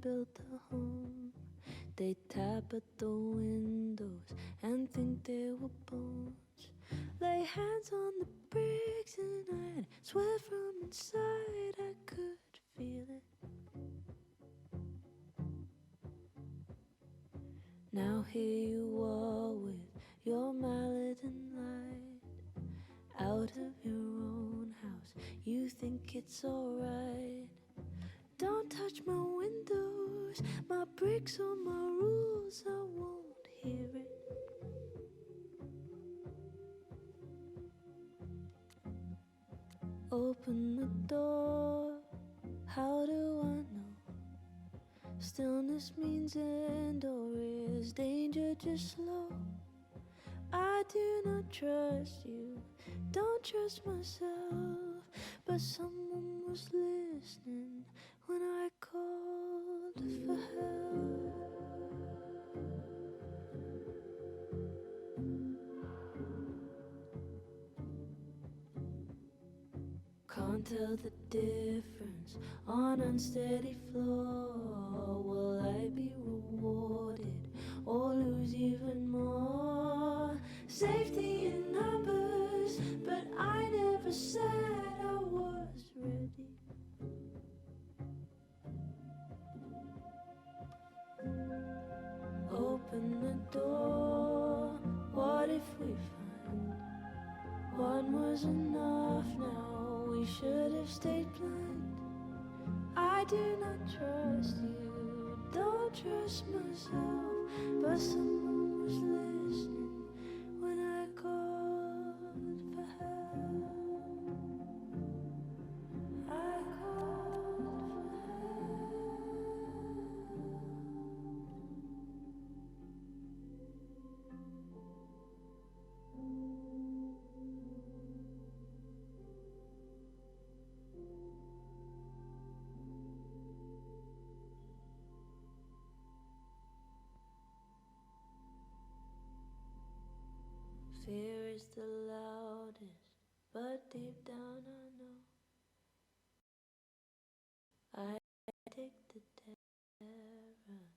built a home. They tap at the windows and think they were bones. Lay hands on the bricks and I'd swear from inside I could feel it. Now here you are with your mallet and light, out of your own house, you think it's alright. Don't touch my windows, my bricks or my rules, I won't hear it. Open the door, how do I know? Stillness means end, or is danger just slow? I do not trust you, don't trust myself, but someone was listening when I called for help. Can't tell the difference on unsteady floor. Will I be rewarded or lose even more? Safety in numbers, but I never said I was ready. Open the door, what if we find one was enough now? We should have stayed blind. I do not trust you, don't trust myself, but someone was listening when I called for help. I called for help. Fear is the loudest, but deep down I know I take the terror alone.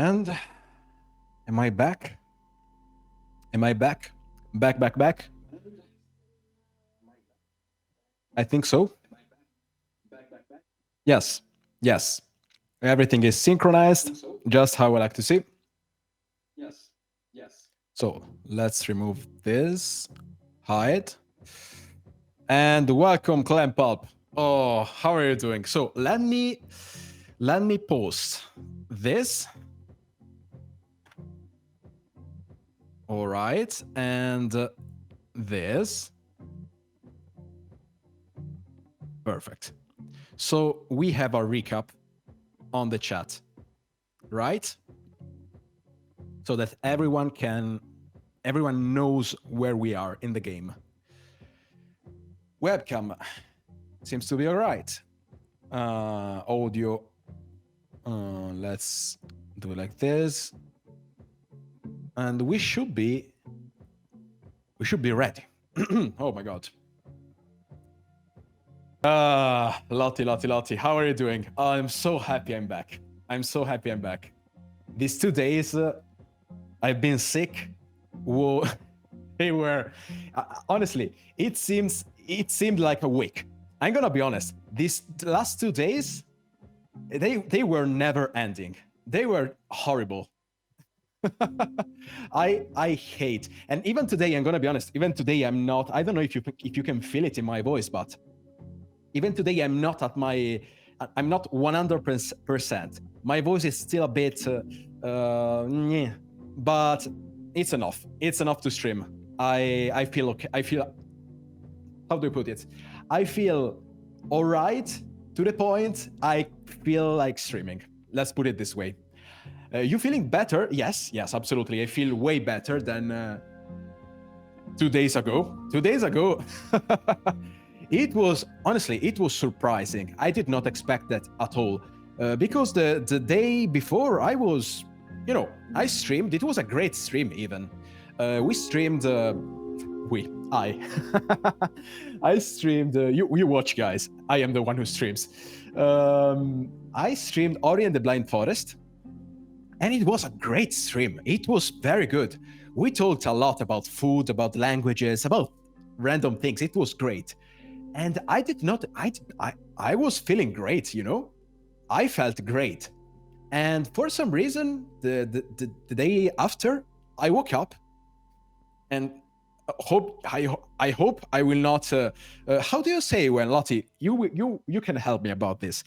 And am I back? Am I back? Back. I think so. Yes. Yes. Everything is synchronized, just how I like to see. So let's remove this, hide, and welcome Clam Pulp. Oh, how are you doing? So let me post this. All right, and this. Perfect. So we have a recap on the chat, right? So that everyone knows where we are in the game. Webcam seems to be all right. Audio, let's do it like this, and we should be ready. Oh my god. Lottie, how are you doing? I'm so happy I'm back. These 2 days, I've been sick. Whoa, they were honestly, it seemed like a week. I'm gonna be honest. These last 2 days, they were never ending. They were horrible. I hate, and even today, I'm gonna be honest. Even today, I'm not. I don't know if you can feel it in my voice, but even today, I'm not at my. I'm not 100%. My voice is still a bit, but it's enough. It's enough to stream. I feel okay. I feel. How do you put it? I feel all right to the point I feel like streaming. Let's put it this way. You feeling better? Yes, absolutely. I feel way better than 2 days ago. 2 days ago, it was surprising. I did not expect that at all. Because the day before I was, I streamed. It was a great stream even. We streamed, I streamed, you watch guys. I am the one who streams. I streamed Ori and the Blind Forest. And it was a great stream. It was very good. We talked a lot about food, about languages, about random things. It was great. And I was feeling great, I felt great. And for some reason, the day after, I woke up and I hope I will not. How do you say when, Lottie? You can help me about this.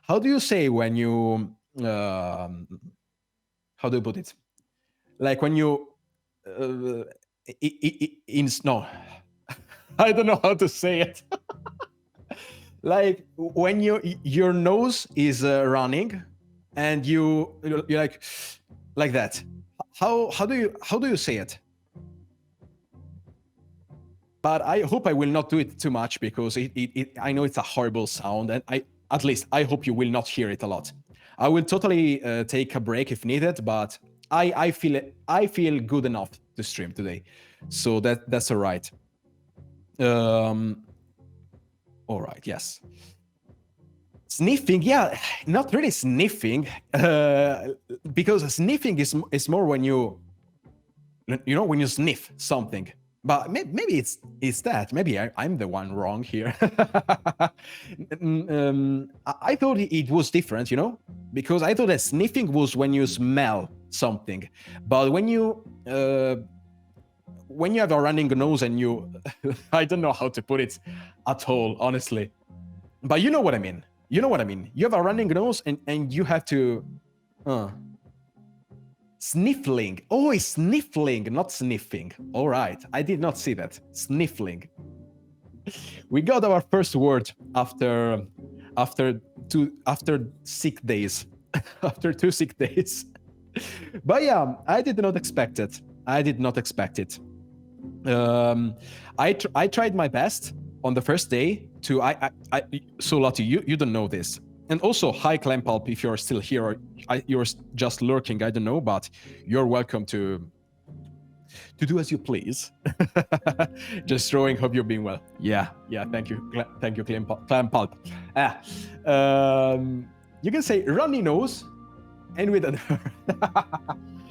How do you say when you? How do you put it? Like when you no, I don't know how to say it. Like when your nose is running, and you're like that. How do you say it? But I hope I will not do it too much, because I know it's a horrible sound, and at least I hope you will not hear it a lot. I will totally take a break if needed, but I feel good enough to stream today, so that's all right. All right, yes. Sniffing, yeah, not really sniffing, because sniffing is more when you when you sniff something. But maybe it's that. Maybe I'm the one wrong here. I thought it was different, because I thought that sniffing was when you smell something, but when you have a running nose and you, I don't know how to put it at all, honestly. But you know what I mean. You have a running nose and you have to. Sniffling. Oh, it's sniffling, not sniffing. All right. I did not see that. Sniffling. We got our first word after sick days. After 2 sick days. But yeah, I did not expect it. I tried my best on the first day to so Lottie, you don't know this. And also, hi Clampulp, if you're still here or you're just lurking, I don't know, but you're welcome to do as you please. Just throwing, hope you're being well. Yeah, thank you, Clampulp. You can say runny nose and with an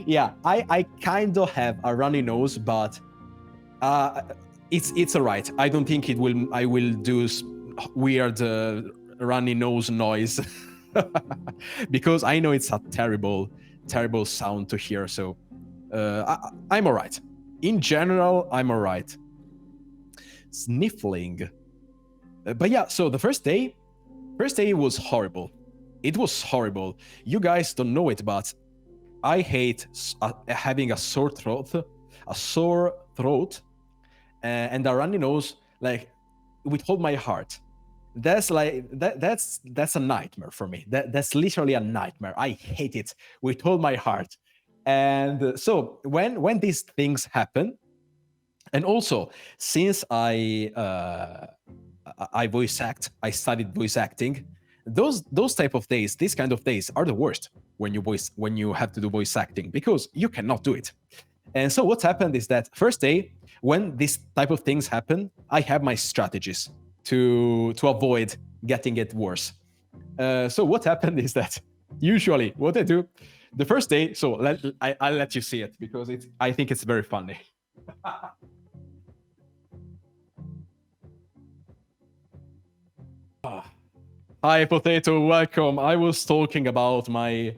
yeah, I kind of have a runny nose, but it's alright. I don't think I will do weird runny nose noise because I know it's a terrible sound to hear. So I'm alright. In general, I'm alright. Sniffling. But yeah, so the first day was horrible. It was horrible. You guys don't know it, but I hate having a sore throat, and a runny nose, like with all my heart. That's like that's a nightmare for me. That's literally a nightmare. I hate it with all my heart. And so when these things happen, and also since I voice act, I studied voice acting. Those type of days, these kind of days, are the worst when you have to do voice acting because you cannot do it. And so what happened is that first day, when this type of things happen, I have my strategies to avoid getting it worse. So what happened is that usually what I do the first day. So I'll let you see it because I think it's very funny. Hi, Potato, welcome. I was talking about my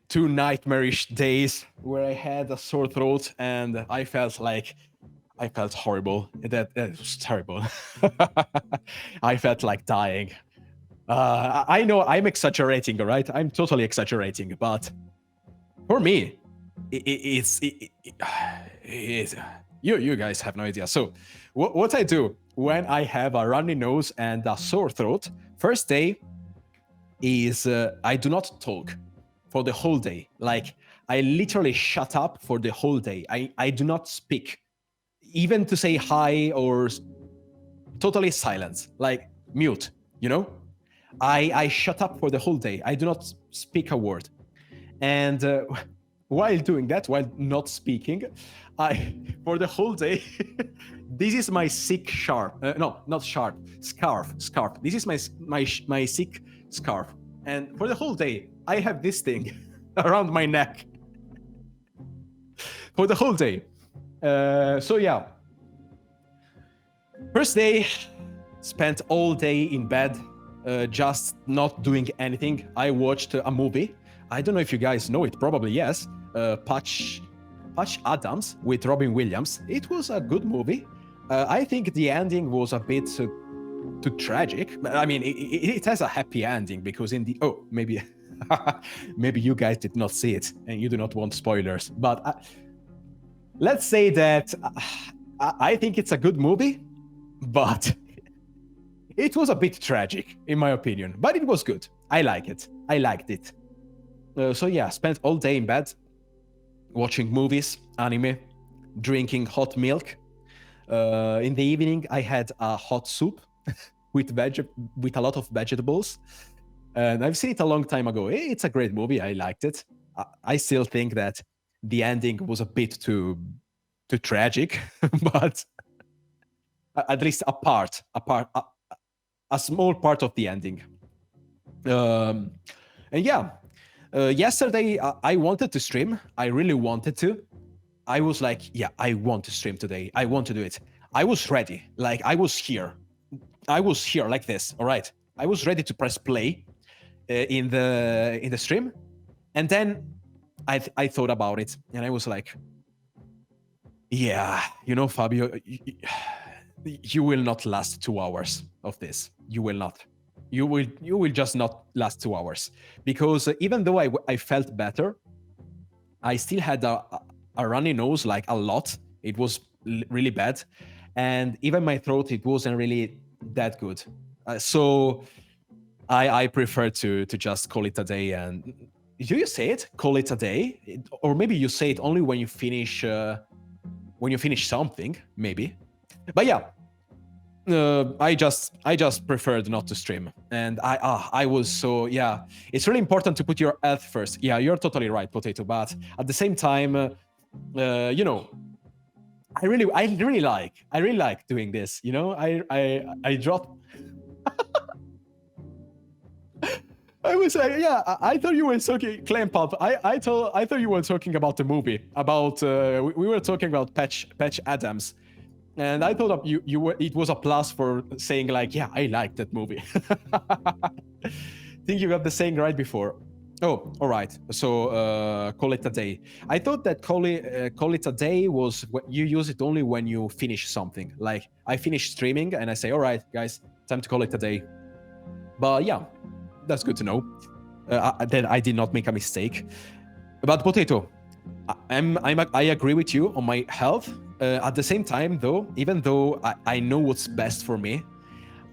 2 nightmarish days where I had a sore throat and I felt horrible. That was terrible. I felt like dying. I know I'm exaggerating, right? I'm totally exaggerating, but for me, it's you guys have no idea. So what I do when I have a runny nose and a sore throat, first day is I do not talk for the whole day. Like I literally shut up for the whole day. I do not speak, even to say hi, or totally silence, like mute, you know? I shut up for the whole day. I do not speak a word. And while doing that, while not speaking, for the whole day, this is my sick scarf. No, not scarf. Scarf. This is my sick scarf. And for the whole day, I have this thing around my neck. For the whole day. So yeah. First day, spent all day in bed, just not doing anything. I watched a movie. I don't know if you guys know it, probably yes. Patch Adams with Robin Williams. It was a good movie. I think the ending was a bit too tragic. I mean, it has a happy ending because maybe maybe you guys did not see it and you do not want spoilers. But let's say that I think it's a good movie, but it was a bit tragic in my opinion. But it was good. I liked it. So yeah, spent all day in bed, watching movies, anime, drinking hot milk. In the evening, I had a hot soup with a lot of vegetables. And I've seen it a long time ago. It's a great movie. I liked it. I still think that the ending was a bit too tragic, but at least a small part of the ending. And yeah. Yesterday, I wanted to stream. I really wanted to. I was like, yeah, I want to stream today. I want to do it. I was ready. Like, I was here like this. All right. I was ready to press play in the stream. And then I thought about it and I was like, yeah, Fabio, you will not last 2 hours of this. You will not. You will just not last 2 hours, because even though I felt better, I still had a runny nose, like a lot. It was really bad, and even my throat, it wasn't really that good. So I prefer to just call it a day. And do you say it? Call it a day, or maybe you say it only when you finish something, maybe. But yeah. I just preferred not to stream, and I was so, yeah. It's really important to put your health first. Yeah, you're totally right, Potato. But at the same time, I really like doing this. I drop. I was yeah. I thought you were talking Clam Pop. I thought you were talking about the movie. About we were talking about Patch Adams, and I thought of you were it was a plus for saying like, yeah, I like that movie. Think you got the saying right before. Oh, all right. So call it a day. I thought that call it a day was you use it only when you finish something. Like I finish streaming and I say, all right, guys, time to call it a day. But yeah, that's good to know. That I did not make a mistake. But Potato, I agree with you on my health. At the same time, though, even though I know what's best for me,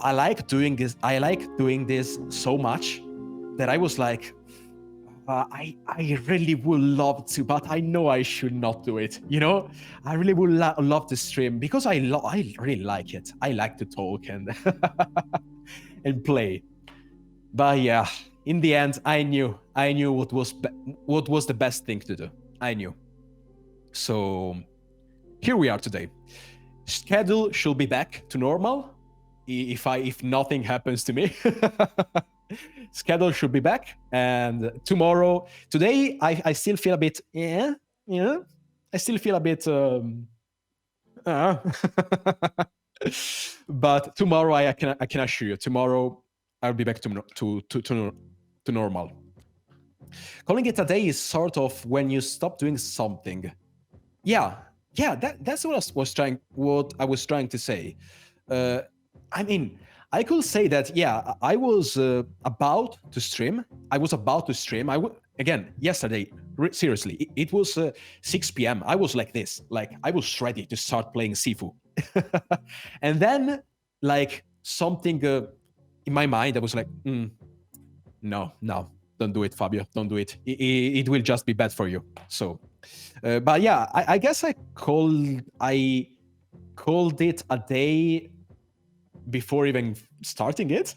I like doing this. I like doing this so much that I was like, I really would love to, but I know I should not do it. You know, I really would love to stream because I really like it. I like to talk and and play. But yeah, in the end, I knew what was the best thing to do. I knew. So here we are today. Schedule should be back to normal if nothing happens to me. Schedule should be back, and today I still feel a bit I still feel a bit but tomorrow I can assure you, tomorrow I'll be back to normal. Calling it a day is sort of when you stop doing something. Yeah, that's what I was trying to say. I mean, I could say that yeah, I was about to stream. Again yesterday. Seriously, it was 6 p.m. I was like this, like I was ready to start playing Sifu, and then like something in my mind, I was like, no, don't do it, Fabio, don't do it. It will just be bad for you. So, but yeah, I guess I called it a day before even starting it.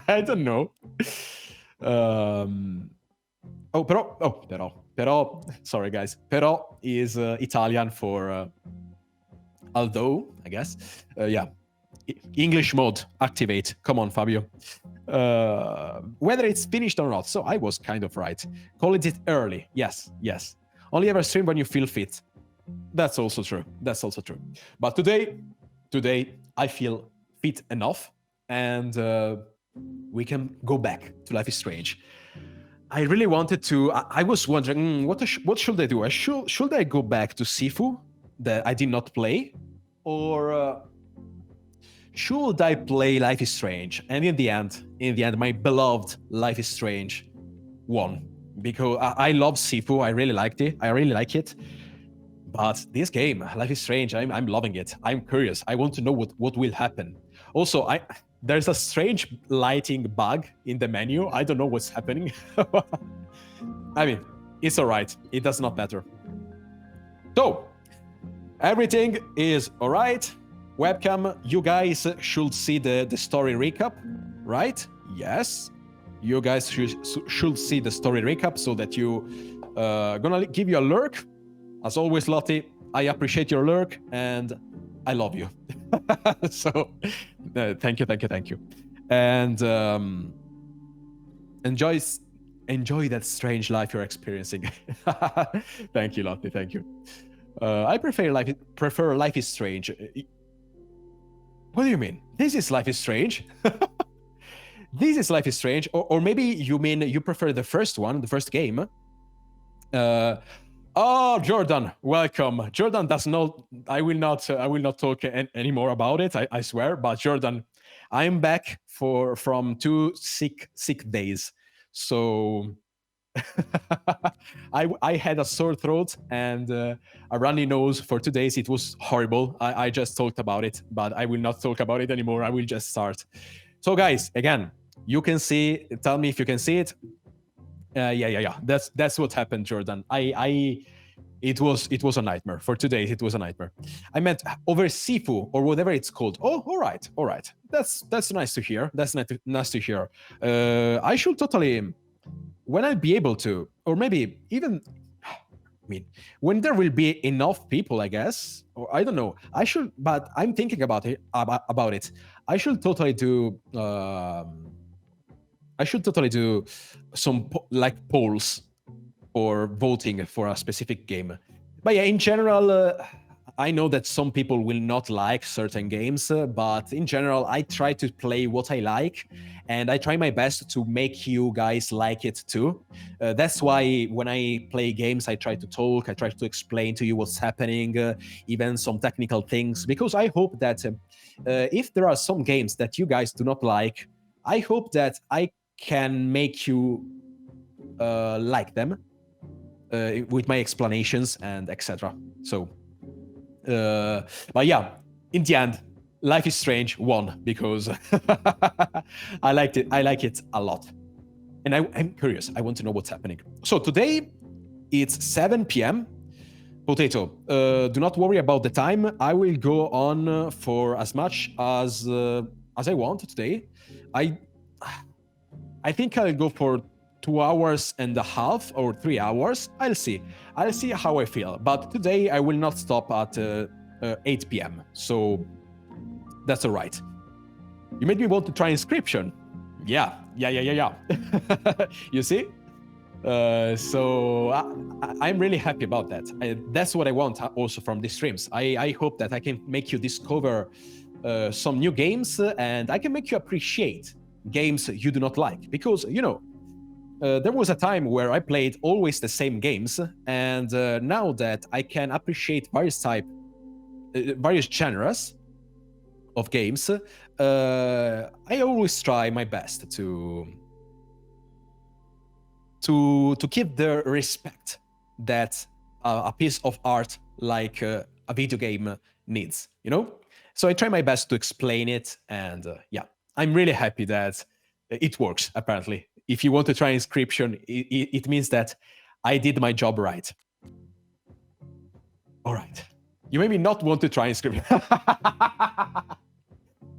I don't know. Però, sorry guys. Però is Italian for although, I guess. Yeah. English mode, activate. Come on, Fabio. Whether it's finished or not. So I was kind of right. Call it early. Yes. Only ever stream when you feel fit. That's also true. But today I feel fit enough, and we can go back to Life is Strange. I really wanted to. I was wondering what should I do? Should I go back to Sifu that I did not play, or should I play Life is Strange? And in the end, my beloved Life is Strange won, because I love Sifu. I really like it. But this game, Life is Strange, I'm loving it. I'm curious. I want to know what will happen. Also, there's a strange lighting bug in the menu. I don't know what's happening. I mean, it's all right. It does not matter. So, everything is all right. Webcam, you guys should see the story recap, right? Yes. You guys should see the story recap so that you gonna give you a lurk. As always, Lottie, I appreciate your lurk and I love you. So thank you. And enjoy that strange life you're experiencing. Thank you, Lottie. Thank you. I prefer Life is Strange. What do you mean? This is Life is Strange? This is Life is Strange, or maybe you mean you prefer the first one, the first game. Oh, Jordan, welcome. Jordan does not. I will not talk anymore about it. I swear. But Jordan, I'm back from 2 sick days. So I had a sore throat and a runny nose for 2 days. It was horrible. I just talked about it, but I will not talk about it anymore. I will just start. So, guys, again, you can see. Tell me if you can see it. Yeah. That's what happened, Jordan. It was a nightmare for 2 days. It was a nightmare. I meant over Sifu or whatever it's called. Oh, all right. That's nice to hear. That's nice to hear. I should totally, when I'll be able to, or maybe even, I mean, when there will be enough people, I guess, or I don't know. I should, but I'm thinking about it. I should totally do. I should totally do some like polls or voting for a specific game. But yeah, in general, I know that some people will not like certain games, but in general, I try to play what I like, and I try my best to make you guys like it too. That's why when I play games, I try to talk, I try to explain to you what's happening, even some technical things, because I hope that if there are some games that you guys do not like, I hope that I can make you like them with my explanations and etc. So, but yeah, in the end, Life is Strange won because I liked it. I like it a lot, and I'm curious. I want to know what's happening. So today, it's 7 p.m. Potato, do not worry about the time. I will go on for as much as I want today. I think I'll go for 2 hours and a half or 3 hours. I'll see. I'll see how I feel. But today I will not stop at 8 p.m. So that's all right. You made me want to try Inscription. Yeah. You see? So I'm really happy about that. That's what I want also from these streams. I hope that I can make you discover some new games and I can make you appreciate games you do not like. Because, you know, there was a time where I played always the same games, and now that I can appreciate various genres of games, I always try my best to keep the respect that a piece of art like a video game needs, you know? So I try my best to explain it, and yeah, I'm really happy that it works, apparently. If you want to try Inscription, it means that I did my job right. All right. You made me not want to try Inscription.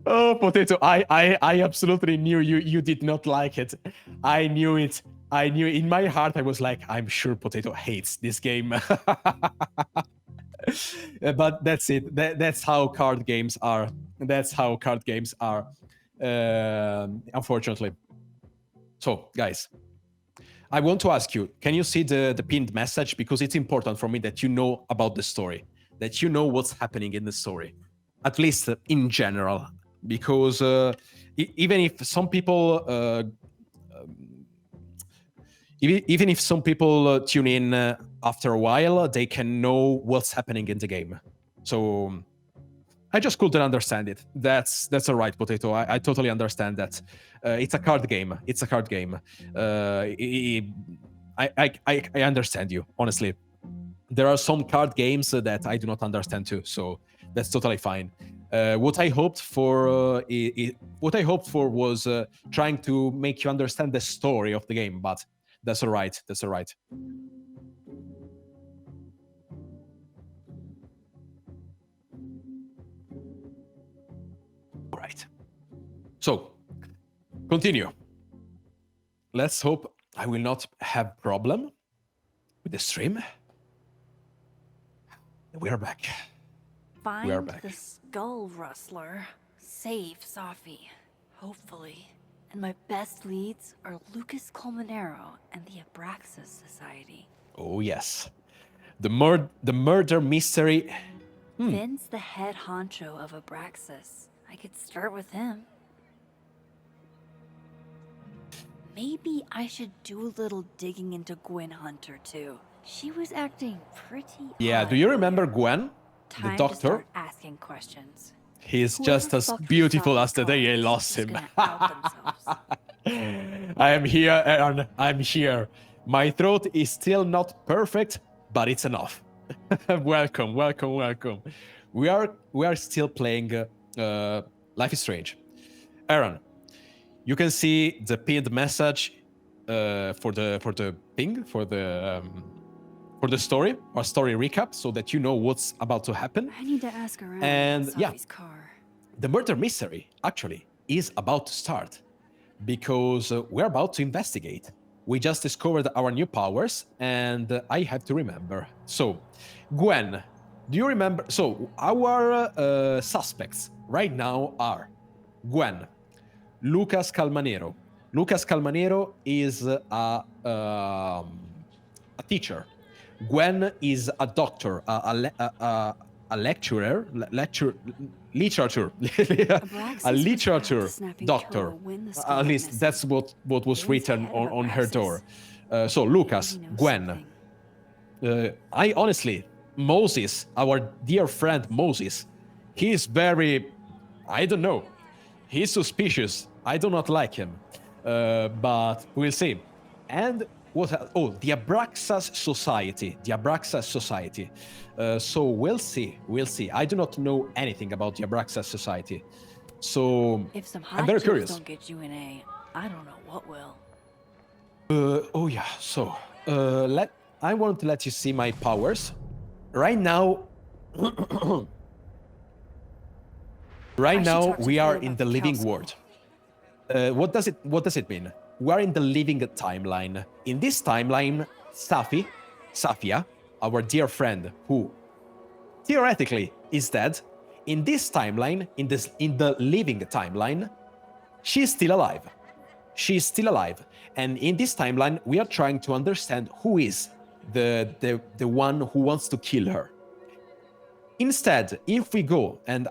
Oh, Potato, I absolutely knew you did not like it. I knew it. I knew in my heart, I was like, I'm sure Potato hates this game. But that's it. That's how card games are. That's how card games are, unfortunately. So, guys, I want to ask you, can you see the pinned message? Because it's important for me that you know about the story, that you know what's happening in the story, at least in general. Because even if some people even if some people tune in after a while, they can know what's happening in the game. So I just couldn't understand it. That's all right, Potato. I totally understand that. It's a card game. It's a card game. I understand you, honestly. There are some card games that I do not understand too, so that's totally fine. What I hoped for was trying to make you understand the story of the game, but that's all right. That's all right. All right. So, continue. Let's hope I will not have problem with the stream. We are back. Find we are back. The Skull Rustler. Save Safi. Hopefully. And my best leads are Lucas Colmenero and the Abraxas Society. Oh, yes. The murder mystery. Finn's the head honcho of Abraxas. I could start with him. Maybe I should do a little digging into Gwen Hunter, too. She was acting pretty Yeah, odd do you remember Gwen? Time the doctor? To start asking questions. He's Whoever just as fucked beautiful with as the day I Safi's lost is him. gonna out themselves. I am here, Aaron. I'm here. My throat is still not perfect, but it's enough. Welcome. We are still playing Life is Strange. Aaron, you can see the pinned message for the ping for the story or story recap, so that you know what's about to happen. I need to ask around And about yeah, Safi's car. the murder mystery actually is about to start, because we're about to investigate. We just discovered our new powers, and I have to remember. So, Gwen, do you remember? So, our suspects right now are Gwen, Lucas Calmanero, Lucas Calmanero is a teacher. Gwen is a doctor, a lecturer, literature, a literature doctor. At least that's what was written on her door. So Lucas, Gwen. I honestly, Moses, our dear friend Moses, he is very, I don't know, he's suspicious. I do not like him, but we'll see. And what else? Oh, the Abraxas Society. The Abraxas Society. So we'll see. We'll see. I do not know anything about the Abraxas Society. So If some I'm very hot curious. don't get you an A, I don't know what will. Oh yeah. So I want to let you see my powers. Right now. Right now we are in the living world. What does it mean? We are in the living timeline. In this timeline, Safia, our dear friend, who theoretically is dead, in this timeline, in the living timeline, she's still alive. She's still alive, and in this timeline, we are trying to understand who is the one who wants to kill her. Instead, if we go and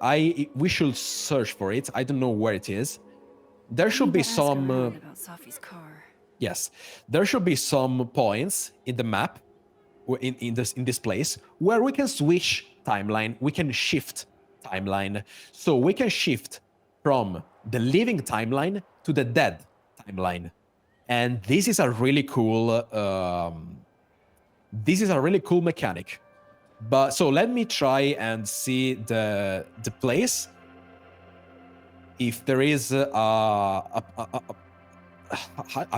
we should search for it, I don't know where it is. There should be some. About Sophie's car. Yes, there should be some points in the map, in this place, where we can switch timeline. We can shift timeline, so we can shift from the living timeline to the dead timeline, and this is a really cool. This is a really cool mechanic. But so let me try and see the place. If there is I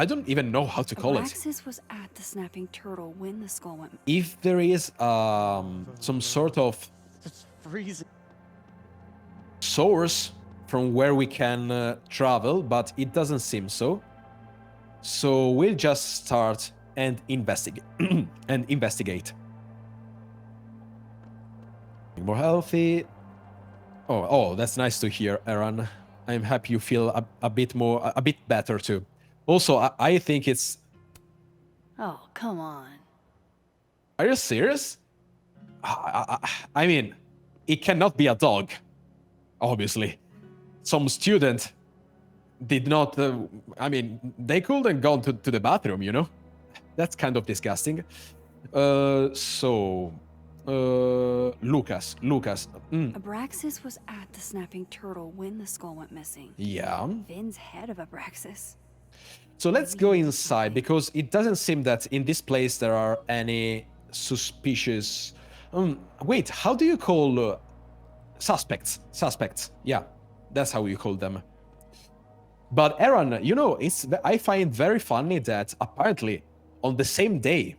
don't even know how to call it. Abraxas was at the Snapping Turtle when the skull went. If there is some sort of source from where we can travel, but it doesn't seem so. So we'll just start and investigate. And investigate. More healthy. Oh, that's nice to hear, Aaron. I'm happy you feel a bit better too. Also, I think it's. Oh, come on. Are you serious? I mean, it cannot be a dog. Obviously, some student did not. I mean, they couldn't gone to the bathroom. You know, that's kind of disgusting. Lucas. Abraxas was at the Snapping Turtle when the skull went missing. Yeah. Finn's head of Abraxas. So let's go inside, because it doesn't seem that in this place there are any suspicious. Wait, how do you call suspects? Suspects. Yeah, that's how you call them. But Aaron, you know, I find very funny that apparently on the same day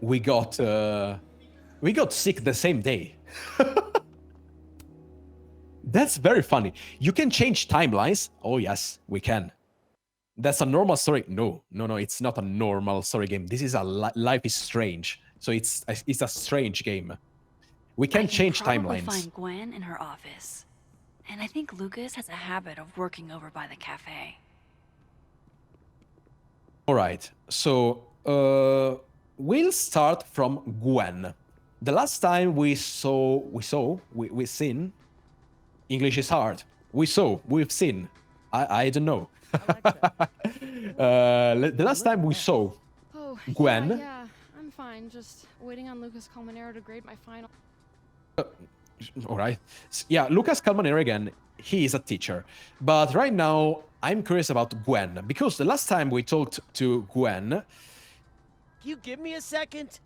we got sick the same day. That's very funny. You can change timelines. Oh yes, we can. That's a normal story. No, it's not a normal story game. This is Life is Strange. So it's a strange game. We can change timelines. I find Gwen in her office. And I think Lucas has a habit of working over by the cafe. All right. So we'll start from Gwen. The last time we've seen. English is hard. We've seen. I don't know. The last time we saw Gwen. Yeah, I'm fine. Just waiting on Lucas Calmanero to grade my final. All right. Yeah, Lucas Calmanero again. He is a teacher. But right now, I'm curious about Gwen, because the last time we talked to Gwen. Can you give me a second?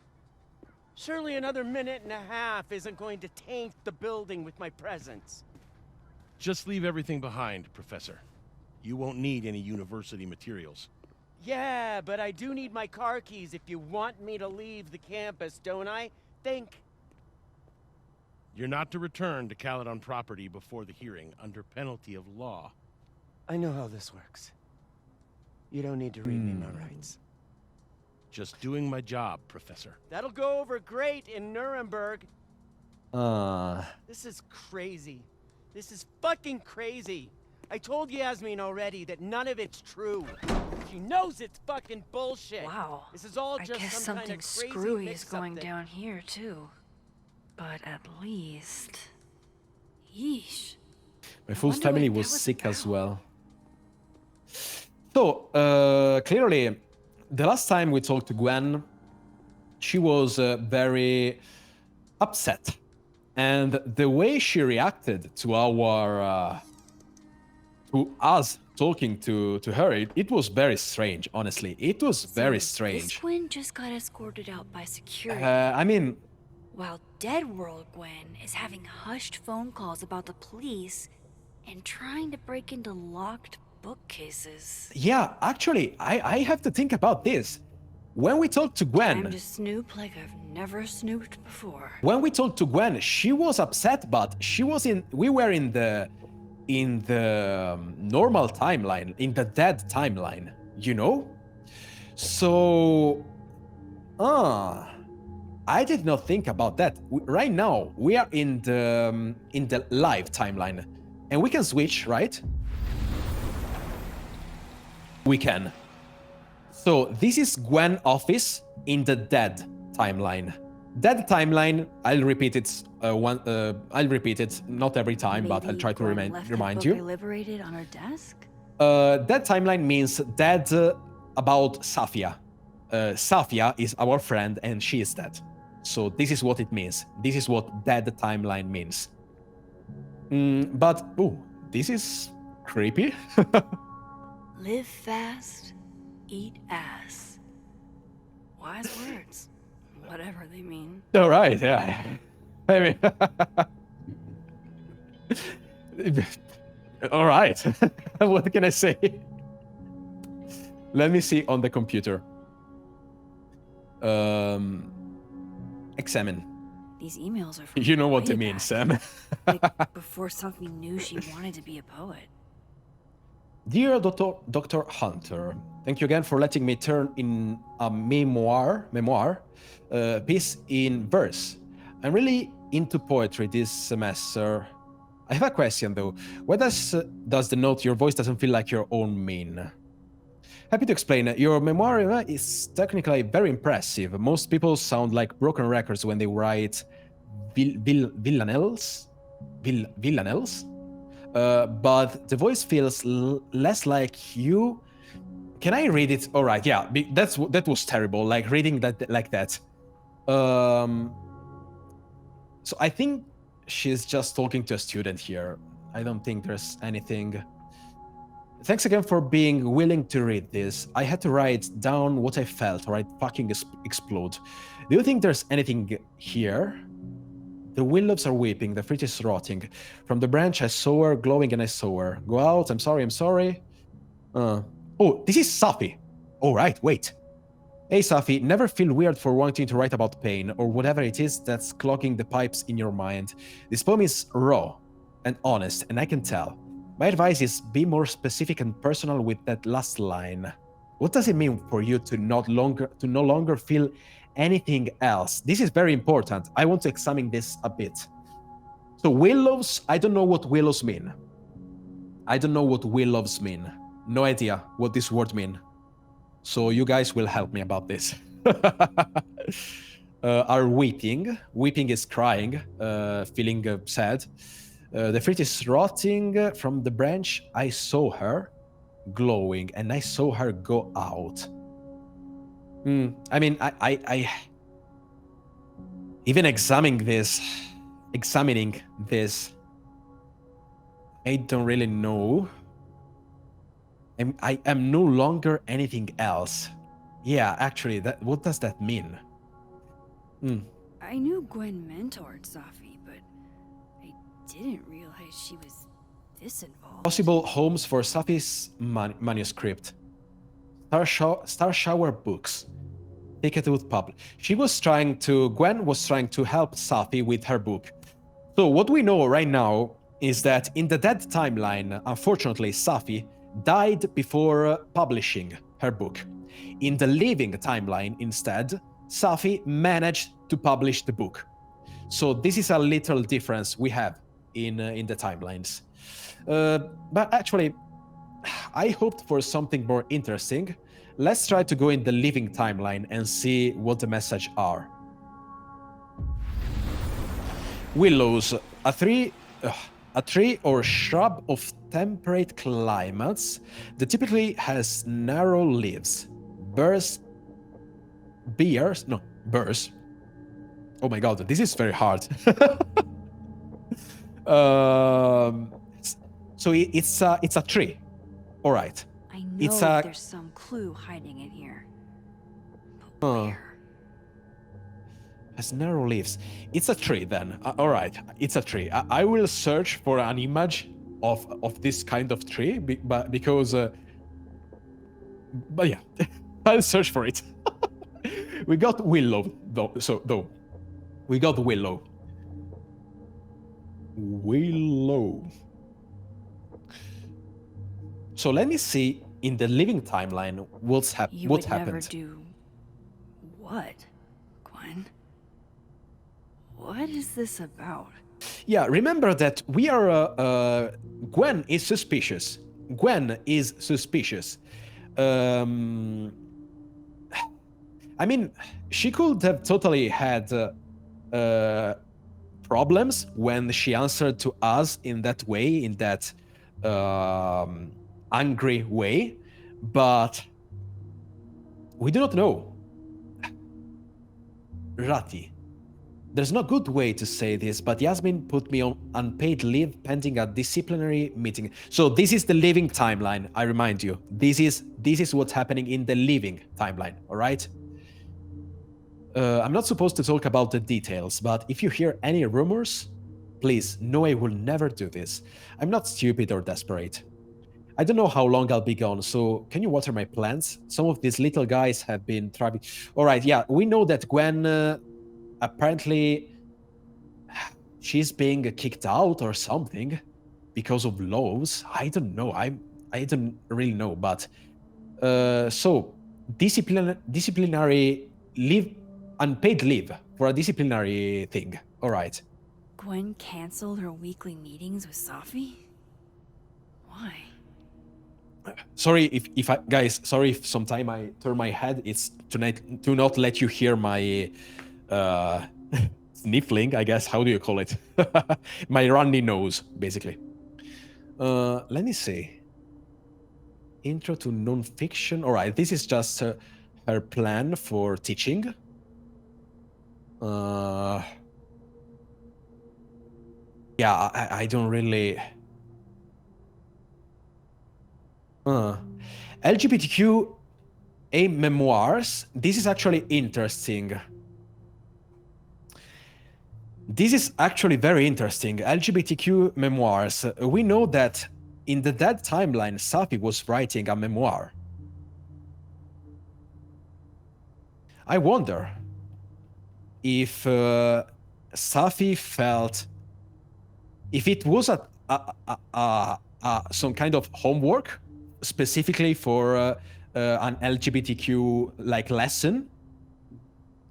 Surely another minute and a half isn't going to taint the building with my presence. Just leave everything behind, Professor. You won't need any university materials. Yeah, but I do need my car keys if you want me to leave the campus, don't I? Think. You're not to return to Caledon property before the hearing, under penalty of law. I know how this works. You don't need to read me my rights. Just doing my job, Professor. That'll go over great in Nuremberg. This is crazy. This is fucking crazy. I told Yasmin already that none of it's true. She knows it's fucking bullshit. Wow. This is all I just guess some kind something of crazy screwy is mix-up going that- down here, too. But at least... Yeesh. My full wonder family what that was was sick as about. well. So, clearly, the last time we talked to Gwen, she was very upset. And the way she reacted to our... to us talking to her, it was very strange, honestly. It was very So strange. This Gwen just got escorted out by security. I mean, While Dead World Gwen is having hushed phone calls about the police and trying to break into locked bookcases. yeah, actually, I have to think about this. When we talked to Gwen, Time to snoop like I've never snooped before. when we talked to Gwen, she was upset, but we were in the normal timeline, in the dead timeline, you know? So, I did not think about that. Right now, we are in the live timeline, and we can switch, right? We can. So this is Gwen office in the dead timeline. Dead timeline. I'll repeat it. I'll repeat it. Not every time, but I'll Maybe try to Gwen left that remind book you. Liberated on her desk? Dead timeline means dead about Safia. Safia is our friend, and she is dead. So this is what it means. This is what dead timeline means. But this is creepy. Live fast, eat ass. Wise words. Whatever they mean. All right, yeah. I mean, all right. What can I say? Let me see on the computer. Examine. These emails are from You know what way they mean, back. Sam. Like before Sophie knew she wanted to be a poet. Dear Dr. Hunter, thank you again for letting me turn in a memoir piece in verse. I'm really into poetry this semester. I have a question though. Why does the note your voice doesn't feel like your own mean? Happy to explain. Your memoir is technically very impressive. Most people sound like broken records when they write villanelles. But the voice feels less like you. Can I read it? All right, yeah, that was terrible. Like reading that like that. So I think she's just talking to a student here. I don't think there's anything. Thanks again for being willing to read this. I had to write down what I felt, or I'd fucking explode. Do you think there's anything here? The willows are weeping, the fruit is rotting. From the branch I saw her glowing and I saw her. Go out, I'm sorry. Oh, this is Safi. All right, wait. Hey Safi, never feel weird for wanting to write about pain or whatever it is that's clogging the pipes in your mind. This poem is raw and honest, and I can tell. My advice is be more specific and personal with that last line. What does it mean for you to no longer feel anything else? This is very important. I want to examine this a bit. So willows, I don't know what willows mean. No idea what this word mean. So you guys will help me about this. Are weeping. Weeping is crying, feeling sad. The fruit is rotting from the branch. I saw her glowing and I saw her go out. I mean, I even examining this, I don't really know. I am no longer anything else. Yeah, actually, what does that mean? I knew Gwen mentored Safi, but I didn't realize she was this involved. Possible homes for Safi's manuscript. Star Shower Books. Ticketwood Pub. Gwen was trying to help Safi with her book. So what we know right now is that in the dead timeline, unfortunately, Safi died before publishing her book. In the living timeline, instead, Safi managed to publish the book. So this is a little difference we have in the timelines. But actually, I hoped for something more interesting. Let's try to go in the living timeline and see what the messages are. Willows, a tree or shrub of temperate climates that typically has narrow leaves. Burrs. Oh my god, this is very hard. So it's a tree. All right. I know It's a- there's some clue hiding in here. But Huh. where? Has narrow leaves. It's a tree then. All right, it's a tree. I will search for an image of this kind of tree, because. But yeah, I'll search for it. We got willow though. We got willow. Willow. So let me see in the living timeline what You would happened. never do what, Gwen? What is this about? Yeah, remember that we are. Gwen is suspicious. Gwen is suspicious. I mean, she could have totally had problems when she answered to us in that way, in that angry way, but we do not know. Rati. There's no good way to say this, but Yasmin put me on unpaid leave pending a disciplinary meeting. So this is the living timeline, I remind you. This is what's happening in the living timeline, all right? I'm not supposed to talk about the details, but if you hear any rumors, please know I will never do this. I'm not stupid or desperate. I don't know how long I'll be gone, so can you water my plants? Some of these little guys have been trying. All right, yeah, we know that Gwen apparently she's being kicked out or something because of laws. I don't know. I don't really know, but so disciplinary leave, unpaid leave for a disciplinary thing. All right. Gwen canceled her weekly meetings with Safi? Why? Sorry if I, guys, sorry if sometime I turn my head. It's to not let you hear my sniffling, I guess. How do you call it? My runny nose, basically. Let me see. Intro to non-fiction. All right, this is just her plan for teaching. Yeah, I don't really. LGBTQA memoirs. This is actually interesting. This is actually very interesting. LGBTQ memoirs. We know that in the Dead timeline, Safi was writing a memoir. I wonder if Safi felt, if it was some kind of homework specifically for an LGBTQ like lesson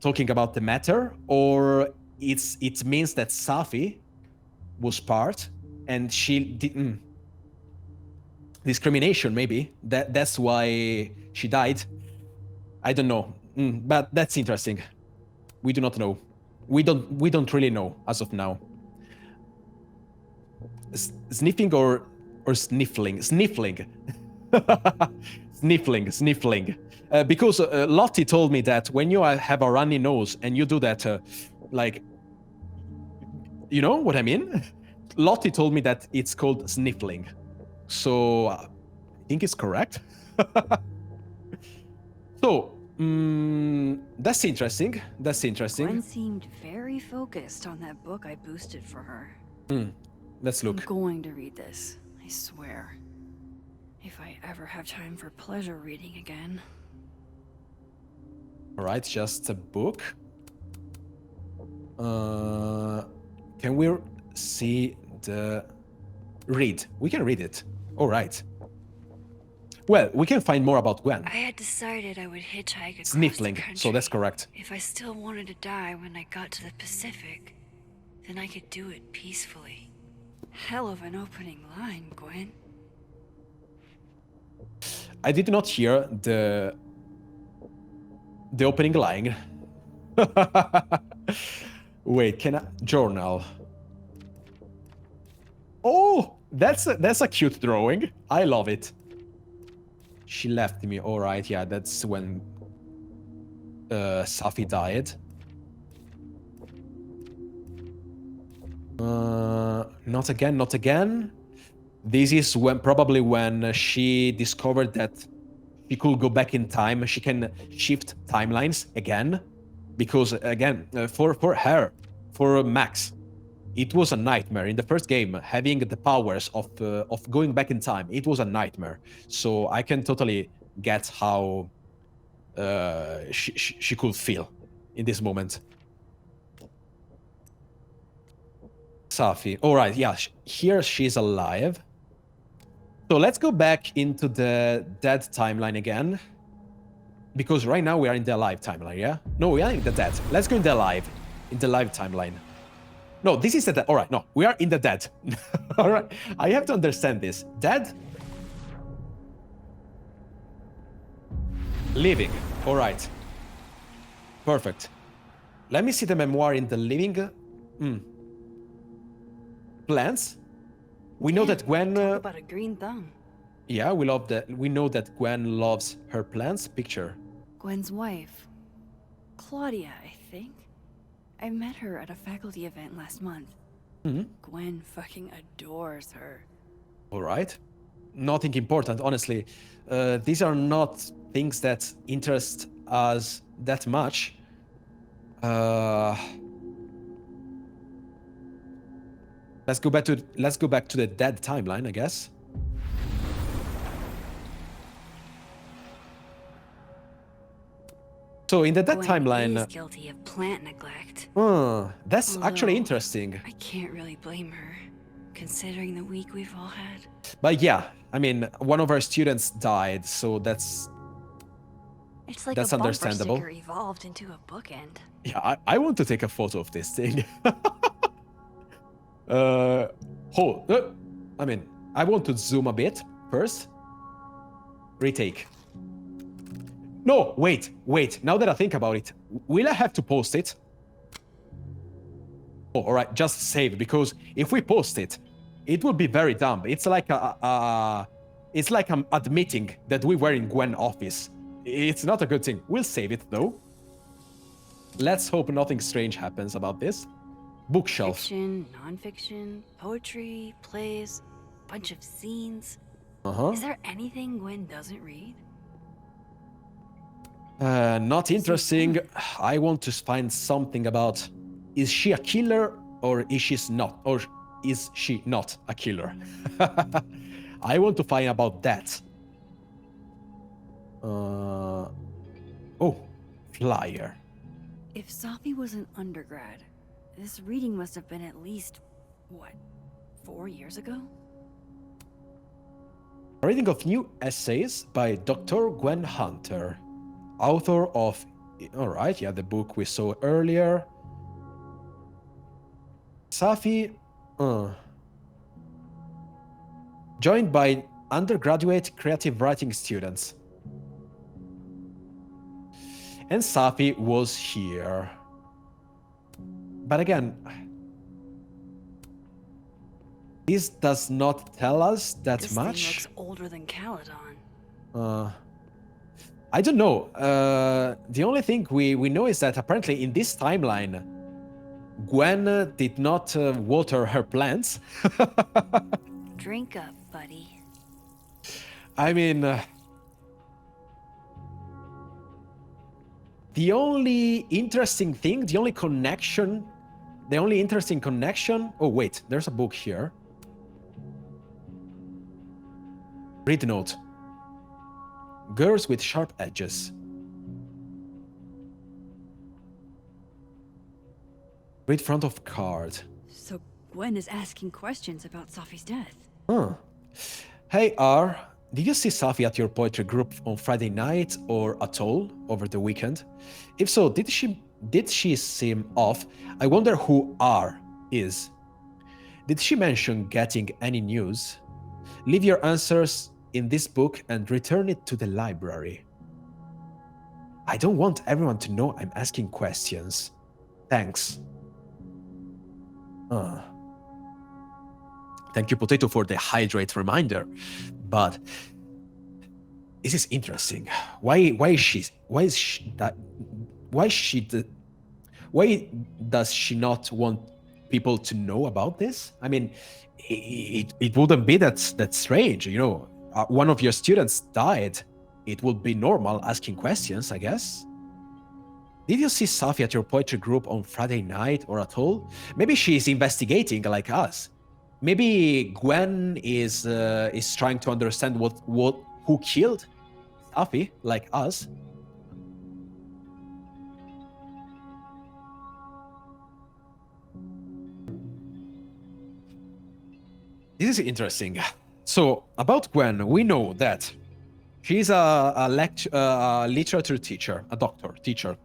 talking about the matter, or it means that Safi was part and she didn't discrimination, maybe that's why she died. I don't know, but that's interesting. We do not know. We don't really know as of now. Sniffing or sniffling sniffling because Lottie told me that when you have a runny nose and you do that like, you know what I mean? Lottie told me that it's called sniffling, so I think it's correct. So that's interesting. Gwen seemed very focused on that book I boosted for her. Let's look. I'm going to read this, I swear. If I ever have time for pleasure reading again. All right, just a book. Can we see the read? We can read it. All right. Well, we can find more about Gwen. I had decided I would hitchhike across Sniffling, the country. so that's correct. If I still wanted to die when I got to the Pacific, then I could do it peacefully. Hell of an opening line, Gwen. I did not hear the opening line. Wait, can I journal? Oh, that's a cute drawing. I love it. She left me. All right, yeah, that's when Safi died. Not again, not again. This is probably when she discovered that she could go back in time. She can shift timelines again, because again, for her, for Max, it was a nightmare in the first game. Having the powers of going back in time, it was a nightmare. So I can totally get how she could feel in this moment. Safi. All right, yeah, here she's alive. So let's go back into the dead timeline again. Because right now we are in the alive timeline, yeah? No, we are in the dead. Let's go in the alive timeline. No, this is the dead. All right, no, we are in the dead. All right, I have to understand this. Dead? Living. All right. Perfect. Let me see the memoir in the living. Plants. We know that Gwen. Talk about a green thumb. Yeah, we know that Gwen loves her plants. Picture. Gwen's wife, Claudia, I think. I met her at a faculty event last month. Gwen fucking adores her. All right. Nothing important, honestly. These are not things that interest us that much. Let's go back to the dead timeline, I guess. So in the dead Gwen timeline, is guilty of plant neglect. that's actually Although, interesting. I can't really blame her, considering the week we've all had. But yeah, I mean, one of our students died, so that's It's like That's a bumper understandable. sticker evolved into a bookend. yeah. I want to take a photo of this thing. I mean, I want to zoom a bit first. Retake. No, wait. Now that I think about it, will I have to post it? Oh, all right, just save, because if we post it, it will be very dumb. It's like it's like I'm admitting that we were in Gwen's office. It's not a good thing. We'll save it though. Let's hope nothing strange happens about this. Bookshelf. Fiction, non-fiction, poetry, plays, bunch of scenes. Uh-huh. Is there anything Gwen doesn't read? Not interesting. I want to find something about, is she a killer or is she not? Or is she not a killer? I want to find about that. Oh, flyer. If Safi was an undergrad, this reading must have been at least, what, 4 years ago? A reading of new essays by Dr. Gwen Hunter, author of, all right, yeah, the book we saw earlier. Safi, joined by undergraduate creative writing students. And Safi was here. But again, this does not tell us that This much. thing looks older than Caledon. I don't know. The only thing we know is that apparently in this timeline, Gwen did not water her plants. Drink up, buddy. I mean, the only interesting thing, the only interesting connection. Oh, wait, there's a book here. Read note. Girls with sharp edges. Read front of card. So Gwen is asking questions about Safi's death. Huh. Hey, R. Did you see Safi at your poetry group on Friday night or at all over the weekend? If so, did she seem off? I wonder who R is. Did she mention getting any news? Leave your answers in this book and return it to the library. I don't want everyone to know I'm asking questions. Thanks. Thank you, Potato, for the hydrate reminder. But this is interesting. Why does she not want people to know about this? I mean, it wouldn't be that strange, you know. One of your students died. It would be normal asking questions, I guess. Did you see Safi at your poetry group on Friday night or at all? Maybe she's investigating like us. Maybe Gwen is trying to understand who killed Safi like us. This is interesting. So about Gwen, we know that she's a literature teacher, a doctor teacher.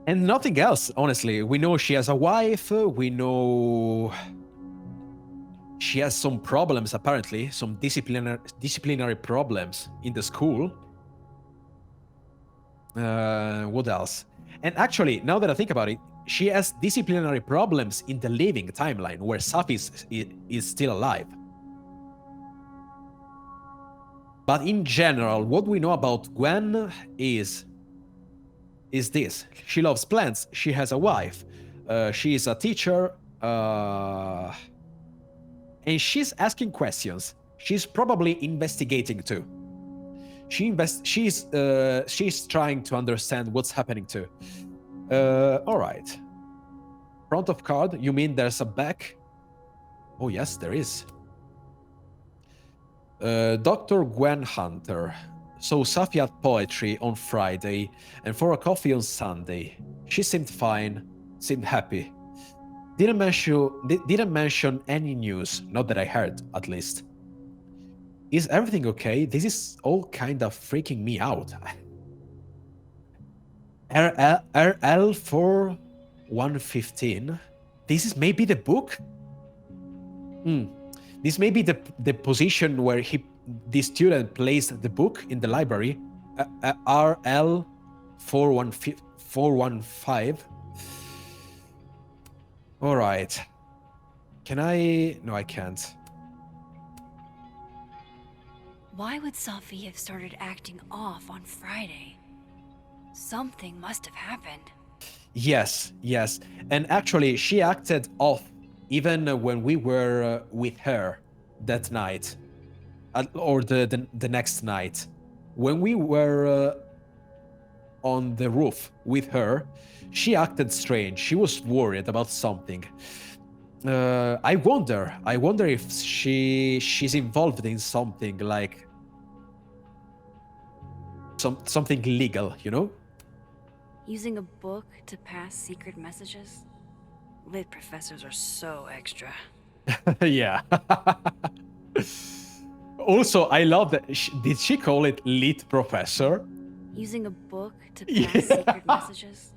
And nothing else, honestly. We know she has a wife. We know she has some problems, apparently, some disciplinary problems in the school. What else? And actually, now that I think about it, she has disciplinary problems in the living timeline where Safi is still alive. But in general, what we know about Gwen is this. She loves plants. She has a wife. She is a teacher. And she's asking questions. She's probably investigating too. She's trying to understand what's happening too. All right. Front of card, you mean there's a back? Oh yes, there is. Dr. Gwen Hunter. So Safi had poetry on Friday and for a coffee on Sunday. She seemed fine, seemed happy. Didn't mention any news, not that I heard, at least. Is everything okay? This is all kind of freaking me out. RL 4115. This is maybe the book? This may be the position where the student placed the book in the library. RL 415. All right. Can I? No, I can't. Why would Safi have started acting off on Friday? Something must have happened. Yes. And actually, she acted off even when we were with her that night, or the next night. When we were on the roof with her, she acted strange. She was worried about something. I wonder if she's involved in something like something legal, you know? Using a book to pass secret messages? Lit professors are so extra. Yeah. Also, I love that. Did she call it lit professor? Using a book to pass secret messages?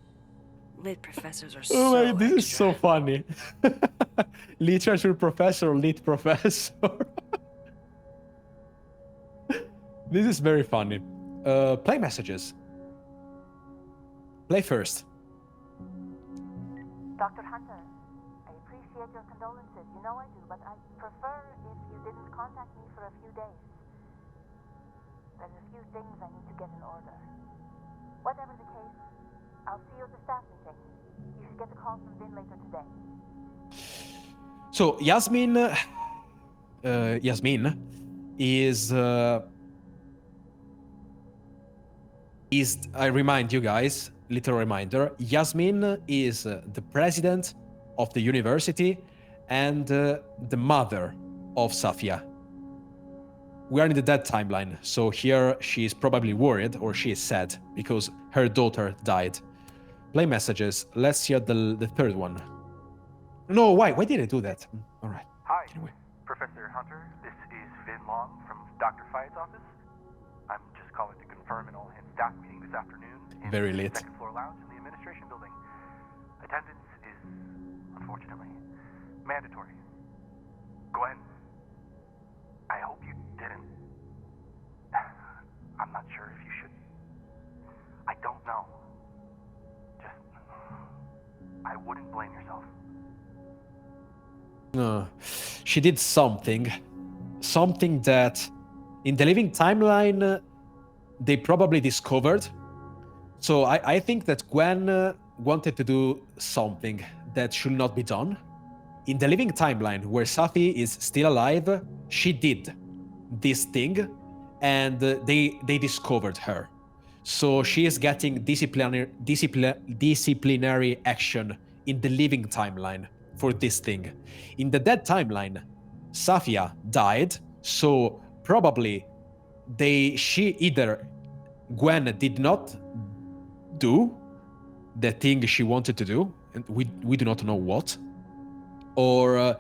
Lit professors are so Oh my, this extra. is so funny. Literature professor, lit professor. This is very funny. Play messages. Play first. Dr. Hunter, I appreciate your condolences. You know I do, but I prefer if you didn't contact me for a few days. There's a few things I need to get in order. Whatever the case, I'll see you at the staff meeting. You should get a call from Vin later today. So Yasmin is I remind you guys, little reminder, Yasmin is the president of the university and the mother of Safia. We are in the dead timeline, so here she is probably worried, or she is sad, because her daughter died. Play messages. Let's hear the third one. No, why did I do that? All right. Hi, Anyway. Professor Hunter. This is Vin Long from Dr. Fayed's office. I'm just calling to confirm an all-hands staff meeting this afternoon in Very the late. second floor lounge in the administration building. Attendance is Mandatory. Gwen, I hope you didn't. I'm not sure if you should. I don't know. Just, I wouldn't blame yourself. No, she did something that in the living timeline they probably discovered. So I think that Gwen wanted to do something that should not be done. In the living timeline where Safi is still alive, she did this thing and they discovered her. So she is getting disciplinary action in the living timeline for this thing. In the dead timeline, Safia died, so probably Gwen did not do the thing she wanted to do, and we do not know what, or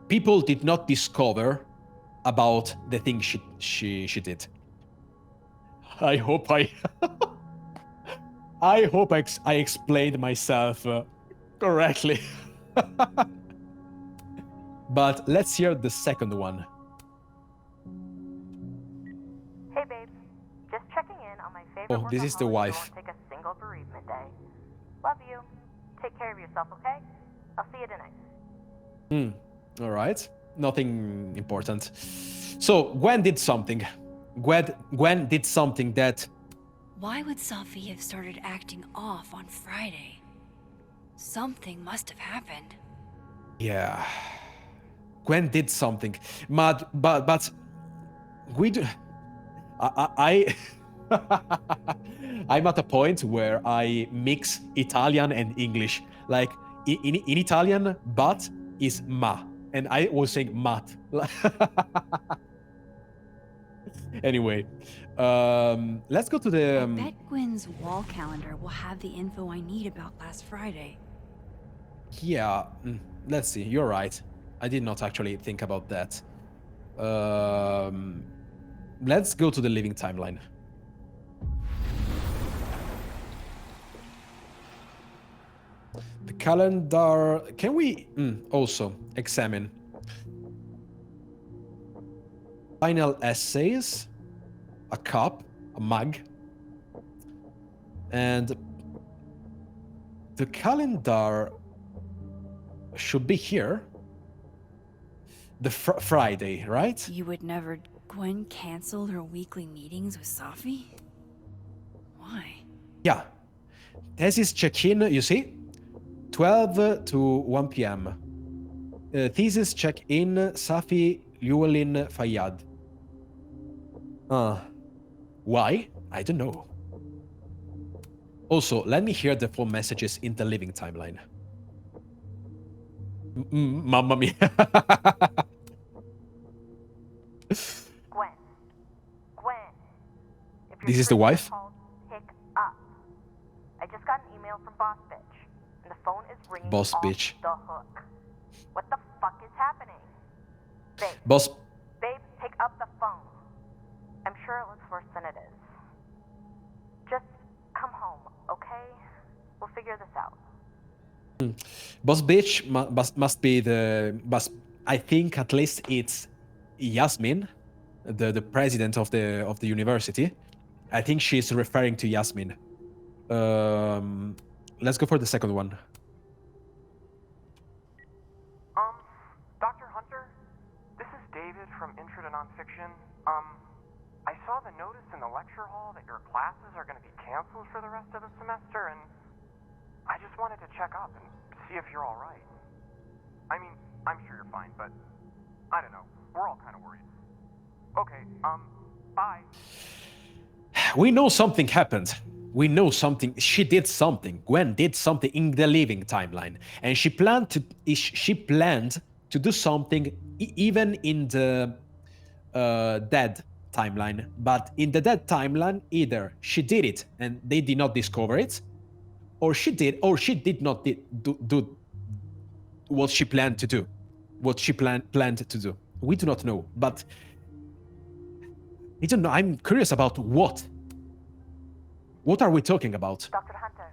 people did not discover about the thing she did. I hope I explained myself correctly. But let's hear the second one. Hey, babe. Just checking in on my favorite Oh, this is the workaholic who wife. won't take a single bereavement day. Love you. Take care of yourself, okay? I'll see you tonight. All right. Nothing important. So Gwen did something. Gwen did something that... Why would Safi have started acting off on Friday? Something must have happened. Yeah. Gwen did something. But we do... I'm at a point where I mix Italian and English. Like in Italian, but is ma, and I was saying mat. Anyway, let's go to the. I bet Gwen's wall calendar will have the info I need about last Friday. Yeah, let's see. You're right. I did not actually think about that. Let's go to the living timeline. The calendar. Can we also examine final essays, a cup, a mug, and the calendar should be here. The Friday, right? You would never... Gwen canceled her weekly meetings with Safi? Why? Yeah. Thesis check-in, you see? 12 to 1 p.m. Thesis check-in, Safi Llewellyn Fayyad. Why? I don't know. Also, let me hear the phone messages in the living timeline. Mamma mia. Gwen. If This is the wife? called, pick up. I just got an email from Boss Bitch, and the phone is ringing Boss off Bitch. the hook. What the fuck is happening? Babe, Boss. pick up the phone. I'm sure it looks worse than it is. Just come home, okay? We'll figure this out. Boss bitch must be the... I think at least it's Yasmin, the president of the university. I think she's referring to Yasmin. Let's go for the second one. Dr. Hunter, this is David from Intro to Nonfiction. I saw the notice in the lecture hall that your classes are going to be canceled for the rest of the semester, and I just wanted to check up and see if you're all right. I mean, I'm sure you're fine, but I don't know. We're all kind of worried. Okay, bye. We know something happened. We know something. She did something. Gwen did something in the living timeline, and she planned to do something even in the dead timeline. But in the dead timeline, either she did it and they did not discover it, or she did not do what she planned to do. What she planned to do. We do not know, but I don't know. I'm curious about what. What are we talking about? Dr. Hunter,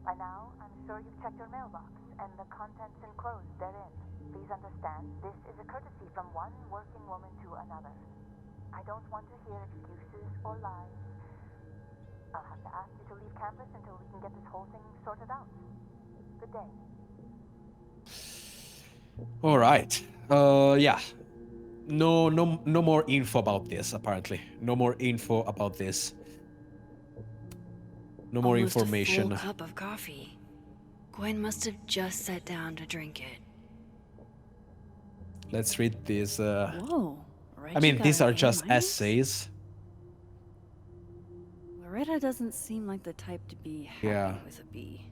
by now, I'm sure you've checked your mailbox, and the contents enclosed therein. These Please understand, this is a courtesy from one working woman to another. I don't want to hear excuses or lies. I'll have to ask you to leave campus until we can get this whole thing sorted out. Good day. All right. Yeah. No more info about this. Apparently, no more info about this. No more Almost information. A full cup of coffee. Gwen must have just sat down to drink it. Let's read these. Whoa. I mean, these are just essays. essays. Loretta doesn't seem like the type to be happy Yeah. with a B.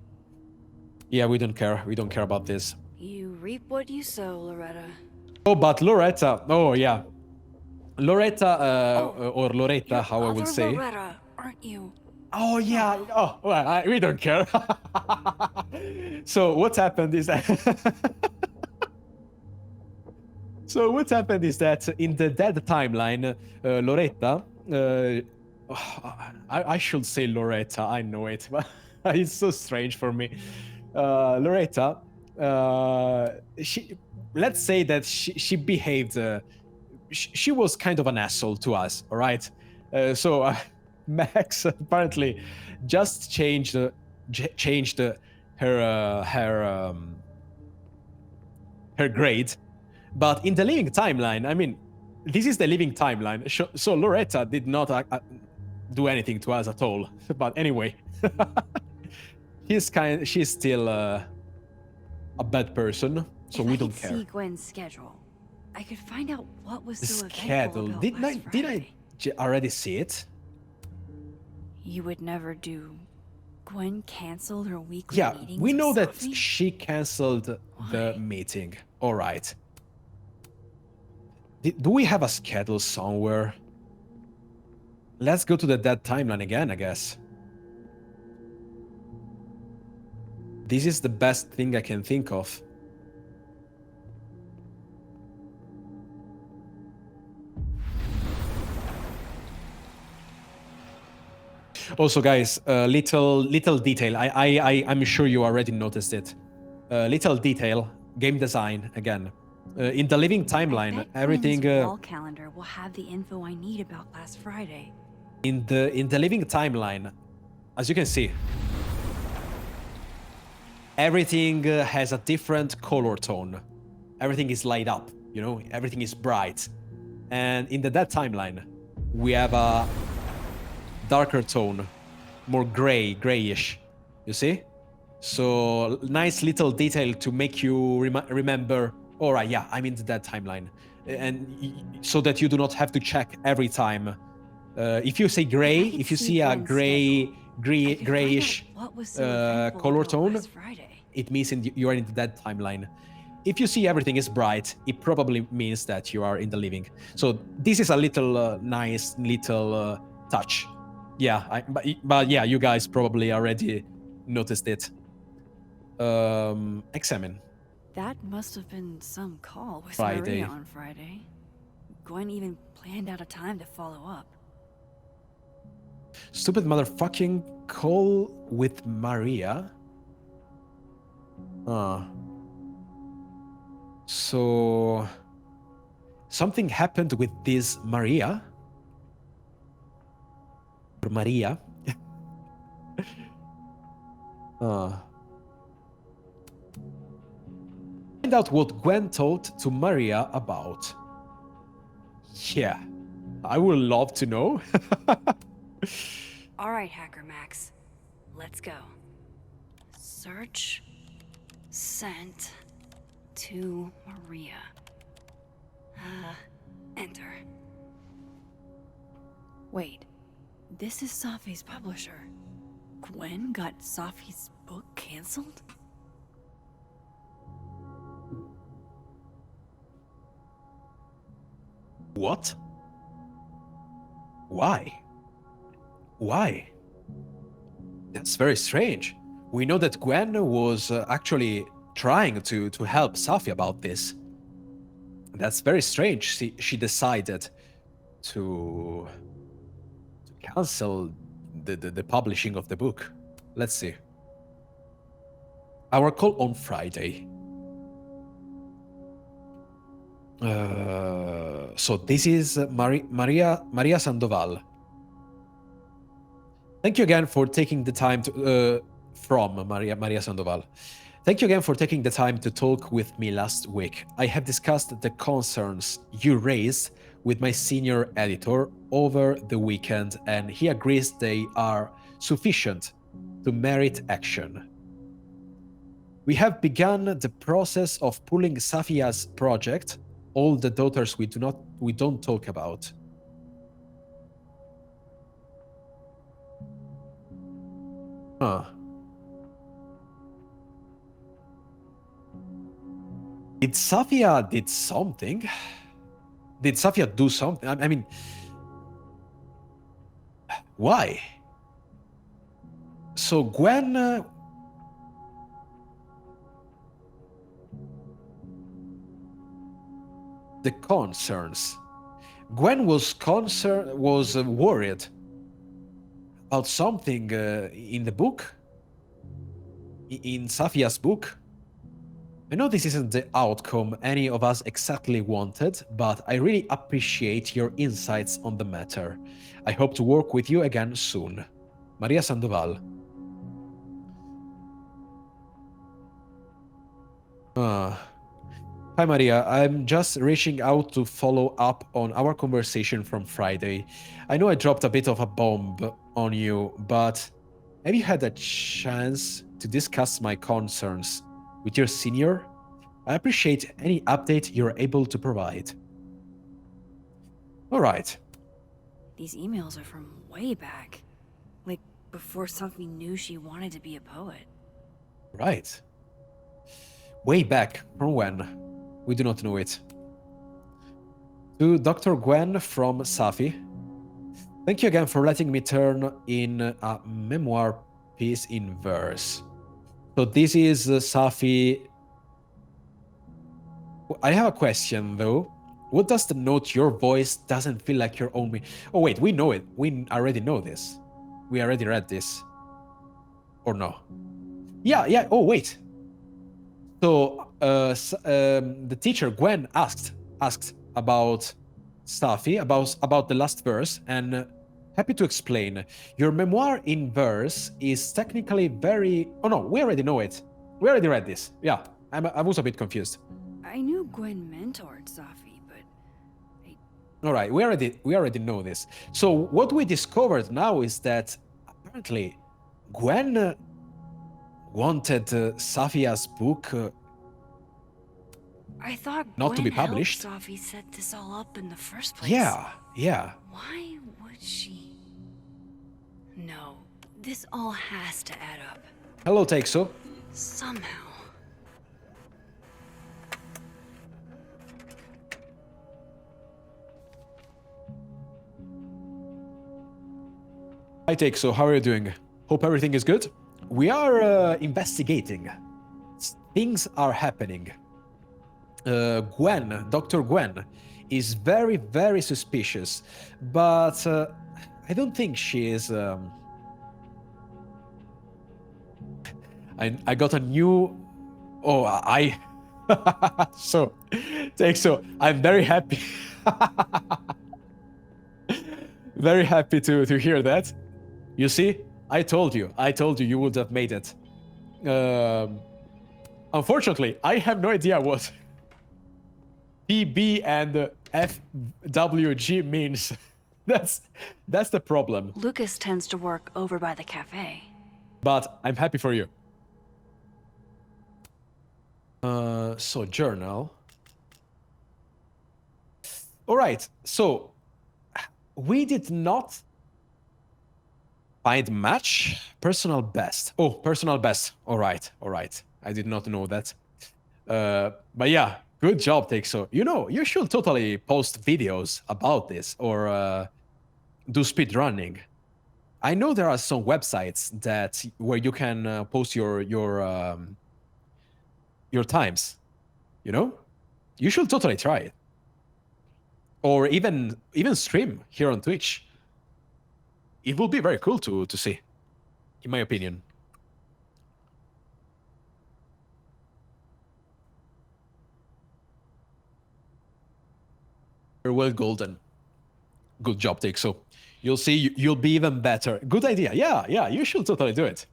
Yeah, we don't care. We don't care about this. You reap what you sow, Loretta. Oh, but Loretta. Oh, yeah. Loretta, or Loretta, You're how I would other say. Loretta, aren't you? Oh, yeah. Oh, well, we don't care. So what happened is that... So what happened is that in the dead timeline, Loretta... I should say Loretta, I know it, but it's so strange for me. Loretta, let's say that she behaved... she was kind of an asshole to us, all right? So Max apparently just changed her grade, but in the living timeline, I mean, this is the living timeline. So Loretta did not do anything to us at all. But anyway, she's still a bad person, so if we I don't could care. see Gwen's schedule, I could find out what was The so eventful schedule. about Did last I Friday. already see it? You would never do. Gwen canceled her weekly Yeah, meetings we with know that Sophie? she canceled the Why? meeting. All right. Do we have a schedule somewhere? Let's go to the dead timeline again, I guess. This is the best thing I can think of. Also, guys, little detail. I'm sure you already noticed it. Little detail. Game design again. In the living I timeline, bet everything. Gwen's wall calendar will have the info I need about last Friday. In the living timeline, as you can see, everything has a different color tone. Everything is light up. You know, everything is bright. And in the dead timeline, we have a darker tone, more grayish, you see? So nice little detail to make you remember, all right, yeah, I'm in the dead timeline. And so that you do not have to check every time. If you say gray, if you see a Gwen's gray, schedule, I could find out grayish what was so eventful color about tone, last Friday. it means you are in the dead timeline. If you see everything is bright, it probably means that you are in the living. So this is a little nice little touch. Yeah, but yeah, you guys probably already noticed it. Examine. That must have been some call with Friday. Maria on Friday. Gwen even planned out a time to follow up. Stupid motherfucking call with Maria. So something happened with this Maria. Or Maria. Find out what Gwen told to Maria about. Yeah, I would love to know. All right, Hacker Max. Let's go. Search. Sent. To Maria. Enter. Wait. This is Safi's publisher. Gwen got Safi's book canceled? What? Why? Why? That's very strange. We know that Gwen was actually trying to help Safi about this. That's very strange. She decided to cancel the publishing of the book. Let's see. Our call on Friday. So this is Maria Sandoval. Thank you again for taking the time to from Maria Sandoval. Thank you again for taking the time to talk with me last week. I have discussed the concerns you raised with my senior editor over the weekend, and he agrees they are sufficient to merit action. We have begun the process of pulling Safia's project, All the Daughters we don't talk about. Huh. Did Safia did something? Did Safia do something? I mean, why? So Gwen the concerns. Gwen was worried about something in the book, in Safia's book. I know this isn't the outcome any of us exactly wanted, but I really appreciate your insights on the matter. I hope to work with you again soon. Maria Sandoval. Hi Maria, I'm just reaching out to follow up on our conversation from Friday. I know I dropped a bit of a bomb on you, but have you had a chance to discuss my concerns with your senior? I appreciate any update you're able to provide. All right. These emails are from way back. Like, before Safi knew she wanted to be a poet. Right. Way back. From when? We do not know it. To Dr. Gwen from Safi. Thank you again for letting me turn in a memoir piece in verse. So this is Safi. I have a question though. What does the note your voice doesn't feel like your own? Oh wait, we know it. We already know this. We already read this. Or no? Yeah. Oh wait. So the teacher Gwen asked about Safi, about the last verse, and happy to explain. Your memoir in verse is technically very. Oh no, we already know it. We already read this. Yeah, I was a bit confused. I knew Gwen mentored Safi, but all right, we already know this. So what we discovered now is that apparently Gwen wanted Safia's book I thought not Gwen to be published. helped Safi set this all up in the first place. Yeah. Why would she? No, this all has to add up. Hello, Texo. Somehow. Hi, Texo. How are you doing? Hope everything is good. We are investigating. Things are happening. Dr. Gwen, is very, very suspicious, but I don't think she is. I got a new. Oh, so, Texo, I'm very happy. Very happy to hear that. You see, I told you you would have made it. Unfortunately, I have no idea what PB and FWG means. That's the problem. Lucas tends to work over by the cafe. But I'm happy for you. So journal. All right. So we did not find match. Personal best. Oh, personal best. All right. I did not know that. But yeah, good job, Texo. You know, you should totally post videos about this or do speed running. I know there are some websites where you can post your times. You know, you should totally try it, or even stream here on Twitch. It will be very cool to see, in my opinion. Very well, Golden. Good job, Tixo. You'll see, you'll be even better. Good idea. Yeah, you should totally do it.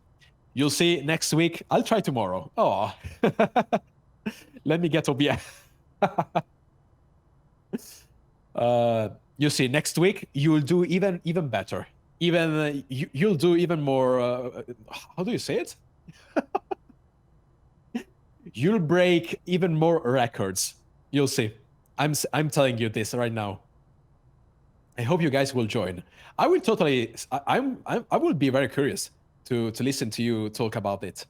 You'll see next week. I'll try tomorrow. Oh, let me get OBS. You see, next week you'll do even better. Even you'll do even more. How do you say it? You'll break even more records. You'll see. I'm telling you this right now. I hope you guys will join. I will totally. I will be very curious to listen to you talk about it.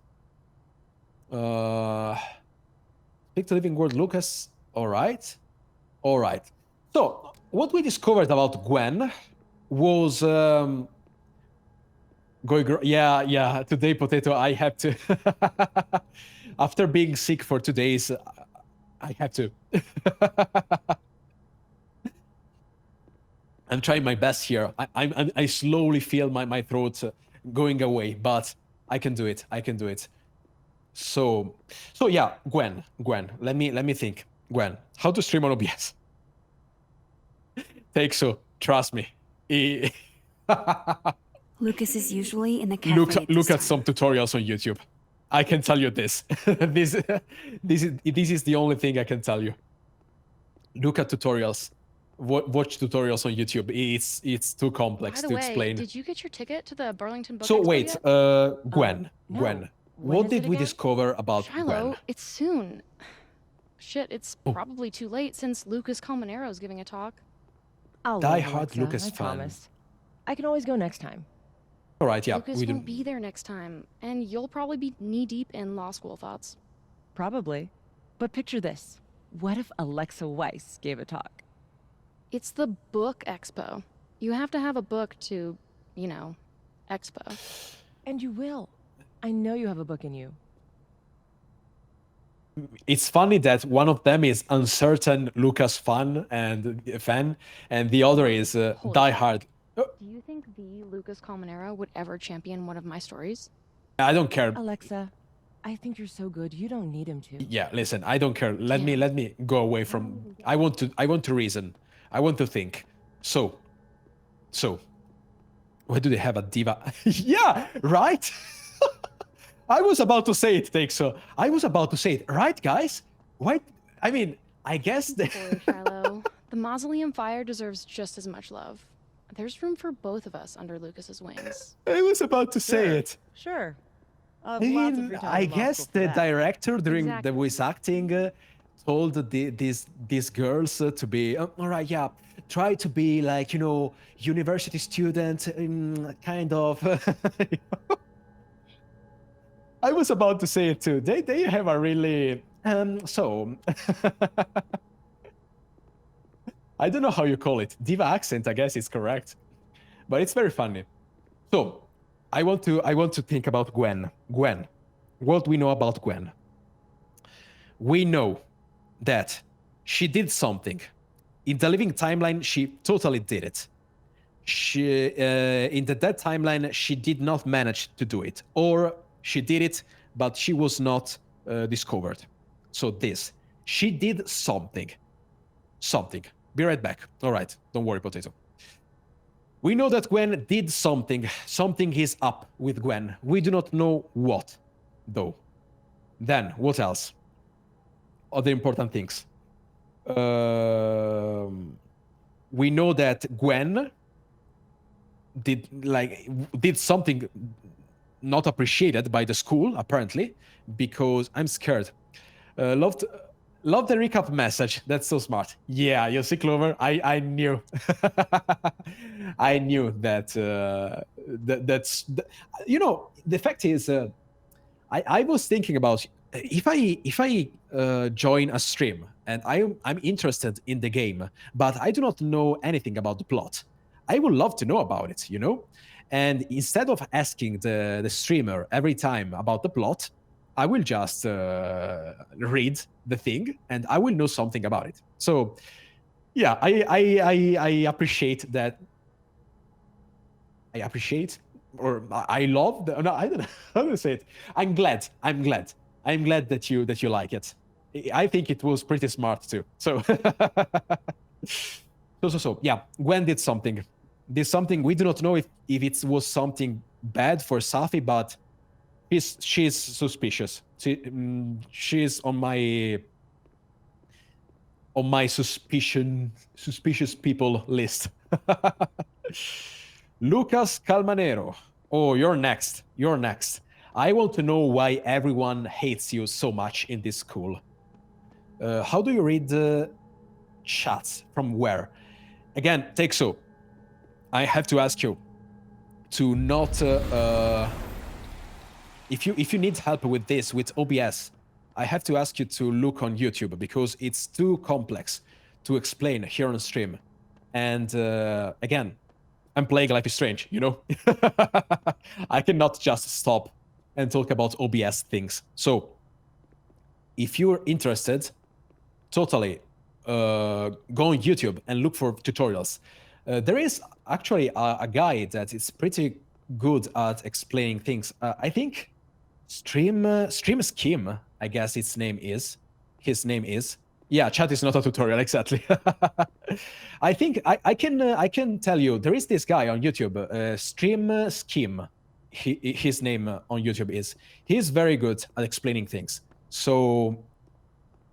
Speak to Living World, Lucas. All right. So what we discovered about Gwen was yeah. Today, Potato. I have to. After being sick for 2 days, I have to. I'm trying my best here. I slowly feel my throat going away, but I can do it. So yeah, Gwen. Let me think. Gwen, how to stream on OBS? Take so. Trust me. Lucas is usually in the cafe. Look at some tutorials on YouTube. I can tell you this. this is the only thing I can tell you. Look at tutorials. Watch tutorials on YouTube. It's too complex to explain. Did you get your ticket to the Burlington Book So Expo wait, yet? Gwen. No. Gwen. When What is did it we again? discover about Shiloh, Gwen? it's soon. Shit, it's Oh. probably too late since Lucas Colmenaro's giving a talk. I'll Die leave, Hard Alexa, Lucas I fan. promise. I can always go next time. All right, yeah. Lucas we won't do. be there next time, and you'll probably be knee-deep in law school thoughts. Probably. But picture this. What if Alexa Weiss gave a talk? It's the Book Expo. You have to have a book to, expo. And you will. I know you have a book in you. It's funny that one of them is uncertain Lucas fan, and the other is Hold Die on. Hard. Do you think the Lucas Colmenero would ever champion one of my stories? I don't care. Alexa, I think you're so good, you don't need him to. Yeah, listen, I don't care. Let me go away from. I want to reason. I want to think. So, why do they have a diva? Yeah, right. I was about to say it, Take so. I was about to say it, right, guys? Why? I mean, I guess they. Poor Shiloh. The mausoleum fire deserves just as much love. There's room for both of us under Lucas's wings. I was about to say Sure. it. Sure. I mean, I guess the director during Exactly. the voice acting told these girls to be all right. Yeah, try to be like university student, kind of. I was about to say it too. They have a really so. I don't know how you call it. Diva accent, I guess is correct, but it's very funny. So, I want to think about Gwen. Gwen, what we know about Gwen? We know that she did something. In the living timeline, she totally did it. She in the dead timeline, she did not manage to do it, or she did it, but she was not discovered. So she did something. Be right back. All right, don't worry, Potato. We know that Gwen did something. Something is up with Gwen. We do not know what, though. Then, what else? Other important things. We know that Gwen did something not appreciated by the school, apparently, because I'm scared. Love the recap message. That's so smart. Yeah, you see, Clover, I knew. I knew that. That's the fact is, I was thinking about if I join a stream and I'm interested in the game, but I do not know anything about the plot. I would love to know about it, And instead of asking the streamer every time about the plot, I will just read the thing and I will know something about it. So, yeah, I appreciate that. I appreciate, or I love. No, I don't know how to say it. I'm glad that you like it. I think it was pretty smart too. So, So, yeah, Gwen did something. Did something, we do not know if it was something bad for Safi, but she's suspicious. She's on my suspicious people list. Lucas Calmanero. Oh, you're next. You're next. I want to know why everyone hates you so much in this school. How do you read the chats? From where? Again, Texo, I have to ask you to not... if you need help with this, with OBS, I have to ask you to look on YouTube because it's too complex to explain here on stream. And again, I'm playing Life is Strange, you know? I cannot just stop and talk about OBS things. So, if you're interested, totally go on YouTube and look for tutorials. There is actually a guy that is pretty good at explaining things. I think Stream Skim, I guess his name is. Yeah, chat is not a tutorial, exactly. I think I can tell you, there is this guy on YouTube, Stream Skim, his name on YouTube is. He's very good at explaining things. So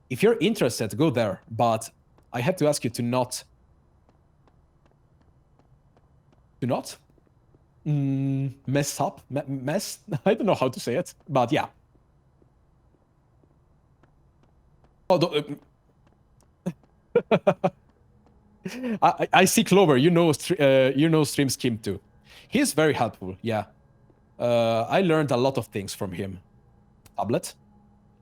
if you're interested, go there. But I have to ask you to not mess up, mess. I don't know how to say it, but yeah. Oh, I see Clover. You know Stream Skim too. He's very helpful. Yeah, I learned a lot of things from him. Tablet.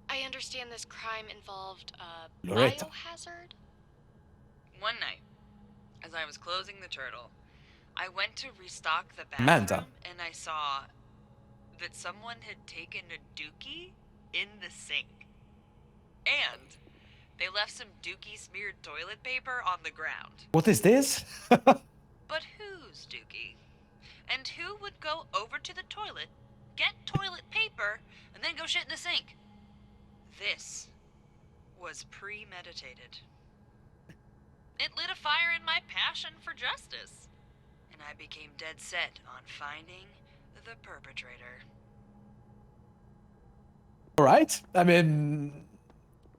I understand this crime involved a Loretta. biohazard? One night, as I was closing the turtle, I went to restock the Amanda. bathroom and I saw that someone had taken a dookie in the sink. And they left some dookie-smeared toilet paper on the ground. What is this? But whose dookie? And who would go over to the toilet, get toilet paper, and then go shit in the sink? This was premeditated. It lit a fire in my passion for justice, and I became dead set on finding the perpetrator. All right. I mean,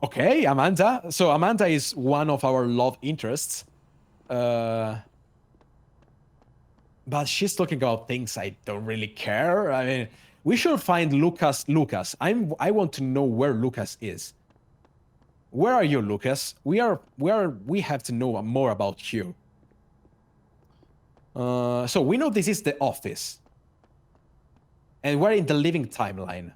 okay, Amanda. So Amanda is one of our love interests. But she's talking about things I don't really care. I mean, we should find Lucas. I want to know where Lucas is. Where are you, Lucas? We have to know more about you. So we know this is the office. And we're in the living timeline.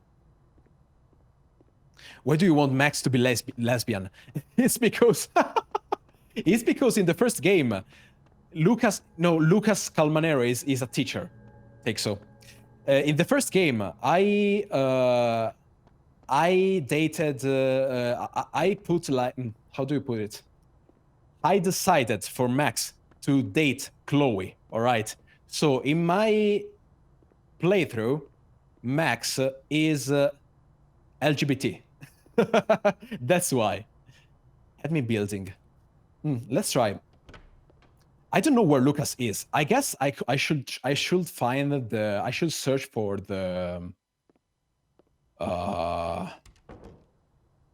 Why do you want Max to be lesbian? It's because in the first game, Lucas Calmanero is a teacher. Take so. In the first game, I dated. I put like, how do you put it? I decided for Max to date Chloe. All right. So in my playthrough, Max is LGBT. That's why. Admin building. Let's try. I don't know where Lucas is. I guess I should find the. I should search for the.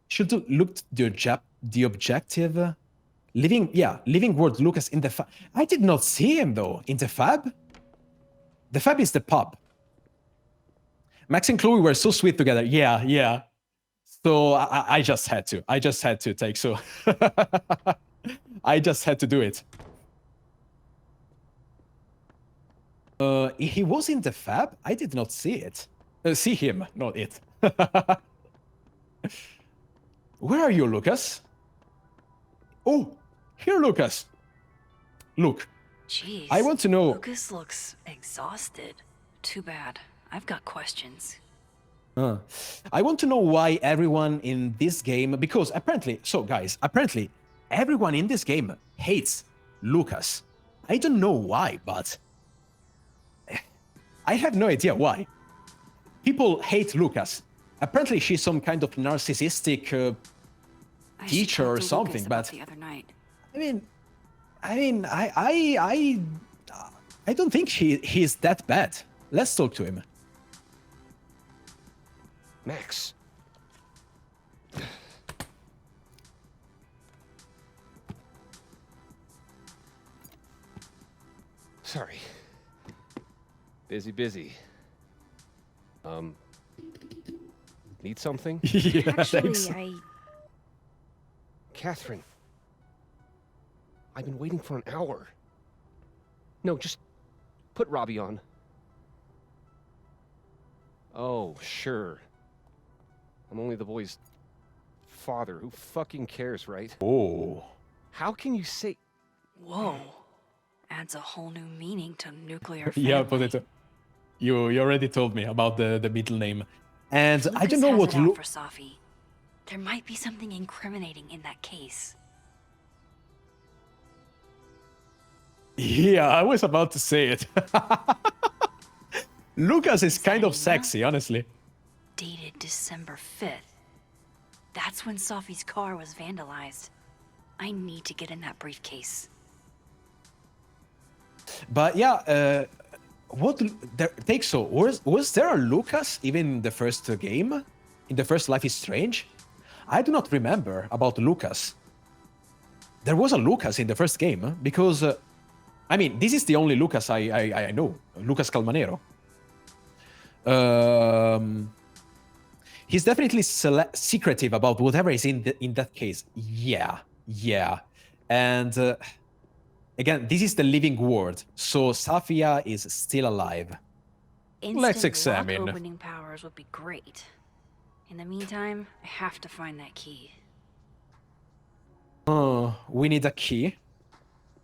Should look the objective. Living word Lucas in the fab. I did not see him though in the fab. The fab is the pub. Max and Chloe were so sweet together. Yeah. So I just had to. Take so. I just had to do it. He was in the fab. I did not see it. See him, not it. Where are you, Lucas? Oh, here, Lucas. Look. Jeez. I want to know. Lucas looks exhausted. Too bad. I've got questions. I want to know why everyone in this game, because apparently, everyone in this game hates Lucas. I don't know why, but I have no idea why. People hate Lucas. Apparently, she's some kind of narcissistic teacher or something, but the other night. I mean, I mean, I don't think he's that bad. Let's talk to him. Max. Sorry. Busy. Need something? Yeah, Actually, thanks. Catherine. I've been waiting for an hour. No, just put Robbie on. Oh, sure. I'm only the boy's father. Who fucking cares, right? Oh. How can you say... Whoa. Adds a whole new meaning to nuclear family. Yeah, Potato. You already told me about the middle name. And Lucas I don't know has what it out for Safi. There might be something incriminating in that case. Yeah, I was about to say it. Lucas is kind of Same. sexy, honestly. Dated December 5th. That's when Safi's car was vandalized. I need to get in that briefcase. But yeah, what there takes so was there a Lucas even in the first game? In the first Life is Strange? I do not remember about Lucas. There was a Lucas in the first game because I mean, this is the only Lucas I know, Lucas Calmanero. He's definitely secretive about whatever is in that case. Yeah. And again, this is the living ward, so Safia is still alive. Let's examine. Lock opening powers would be great. In the meantime, I have to find that key. We need a key.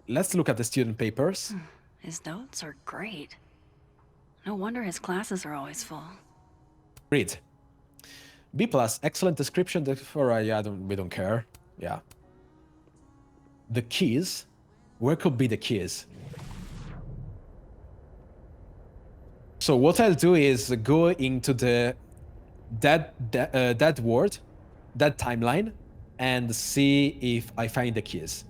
Let's look at the student papers. His notes are great. No wonder his classes are always full. Read. B+, excellent description. Yeah, we don't care. Yeah. The keys. Where could be the keys? So what I'll do is go into the that ward, that timeline, and see if I find the keys.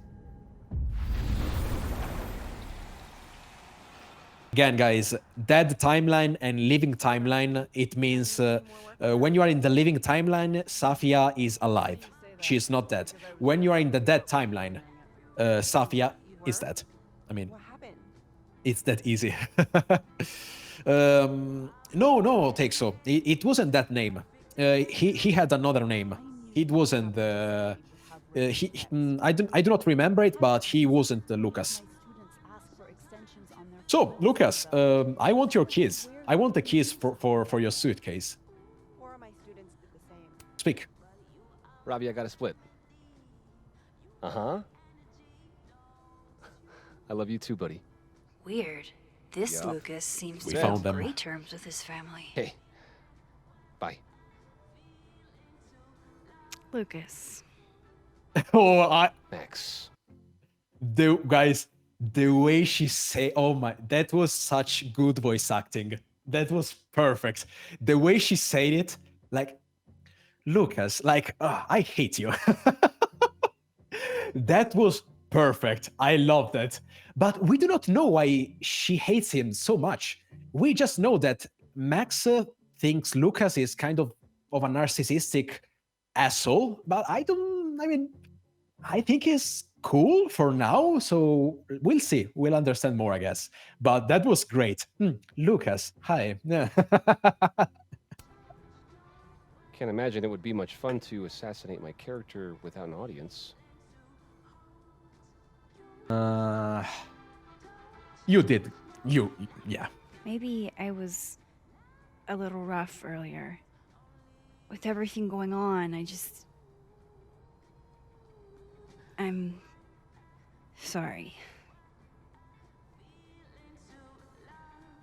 Again, guys, dead timeline and living timeline, it means when you are in the living timeline, Safia is alive. She is not dead. When you are in the dead timeline, Safia is dead. I mean, it's that easy. No, take so. It wasn't that name. He had another name. It wasn't the... I do not remember it, but he wasn't Lucas. So, Lucas, I want your keys. I want the keys for your suitcase. Speak. Robbie, I got a split. Uh-huh. I love you too, buddy. Weird. This Yup. Lucas seems We to found have them. great terms with his family. Hey. Bye. Lucas. Oh, Max. guys, the way she say, oh my, that was such good voice acting. That was perfect. The way she said it, like, Lucas, like, I hate you. That was perfect. I love that. But we do not know why she hates him so much. We just know that Max thinks Lucas is kind of a narcissistic asshole, but I think he's cool for now, so we'll see. We'll understand more, I guess. But that was great. Lucas, hi. Can't imagine it would be much fun to assassinate my character without an audience. You did. Yeah. Maybe I was a little rough earlier. With everything going on, I'm sorry.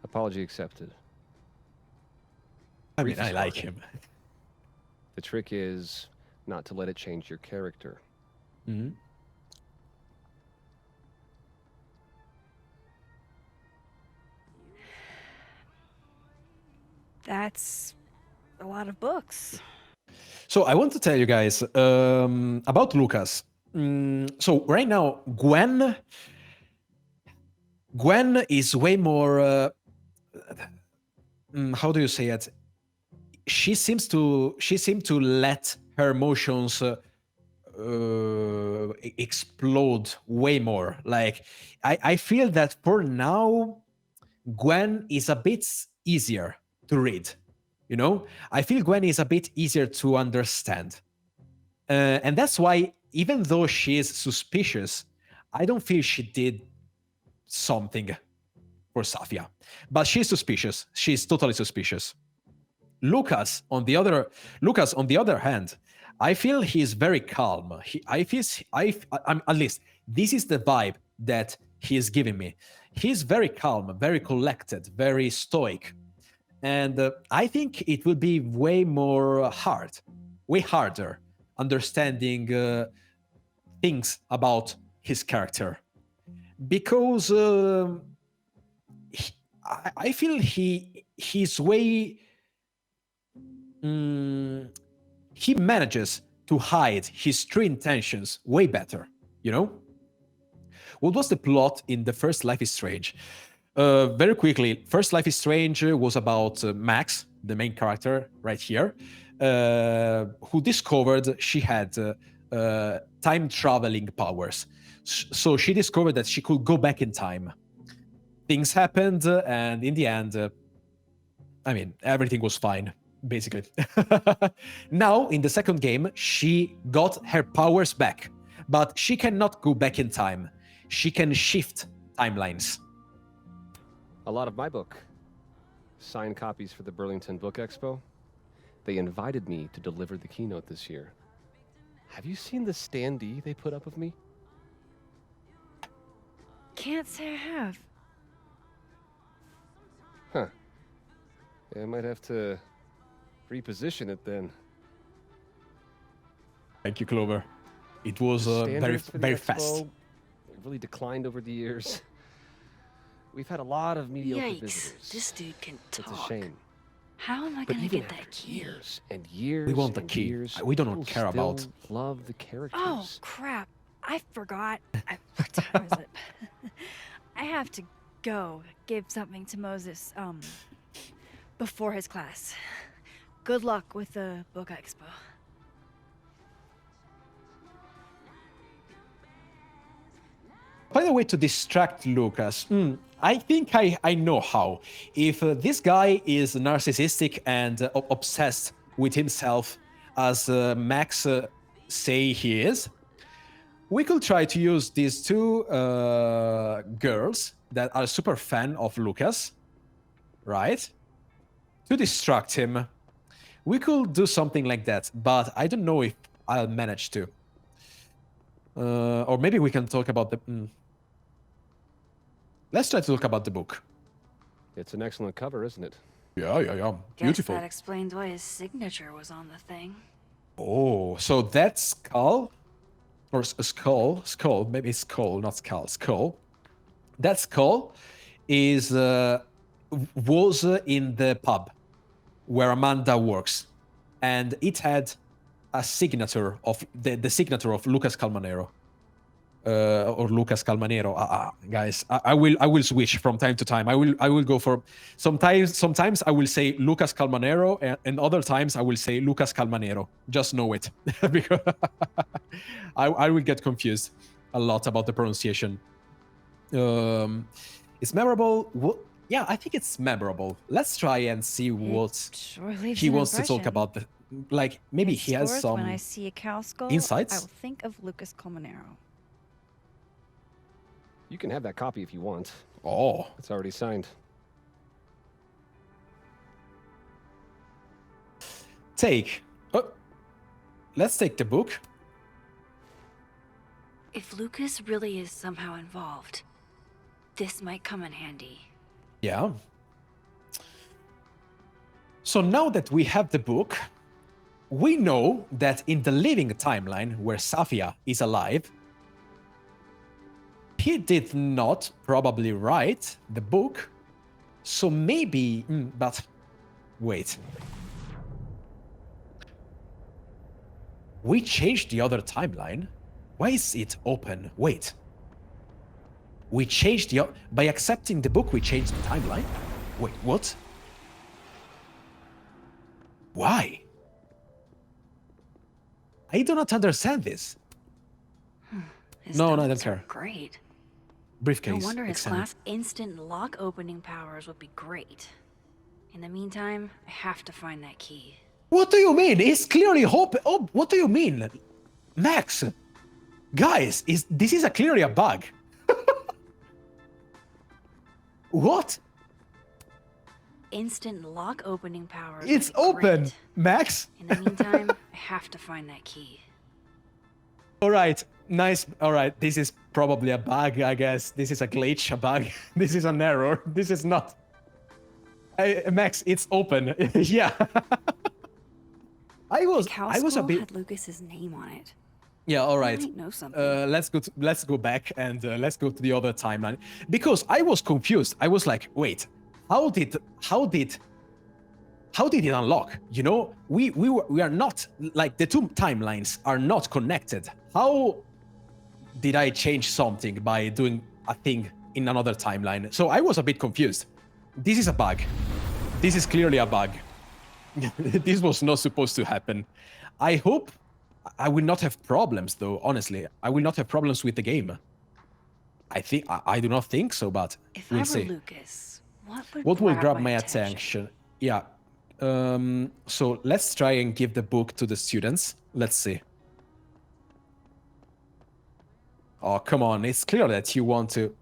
Apology accepted. I mean, Brief I is like fine. him. The trick is not to let it change your character. Mm-hmm. That's a lot of books. So I want to tell you guys about Lucas. So right now, Gwen Gwen is way more. How do you say it? She seemed to let her emotions explode way more. Like I feel that for now, Gwen is a bit easier to read. You know, I feel Gwen is a bit easier to understand, and that's why even though she is suspicious, I don't feel she did something for Safia, but she's suspicious. She's totally suspicious. Lucas, on the other hand, I feel he's very calm. I'm at least this is the vibe that he is giving me. He's very calm, very collected, very stoic, and I think it will be way harder understanding things about his character because I feel he's way. He manages to hide his true intentions way better, you know? What was the plot in the first Life is Strange? Very quickly, first Life is Strange was about Max, the main character right here, who discovered she had time traveling powers. So she discovered that she could go back in time. Things happened, and in the end, I mean, everything was fine. Basically. Now, in the second game, she got her powers back, but she cannot go back in time. She can shift timelines. A lot of my book. Signed copies for the Burlington Book Expo. They invited me to deliver the keynote this year. Have you seen the standee they put up of me? Can't say I have. Huh. Yeah, I might have to reposition it then. Thank you, Clover. It was very fast. Really declined over the years. We've had a lot of mediocre Yikes, visitors. this dude can talk. It's a shame. How am I But gonna even get that after key? years and years, We want the and key. years, We don't people care about. still love the characters. Oh, crap. I forgot. What time is it? I have to go give something to Moses, before his class. Good luck with the book expo. By the way, to distract Lucas, I think I know how. If this guy is narcissistic and obsessed with himself, as Max say he is, we could try to use these two girls that are super fan of Lucas, right? To distract him. We could do something like that, but I don't know if I'll manage to. Or maybe we can talk about the... Let's try to talk about the book. It's an excellent cover, isn't it? Yeah. Guess Beautiful. that explains why his signature was on the thing. Oh, so that skull, or skull, maybe it's skull, not skull, skull. That skull is was in the pub where Amanda works, and it had a signature of the signature of Lucas Calmanero, or Lucas Calmanero. Guys, I will switch from time to time. I will go for sometimes I will say Lucas Calmanero, and other times I will say Lucas Calmanero. Just know it, because I will get confused a lot about the pronunciation. It's memorable. Yeah, I think it's memorable. Let's try and see what Sure leaves he an wants to talk impression. about. Like maybe he has Henceforth, some When I see a cow skull, insights. I will think of Lucas Colmenero. You can have that copy if you want. Oh, It's already signed. take. Let's take the book. If Lucas really is somehow involved, this might come in handy. Yeah. So now that we have the book, we know that in the living timeline where Safia is alive, he did not probably write the book. So maybe, but wait. We changed the other timeline. Why is it open? Wait. We changed by accepting the book, we changed the timeline? Wait, what? Why? I do not understand this. His No, I don't notes are care. Great. Briefcase. No wonder his examine. class instant lock opening powers would be great. In the meantime, I have to find that key. What do you mean? It's clearly hope. Oh, what do you mean? Max, guys, this is clearly a bug. What? Instant lock opening powers. would It's be open, great. Max. In the meantime, I have to find that key. All right, nice. All right, this is probably a bug, I guess. This is a glitch, a bug. This is an error. This is not. Max, it's open. Yeah. I was a bit. had Lucas's name on it. Yeah, all right. I might know something. Let's go back and let's go to the other timeline because I was confused. I was like, wait, how did it unlock? You know, we are not like the two timelines are not connected. How did I change something by doing a thing in another timeline? So I was a bit confused. This is a bug. This is clearly a bug. This was not supposed to happen. I hope I will not have problems, though. Honestly, I will not have problems with the game. I do not think so, but If we'll I were see. Lucas, what What will grab my attention? attention? Yeah. So let's try and give the book to the students. Let's see. Oh, come on. It's clear that you want to...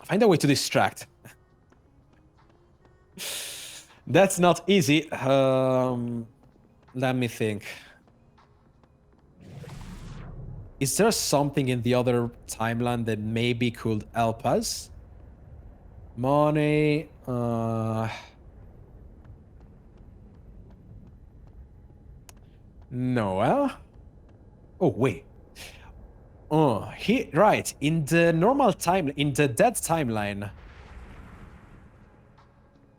Find a way to distract. That's not easy. Let me think. Is there something in the other timeline that maybe could help us? Money. No. Oh, wait. Right. In the normal time, in the dead timeline,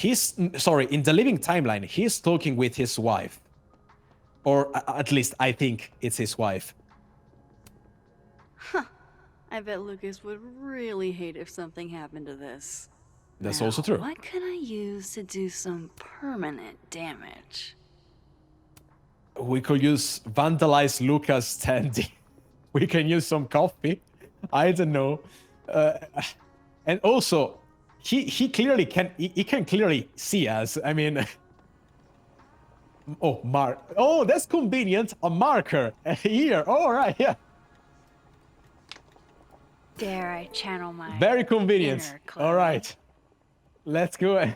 in the living timeline, he's talking with his wife. Or at least I think it's his wife. I bet Lucas would really hate if something happened to this. That's Now, also true. What can I use to do some permanent damage? We could use vandalize Lucas standing. We can use some coffee. I don't know. And also, he clearly can. He can clearly see us. I mean, oh, that's convenient. A marker here. All right, yeah. Dare I channel my Very convenient. inner Chloe? All right, let's go.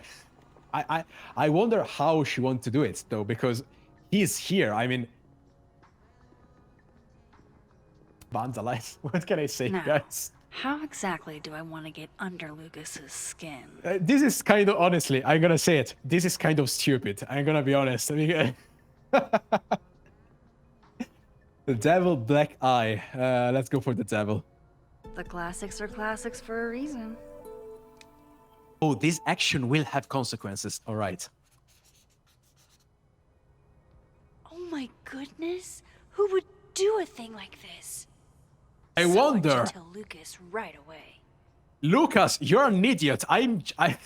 I wonder how she wants to do it though, because he's here. I mean, vandalize. What can I say, Now, guys? how exactly do I want to get under Lucas's skin? This is kind of, honestly, I'm gonna say it. This is kind of stupid. I'm gonna be honest. I mean, the devil, black eye. Let's go for the devil. The classics are classics for a reason. Oh, this action will have consequences. All right. Oh my goodness! Who would do a thing like this? I Someone wonder. should tell Lucas right away. Lucas, you're an idiot. I.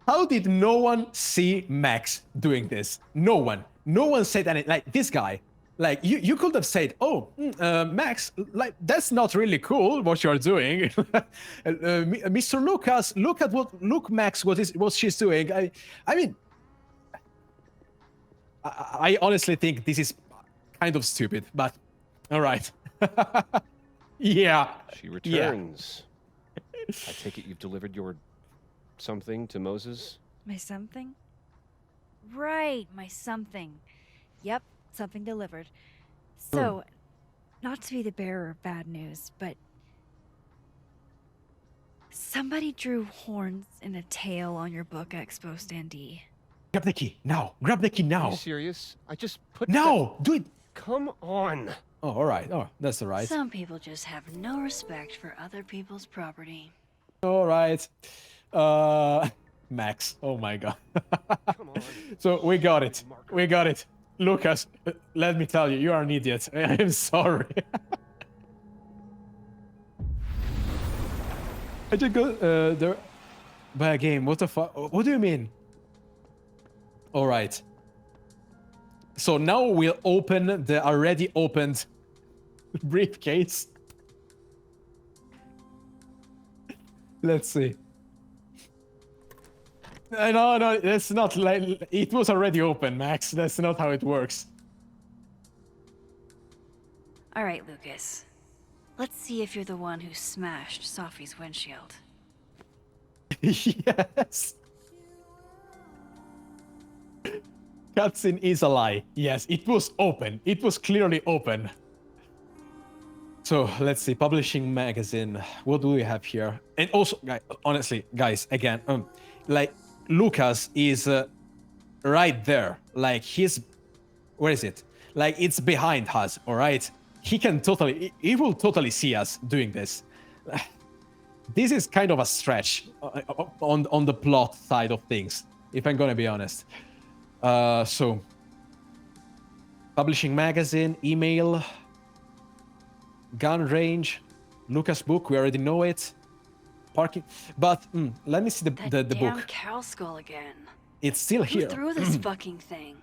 How did no one see Max doing this? No one. No one said anything. Like this guy. Like you could have said, "Oh, Max, like that's not really cool what you're doing." Mr. Lucas, look, Max, what she's doing. I mean, I honestly think this is kind of stupid, but all right. Yeah. She returns. I take it you've delivered your something to Moses? My something? Right, my something. Yep, something delivered. So, not to be the bearer of bad news, but somebody drew horns and a tail on your book expo standee. Grab the key now. Grab the key Are now. you serious? I just put No, do it. Come on. Oh, all right. Oh, that's all right. Some people just have no respect for other people's property. All right. Max. Oh my god. Come on. So we got it. We got it. Lucas, let me tell you, you are an idiot. I am sorry. I just go there by a game. What the fuck? What do you mean? All right. So now we'll open the already opened briefcase. Let's see. No, that's not like it was already open, Max. That's not how it works. All right, Lucas. Let's see if you're the one who smashed Sophie's windshield. Yes. Cutscene is a lie. Yes, it was open. It was clearly open. So let's see. Publishing magazine. What do we have here? And also, honestly, guys, again, like Lucas is right there. Like he's, where is it? Like it's behind us. All right. He can totally. He will totally see us doing this. This is kind of a stretch on the plot side of things, if I'm gonna be honest. So, publishing magazine, email, gun range, Lucas book. We already know it. Parking, but let me see the Damn book. cow skull again. It's still Who here. threw this fucking thing?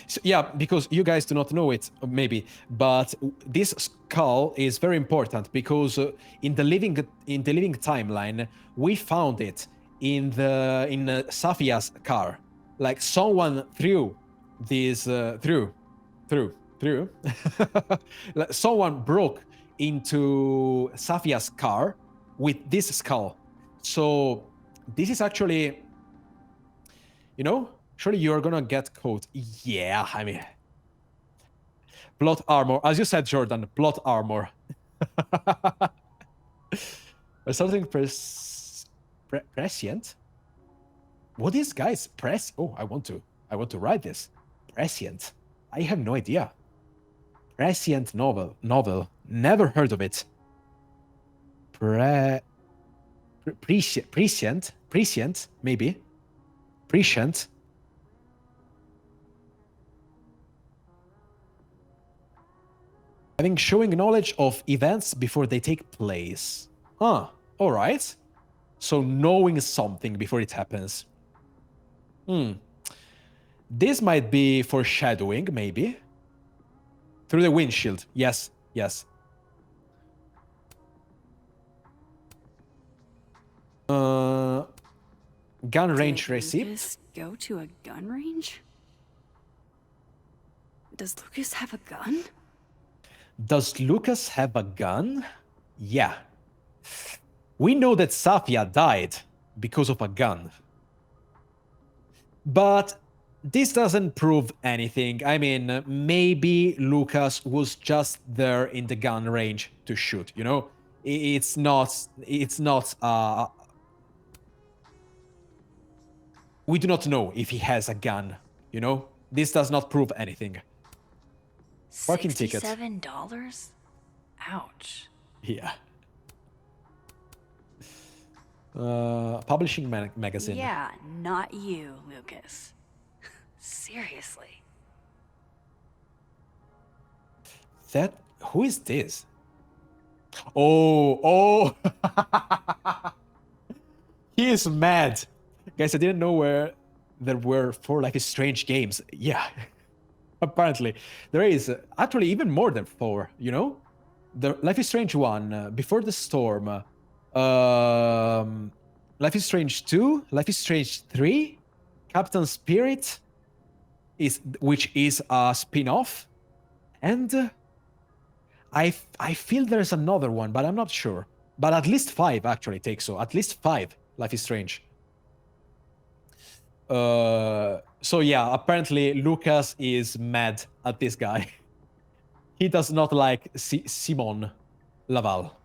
So, yeah, because you guys do not know it, maybe, but this skull is very important because in the living timeline, we found it in Safia's car. Like someone threw this through. Like, someone broke into Safia's car with this skull. So this is actually, you know. Surely you're gonna get caught. Yeah, I mean... Plot armor. As you said, Jordan, plot armor. Something prescient? What is, guys? Oh, I want to write this. Prescient. I have no idea. Prescient novel. Never heard of it. Prescient? Maybe. Prescient. Showing knowledge of events before they take place. Huh, alright. So knowing something before it happens. This might be foreshadowing, maybe. Through the windshield. Yes. Gun range receipt. Did Lucas go to a gun range? Does Lucas have a gun? Does Lucas have a gun? Yeah. We know that Safia died because of a gun. But this doesn't prove anything. I mean, maybe Lucas was just there in the gun range to shoot, you know? It's not, we do not know if he has a gun, you know? This does not prove anything. Parking ticket. $67? Ouch. Yeah. Publishing magazine. Yeah, not you, Lucas. Seriously. Who is this? Oh. He is mad. Guys, I didn't know there were 4 Life is Strange games. Yeah. Apparently, there is actually even more than 4, you know? The Life is Strange 1, Before the Storm, Life is Strange 2, Life is Strange 3, Captain Spirit, which is a spin-off, and I feel there's another one, but I'm not sure. But at least 5 actually take so. At least 5 Life is Strange. So yeah, apparently Lucas is mad at this guy. He does not like Simon Laval.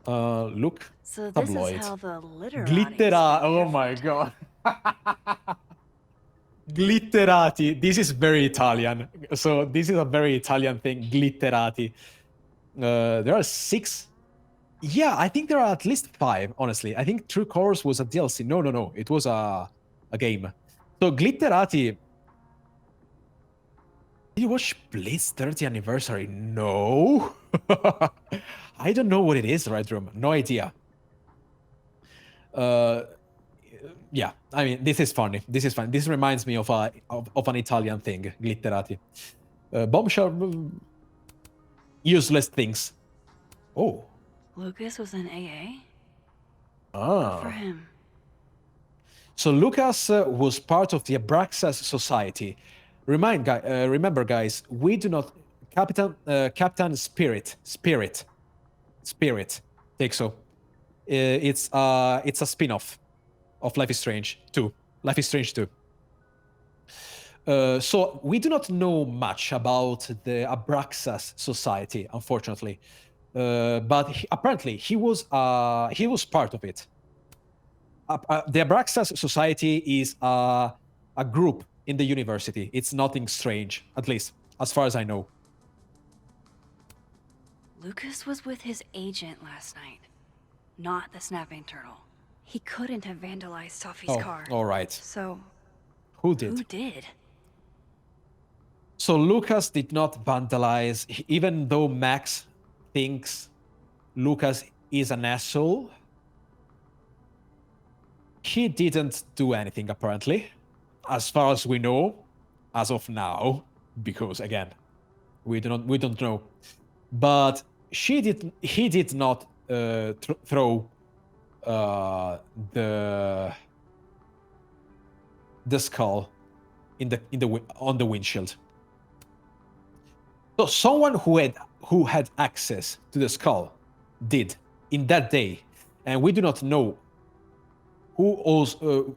Look, So this tabloid. is how the literati... Glitterati. Oh my god. Glitterati. This is very Italian. So this is a very Italian thing. Glitterati. There are 6. Yeah, I think there are at least 5, honestly. I think True Colors was a DLC. No. It was a game. So Glitterati Did you watch Blitz 30th anniversary? No. I don't know what it is, Red Room. No idea. Yeah, I mean, this is funny. This is fun. This reminds me of an Italian thing, glitterati. Bombshell, useless things. Oh. Lucas was in AA? Ah. Good for him. So Lucas was part of the Abraxas Society. Remember, guys, we do not Captain Spirit. Take so. It's a spin-off of Life is Strange 2. Life is Strange 2. So we do not know much about the Abraxas Society, unfortunately. But apparently he was part of it. The Abraxas Society is a group in the university. It's nothing strange, at least as far as I know. Lucas was with his agent last night, not the snapping turtle. He couldn't have vandalized Sophie's car. All right. So, who did? Who did? So Lucas did not vandalize, even though Max thinks Lucas is an asshole. He didn't do anything, apparently, as far as we know, as of now, because again, we don't know. But he did not throw the skull on the windshield. So someone who had access to the skull did in that day, and we do not know who also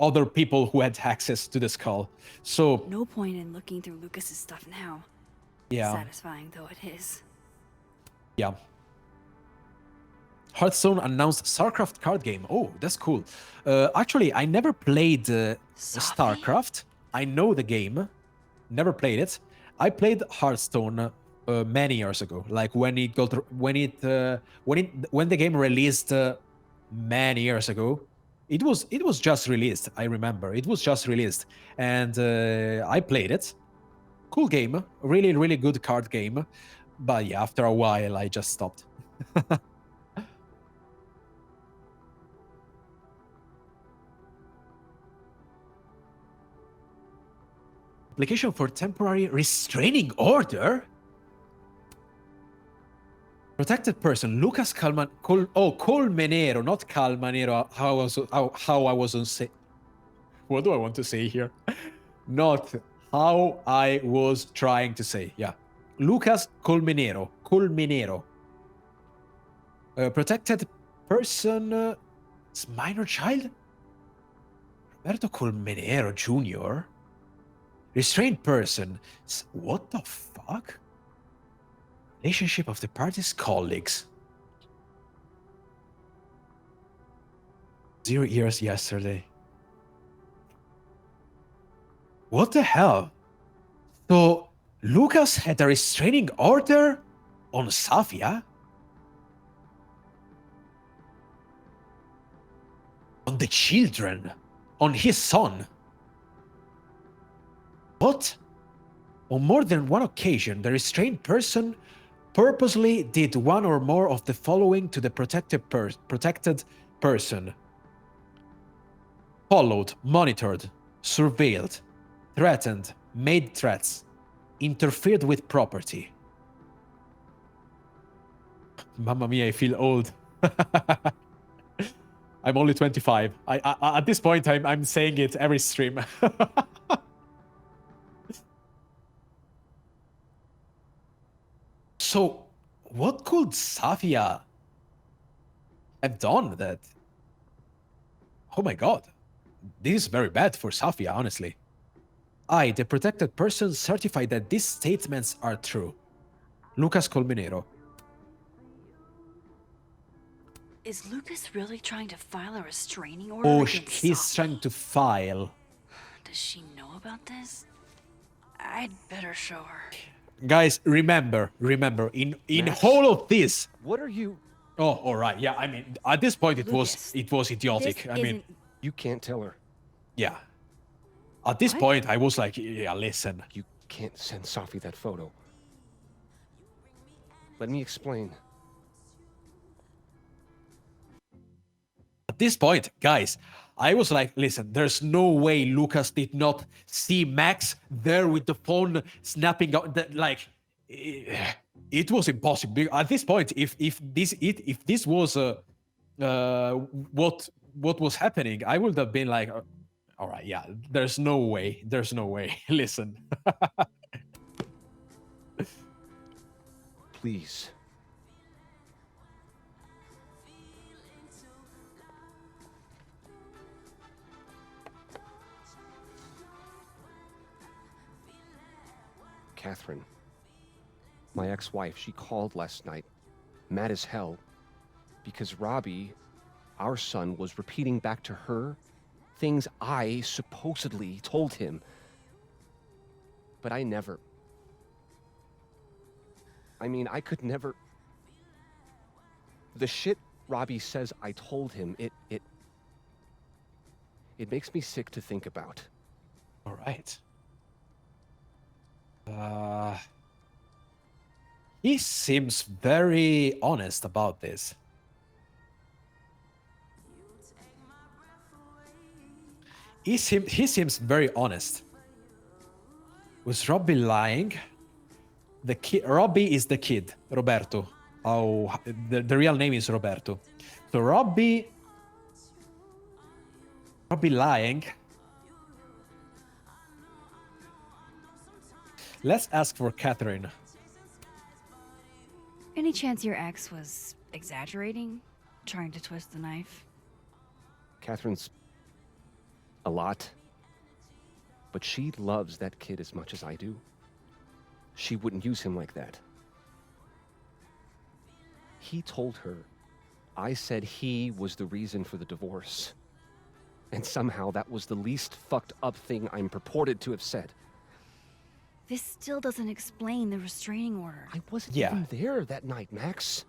other people who had access to the skull. So no point in looking through Lucas's stuff now. Yeah. Satisfying though it is. Yeah. Hearthstone announced StarCraft card game. Oh, that's cool. Actually, I never played StarCraft. I know the game, never played it. I played Hearthstone many years ago, like when the game released many years ago. It was just released. I remember it was just released, and I played it. Cool game, really, really good card game. But yeah, after a while, I just stopped. Application for temporary restraining order? Protected person, Lucas Colmenero, not Calmanero, how I was on say. What do I want to say here? Not how I was trying to say, yeah. Lucas Colmenero. Protected person, it's minor child? Roberto Colmenero Jr.? Restrained person. What the fuck? Relationship of the party's colleagues. 0 years yesterday. What the hell? So Lucas had a restraining order on Safia? On the children? On his son? What? On more than one occasion, the restrained person purposely did one or more of the following to the protected person. Followed, monitored, surveilled, threatened, made threats, interfered with property. Mamma mia, I feel old. I'm only 25. I at this point, I'm saying it every stream. So, what could Safia have done that? Oh my god. This is very bad for Safia, honestly. I, the protected person, certify that these statements are true. Lucas Colmenero. Is Lucas really trying to file a restraining order Oh, against he's Sophie? trying to file. Does she know about this? I'd better show her. Guys, remember, in all of this. What are you? Oh, all right. Yeah, I mean, at this point, Lucas, it was idiotic. I mean, you can't tell her. yeah. At this point, I was like, yeah, listen. can't send Safi that photo. Let me explain. At this point, guys, I was like, listen, there's no way Lucas did not see Max there with the phone snapping out. It was impossible. At this point, if this was what was happening, I would have been like, all right, yeah, there's no way. Listen. Please. Catherine, my ex-wife, she called last night, mad as hell, because Robbie, our son, was repeating back to her things I supposedly told him. But I never. I mean, I could never. The shit Robbie says I told him, it makes me sick to think about. All right. He seems very honest about this. He seems very honest. Was Robbie lying? The kid, Robbie is the kid, Roberto. Oh, the real name is Roberto. So Robbie lying. Let's ask for Catherine. Any chance your ex was exaggerating? Trying to twist the knife? Catherine's a lot. But she loves that kid as much as I do. She wouldn't use him like that. He told her I said he was the reason for the divorce. And somehow that was the least fucked up thing I'm purported to have said. This still doesn't explain the restraining order. I wasn't even there that night, Max.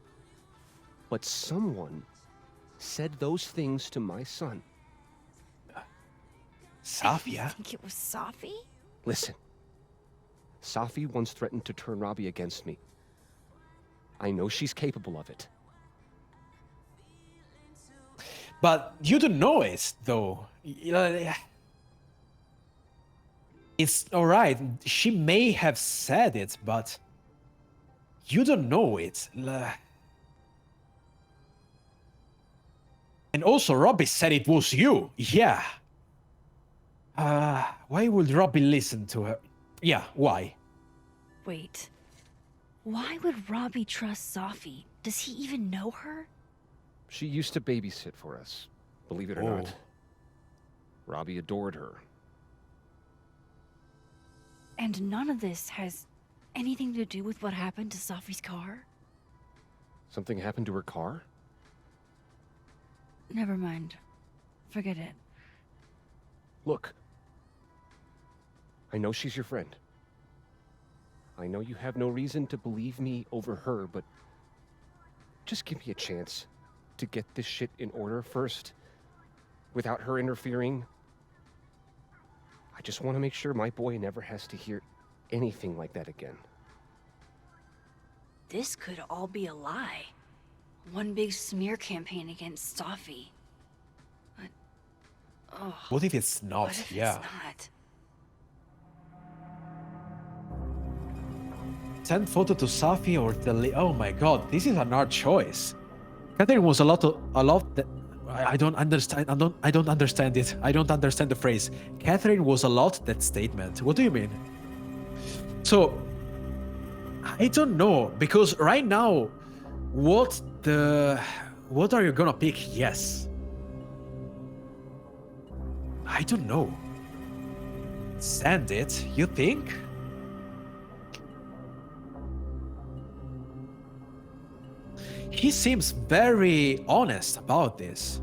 But someone said those things to my son. Safi? I think it was Safi? Listen. Safi once threatened to turn Robbie against me. I know she's capable of it. But you don't know it, though. It's all right. She may have said it, but you don't know it. And also, Robbie said it was you. Yeah. Why would Robbie listen to her? Yeah, why? Wait. Why would Robbie trust Safi? Does he even know her? She used to babysit for us, believe it or not. Robbie adored her. And none of this has anything to do with what happened to Safi's car? Something happened to her car? Never mind. Forget it. Look. I know she's your friend. I know you have no reason to believe me over her, but just give me a chance to get this shit in order first, without her interfering. I just want to make sure my boy never has to hear anything like that again. This could all be a lie. One big smear campaign against Safi. But, oh, What if it's not? what if Yeah. it's not? Send photo to Safi or delete. Oh my god, this is an hard choice. Catherine was a lot that I don't understand. I don't understand it. I don't understand the phrase. Catherine was a lot that statement. What do you mean? So I don't know, because right now, what are you gonna pick? Yes. I don't know. Send it, you think? He seems very honest about this.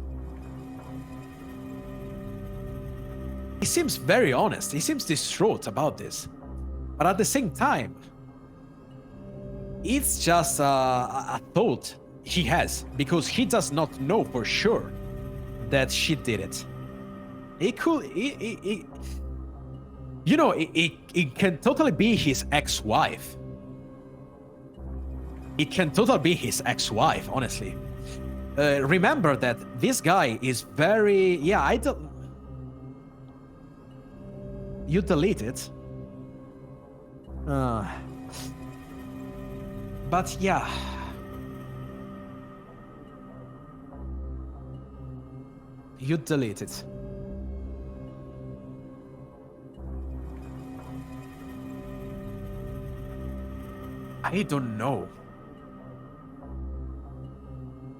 He seems very honest. He seems distraught about this. But at the same time, it's just a thought he has, because he does not know for sure that she did it. You You know, it can totally be his ex-wife. It can totally be his ex-wife, honestly. Remember that this guy is very... Yeah, I don't... You delete it. But yeah. You delete it. I don't know.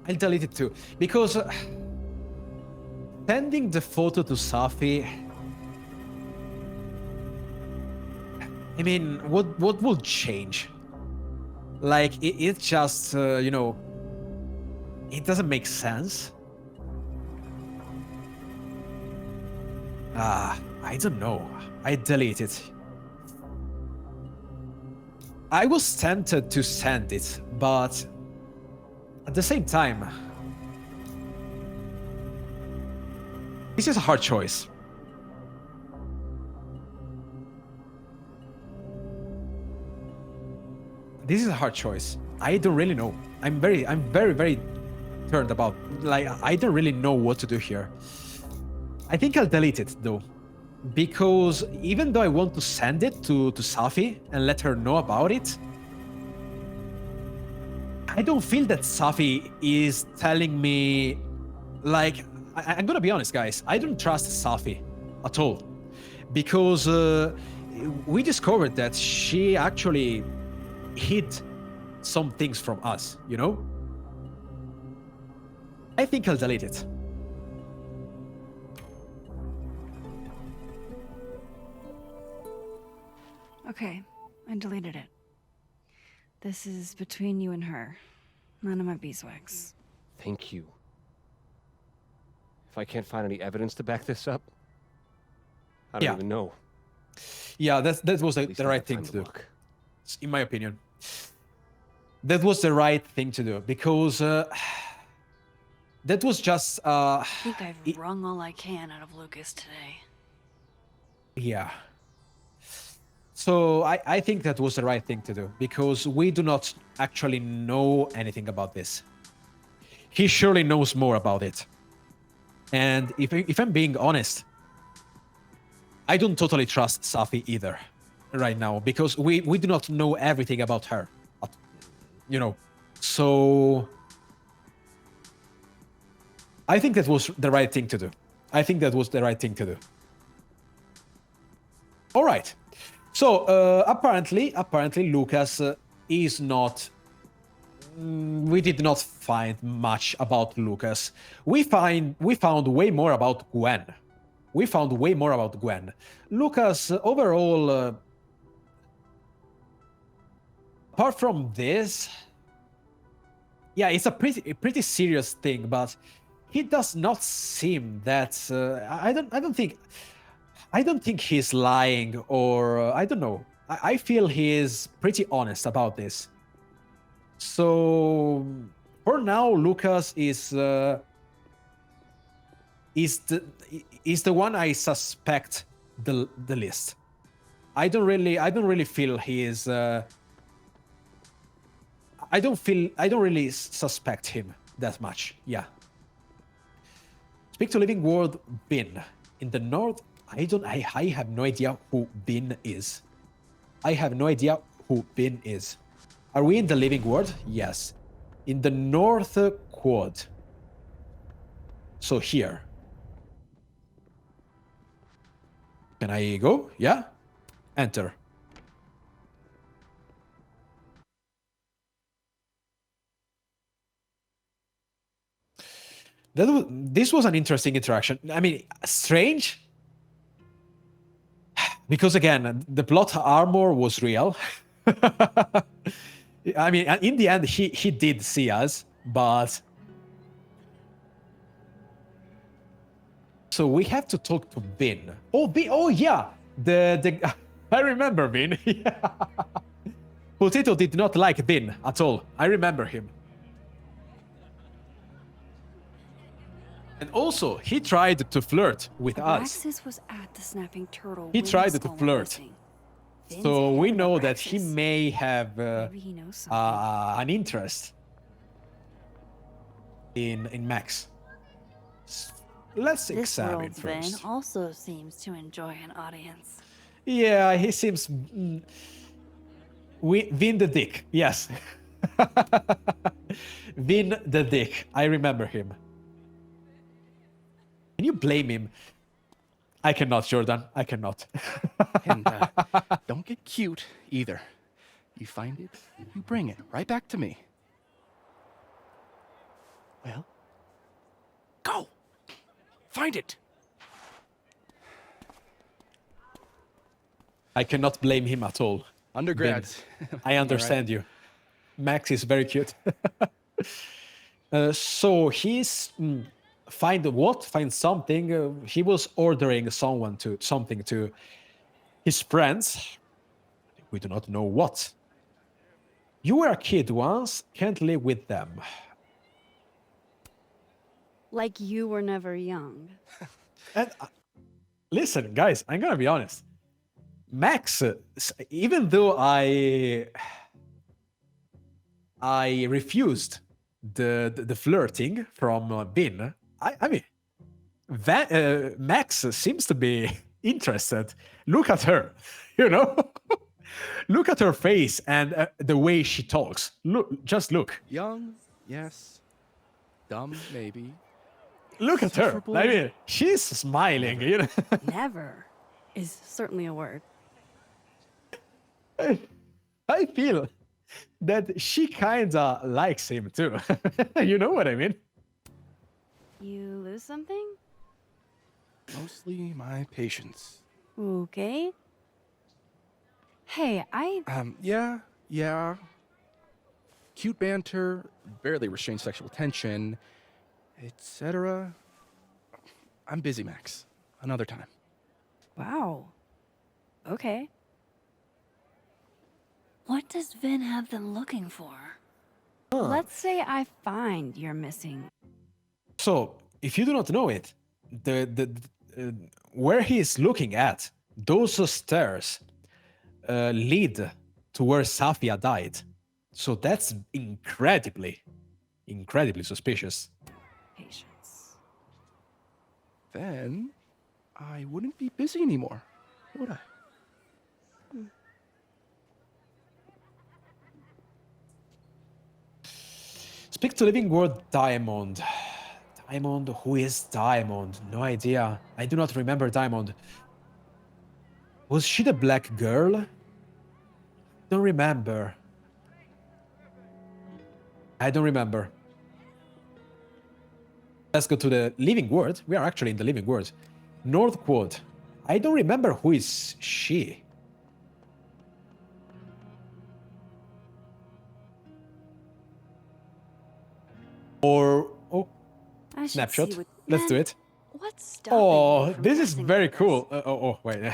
I'll delete it too. Because sending the photo to Safi... I mean, what will change? Like, it just, you know... It doesn't make sense. I don't know. I delete it. I was tempted to send it, but at the same time, this is a hard choice. This is a hard choice. I don't really know. I'm very, very turned about. Like, I don't really know what to do here. I think I'll delete it though, because even though I want to send it to Safi and let her know about it, I don't feel that Safi is telling me, like, I'm gonna be honest, guys, I don't trust Safi at all, because we discovered that she actually hid some things from us, you know? I think I'll delete it. Okay, I deleted it. This is between you and her. None of my beeswax. Thank you. If I can't find any evidence to back this up, I don't even know. Yeah, that was the right thing to do. In my opinion. That was the right thing to do, because that was just... I think I've wrung all I can out of Lucas today. Yeah. So I think that was the right thing to do, because we do not actually know anything about this. He surely knows more about it. And if I'm being honest, I don't totally trust Safi either right now, because we do not know everything about her. You know, so I think that was the right thing to do. I think that was the right thing to do. All right. So apparently Lucas is not... we did not find much about Lucas. We found way more about Gwen. We found way more about Gwen. Lucas overall, apart from this, yeah, it's a pretty serious thing, but he does not seem that... I don't think he's lying, or I don't know. I feel he is pretty honest about this. So for now, Lucas is the one I suspect the least. I don't really feel he is. I don't really suspect him that much. Yeah. Speak to Living World Bin in the north. I have no idea who Bin is. I have no idea who Bin is. Are we in the Living World? Yes. In the North Quad. So here. Can I go? Yeah? Enter. This was an interesting interaction. I mean, strange. Because again, the plot armor was real. I mean, in the end, he did see us, but... So we have to talk to Bin. Oh, Bin! Oh, yeah! I remember Bin. Yeah. Potato did not like Bin at all. I remember him. And also, he tried to flirt with us. Abraxas was at the Snapping Turtle. He when tried the to skull went flirt. missing. Vin's So we him, know that he Abraxas. may have Maybe he knows something. an interest in Max. Let's This examine world's Vin first. also seems to enjoy an audience. Yeah, he seems. Vin the Dick. Yes. Vin the Dick. I remember him. Can you blame him? I cannot, Jordan. I cannot. And don't get cute either. You find it, you bring it right back to me. Well, go! Find it! I cannot blame him at all. Undergrads. Vin, I understand you. Max is very cute. So he's find something. He was ordering something to his friends. We do not know what. You were a kid once, can't live with them. Like you were never young. And listen, guys, I'm gonna be honest. Max, even though I refused the flirting from Vin, I mean, Max seems to be interested. Look at her, you know. Look at her face and the way she talks. Look, just look. Young, yes. Dumb, maybe. Look at her. Insufferable. I mean, she's smiling, you know. Never is certainly a word. I feel that she kinda likes him too. You know what I mean? You lose something? Mostly my patience. Okay. Hey, Yeah. Cute banter, barely restrained sexual tension, etc. I'm busy, Max. Another time. Wow. Okay. What does Vin have them looking for? Let's say I find you're missing. So, if you do not know it, the where he is looking at, those stairs lead to where Safia died. So that's incredibly suspicious. Patience. Then I wouldn't be busy anymore, would I? Speak to Living Word Diamond. Diamond? Who is Diamond? No idea. I do not remember Diamond. Was she the black girl? Don't remember. I don't remember. Let's go to the Living Word. We are actually in the Living Word. North Quad. I don't remember who is she. Or I should snapshot. see what- Let's do Man, it. What's stopping Oh, you from this is dressing very like this? cool. Wait,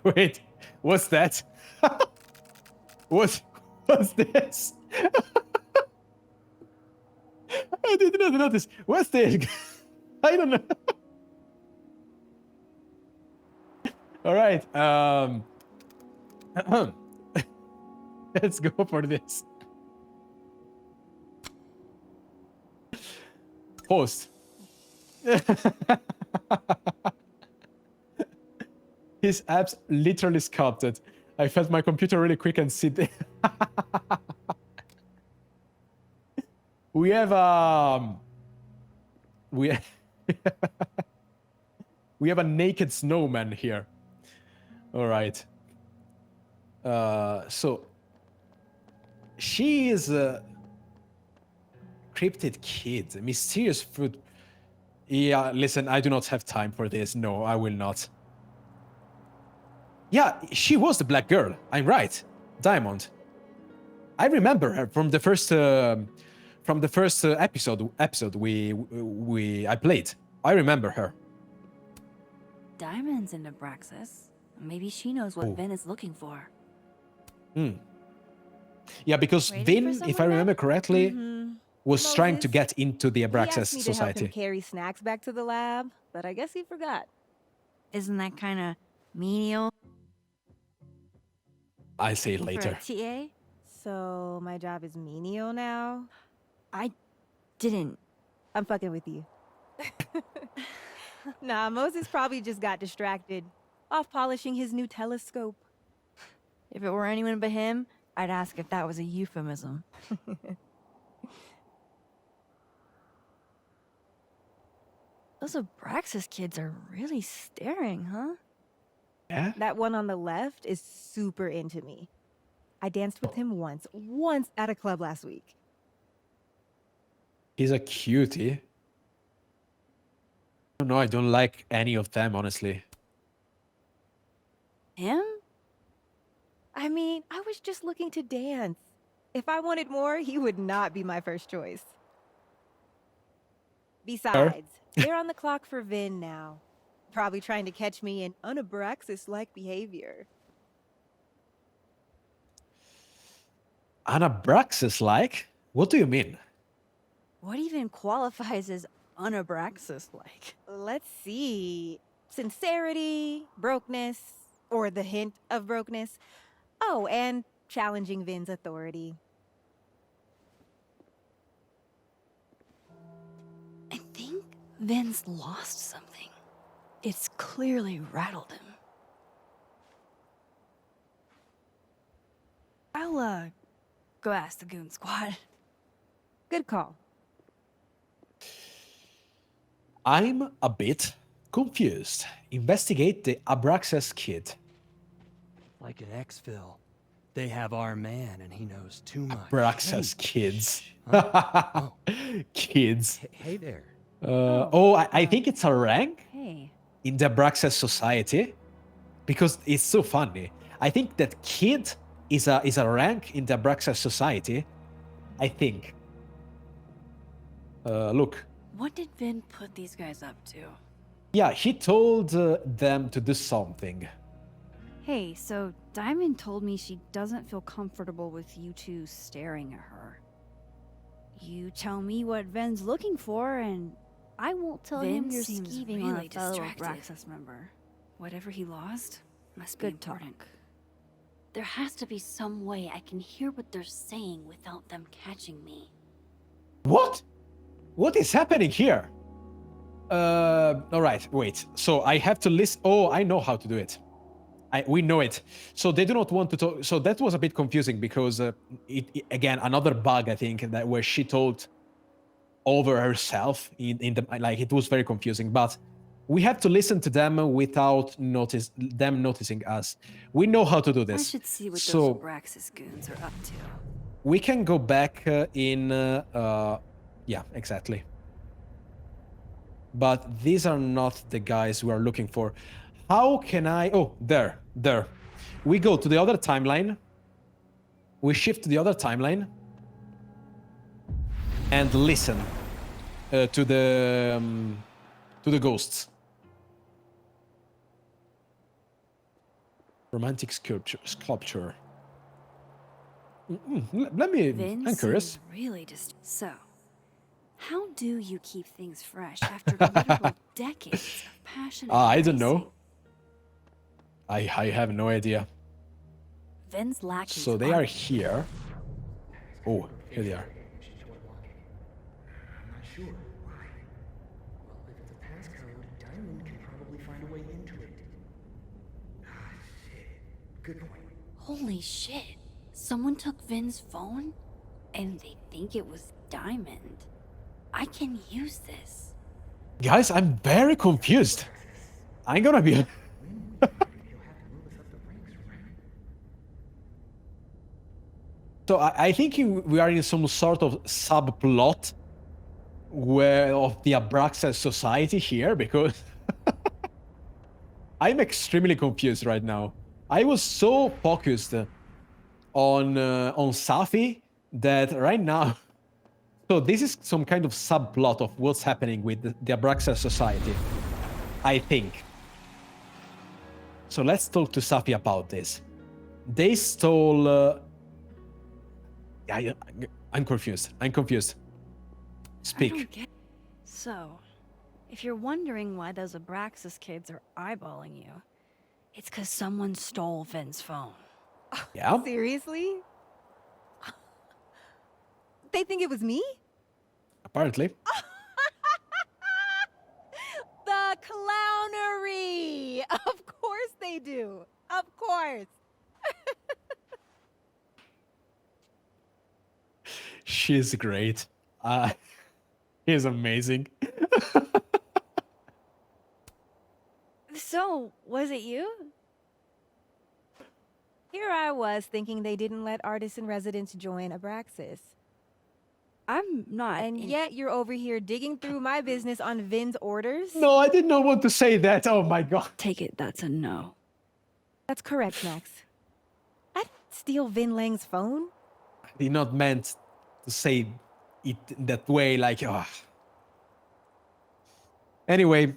wait. What's that? What's this? I did not notice. What's this? I don't know. All right. Let's go for this. Post. His abs literally sculpted. I felt my computer really quick and sit. We have we we have a naked snowman here. All right. So she is a cryptid kid, mysterious food. Yeah, listen, I do not have time for this. No, I will not. Yeah, she was the black girl. I'm right, Diamond. I remember her from the first episode I played. I remember her. Diamond's in Abraxas. Maybe she knows what Oh. Vin is looking for. Yeah, because Waiting Vin, for if I someone remember then? correctly, Mhm. was trying to Moses, get into the He asked Abraxas me to help him society. carry snacks back to the lab, but I guess he forgot. Isn't that kind of menial I'll say it for a later. TA? So my job is menial now? I didn't. I'm fucking with you. Nah, Moses probably just got distracted. Off polishing his new telescope. If it were anyone but him, I'd ask if that was a euphemism. Those Abraxas kids are really staring, huh? Yeah? That one on the left is super into me. I danced with him once at a club last week. He's a cutie. No, I don't like any of them, honestly. Him? I mean, I was just looking to dance. If I wanted more, he would not be my first choice. Besides, they're on the clock for Vin now. Probably trying to catch me in unabraxas-like behavior. Anabraxas-like? What do you mean? What even qualifies as unabraxas-like? Let's see. Sincerity, brokenness, or the hint of brokenness. Oh, and challenging Vin's authority. I think Vin's lost something. It's clearly rattled him. I'll, go ask the Goon Squad. Good call. I'm a bit confused. Investigate the Abraxas kid. Like an exfil. They have our man and he knows too much. Abraxas kids. Oh. Kids. Hey there. I think it's a rank Hey. in the Abraxas society. Because it's so funny. I think that kid is a rank in the Abraxas society. I think. Look. What did Vin put these guys up to? Yeah, he told them to do something. Hey, so Diamond told me she doesn't feel comfortable with you two staring at her. You tell me what Ven's looking for, and I won't tell him Vin you're seems skeeving on a really fellow distracted. Abraxas member. Whatever he lost must be Good important. talk. There has to be some way I can hear what they're saying without them catching me. What? What is happening here? All right, wait. So I have to list. Oh, I know how to do it. We know it. So they do not want to talk. So that was a bit confusing because again, another bug, I think, that where she told over herself in the, like, it was very confusing, but we have to listen to them without them noticing us. We know how to do this. I should see what So those Abraxas goons are up to. we can go back yeah, exactly. But these are not the guys we are looking for. How can I... Oh, there. We go to the other timeline. We shift to the other timeline. And listen to the ghosts. Romantic sculpture. Let me... Vin I'm curious. seems really So, how do you keep things fresh after literal decades of passion? I don't know. I have no idea. Vin's lackeys So they are here. Oh, here they are. I'm not sure. Why? Well, if it's a passcode, Diamond can probably find a way into it. Ah, shit. Good point. Holy shit. Someone took Vin's phone? And they think it was Diamond. I can use this. Guys, I'm very confused. I'm gonna be... So I think we are in some sort of subplot where of the Abraxas society here, because I'm extremely confused right now. I was so focused on Safi that right now... So this is some kind of subplot of what's happening with the Abraxas society, I think. So let's talk to Safi about this. They stole... I'm confused. Speak. So, if you're wondering why those Abraxas kids are eyeballing you, it's because someone stole Vin's phone. Yeah. Seriously? They think it was me? Apparently. The clownery! Of course they do. Of course. She's great. He's amazing. So, was it you? Here I was thinking they didn't let artists in residence join Abraxas. I'm not. And yet you're over here digging through my business on Vin's orders? No, I did not want to say that. Oh my god. Take it, that's a no. That's correct, Max. I didn't steal Vin Lang's phone. I did not meant to say it that way, like, Anyway,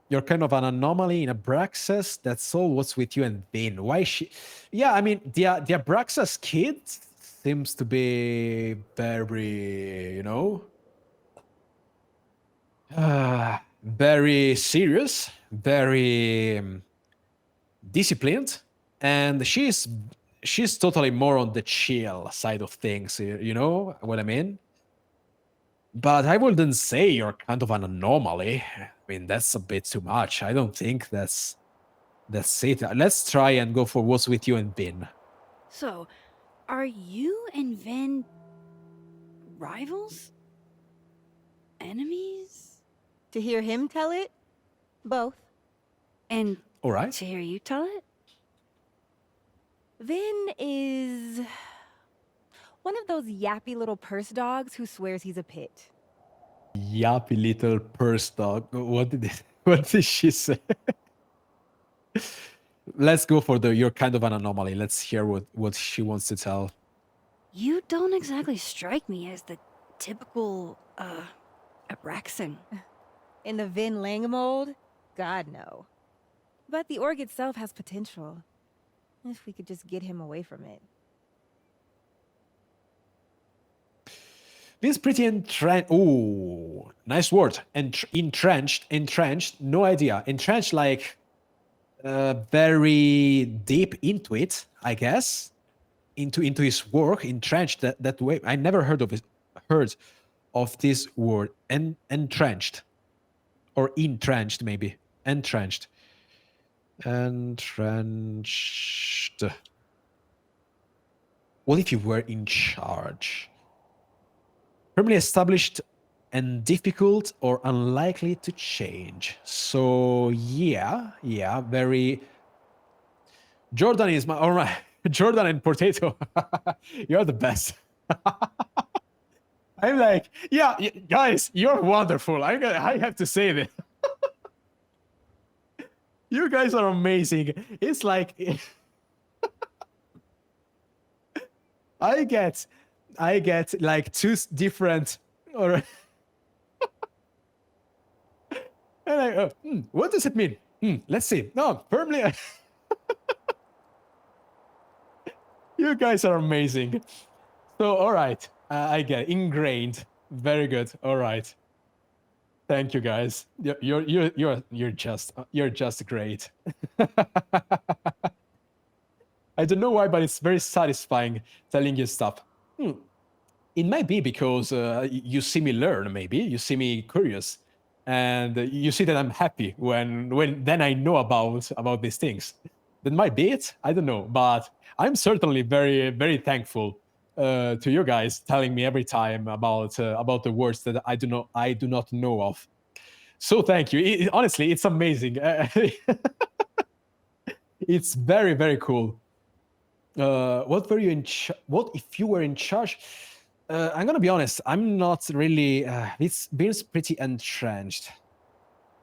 you're kind of an anomaly in Abraxas. That's all. What's with you and Vin? Why is she? Yeah, I mean, the Abraxas kid seems to be very, very serious, very disciplined, and she's totally more on the chill side of things. You know what I mean? But I wouldn't say you're kind of an anomaly. I mean, that's a bit too much. I don't think that's it. Let's try and go for what's with you and Vin. So, are you and Vin rivals? Enemies? To hear him tell it? Both. And all right. To hear you tell it? Vin is one of those yappy little purse dogs who swears he's a pit. Yappy little purse dog. What did she say? Let's go for you're kind of an anomaly. Let's hear what she wants to tell. You don't exactly strike me as the typical, Abraxan. In the Vin Lang mold? God, no. But the org itself has potential. If we could just get him away from it. This pretty entrenched. Ooh, nice word. Entrenched. No idea. Entrenched, like very deep into it, I guess. Into his work. Entrenched that way. I never heard of this word. Entrenched, or entrenched maybe. Entrenched. What if you were in charge? Firmly established and difficult or unlikely to change. So yeah, very. Jordan is all right. Jordan and Potato, you're the best. I'm like, yeah, guys, you're wonderful. I have to say this. You guys are amazing. It's like I get like two different or and what does it mean? Let's see. No, firmly. You guys are amazing. So all right, I get it. Ingrained. Very good. All right. Thank you, guys. You're just great. I don't know why, but it's very satisfying telling you stuff. It might be because you see me learn. Maybe you see me curious, and you see that I'm happy when then I know about these things. That might be it. I don't know, but I'm certainly very, very thankful to you guys telling me every time about the words that I do not know of. So thank you. Honestly, it's amazing. It's very, very cool. What if you were in charge? I'm gonna be honest. I'm not really. It's been pretty entrenched. So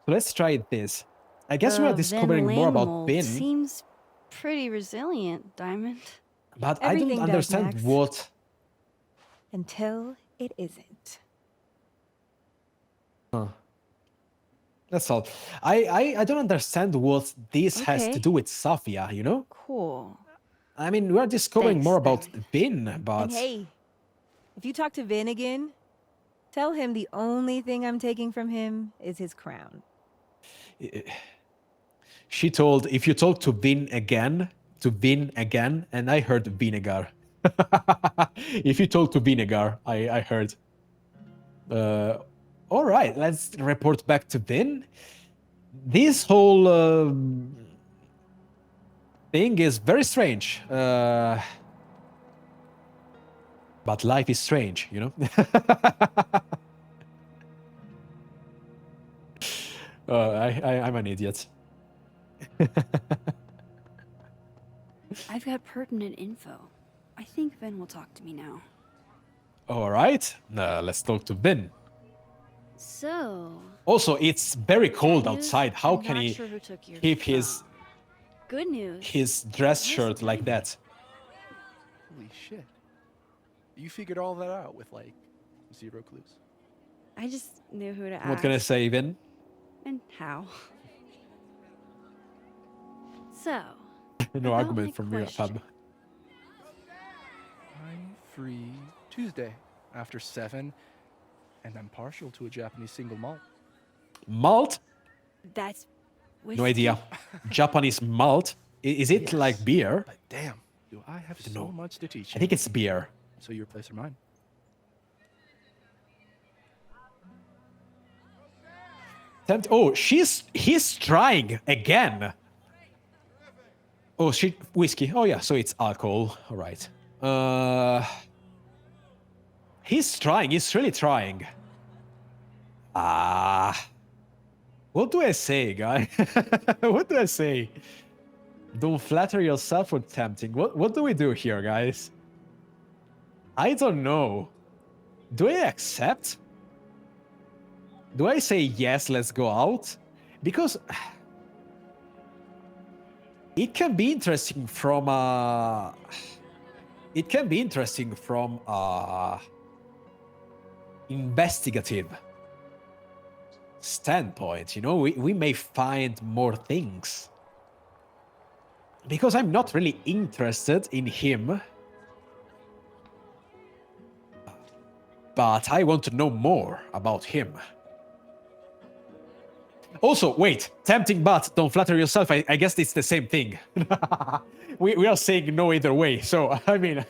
let's try this. I guess we are discovering more about Vin. Seems pretty resilient, Diamond. But Everything I don't does, understand Max. what. Until it isn't. Huh. That's all. I don't understand what this has to Okay. do with Safia. You know. Cool. I mean, we're discovering Thanks, more about Vin, but And hey, if you talk to Vin again, Tell him the only thing I'm taking from him is his crown. She told, if you talk to Vin again, and I heard Vinegar. If you talk to Vinegar, I heard. All right, let's report back to Vin. This whole thing is very strange. But life is strange, you know? I'm an idiot. I've got pertinent info. I think Vin will talk to me now. All right, let's talk to Vin. So, Also, it's very cold news? outside. How I'm can not he sure who took your keep his good news. dress shirt like that? Holy shit. You figured all that out with, like, 0 clues. I just knew who to ask. What can I say, Vin? And how. So, No about argument my from me, question. Fab. I'm free Tuesday after 7, and I'm partial to a Japanese single malt. Malt? That's No whiskey? idea. Japanese malt? Is it Yes. like beer? But damn, do I have don't so know. much to teach you. I think it's beer. So your place or mine? Oh, he's trying again. Oh, whiskey. Oh yeah, so it's alcohol. All right. He's trying. He's really trying. What do I say, guy? What do I say? Don't flatter yourself with tempting. What do we do here, guys? I don't know. Do I accept? Do I say yes, let's go out? Because it can be interesting from investigative standpoint, you know, we may find more things. Because I'm not really interested in him. But I want to know more about him. Also, wait, tempting but don't flatter yourself. I guess it's the same thing. we are saying no either way. So, I mean,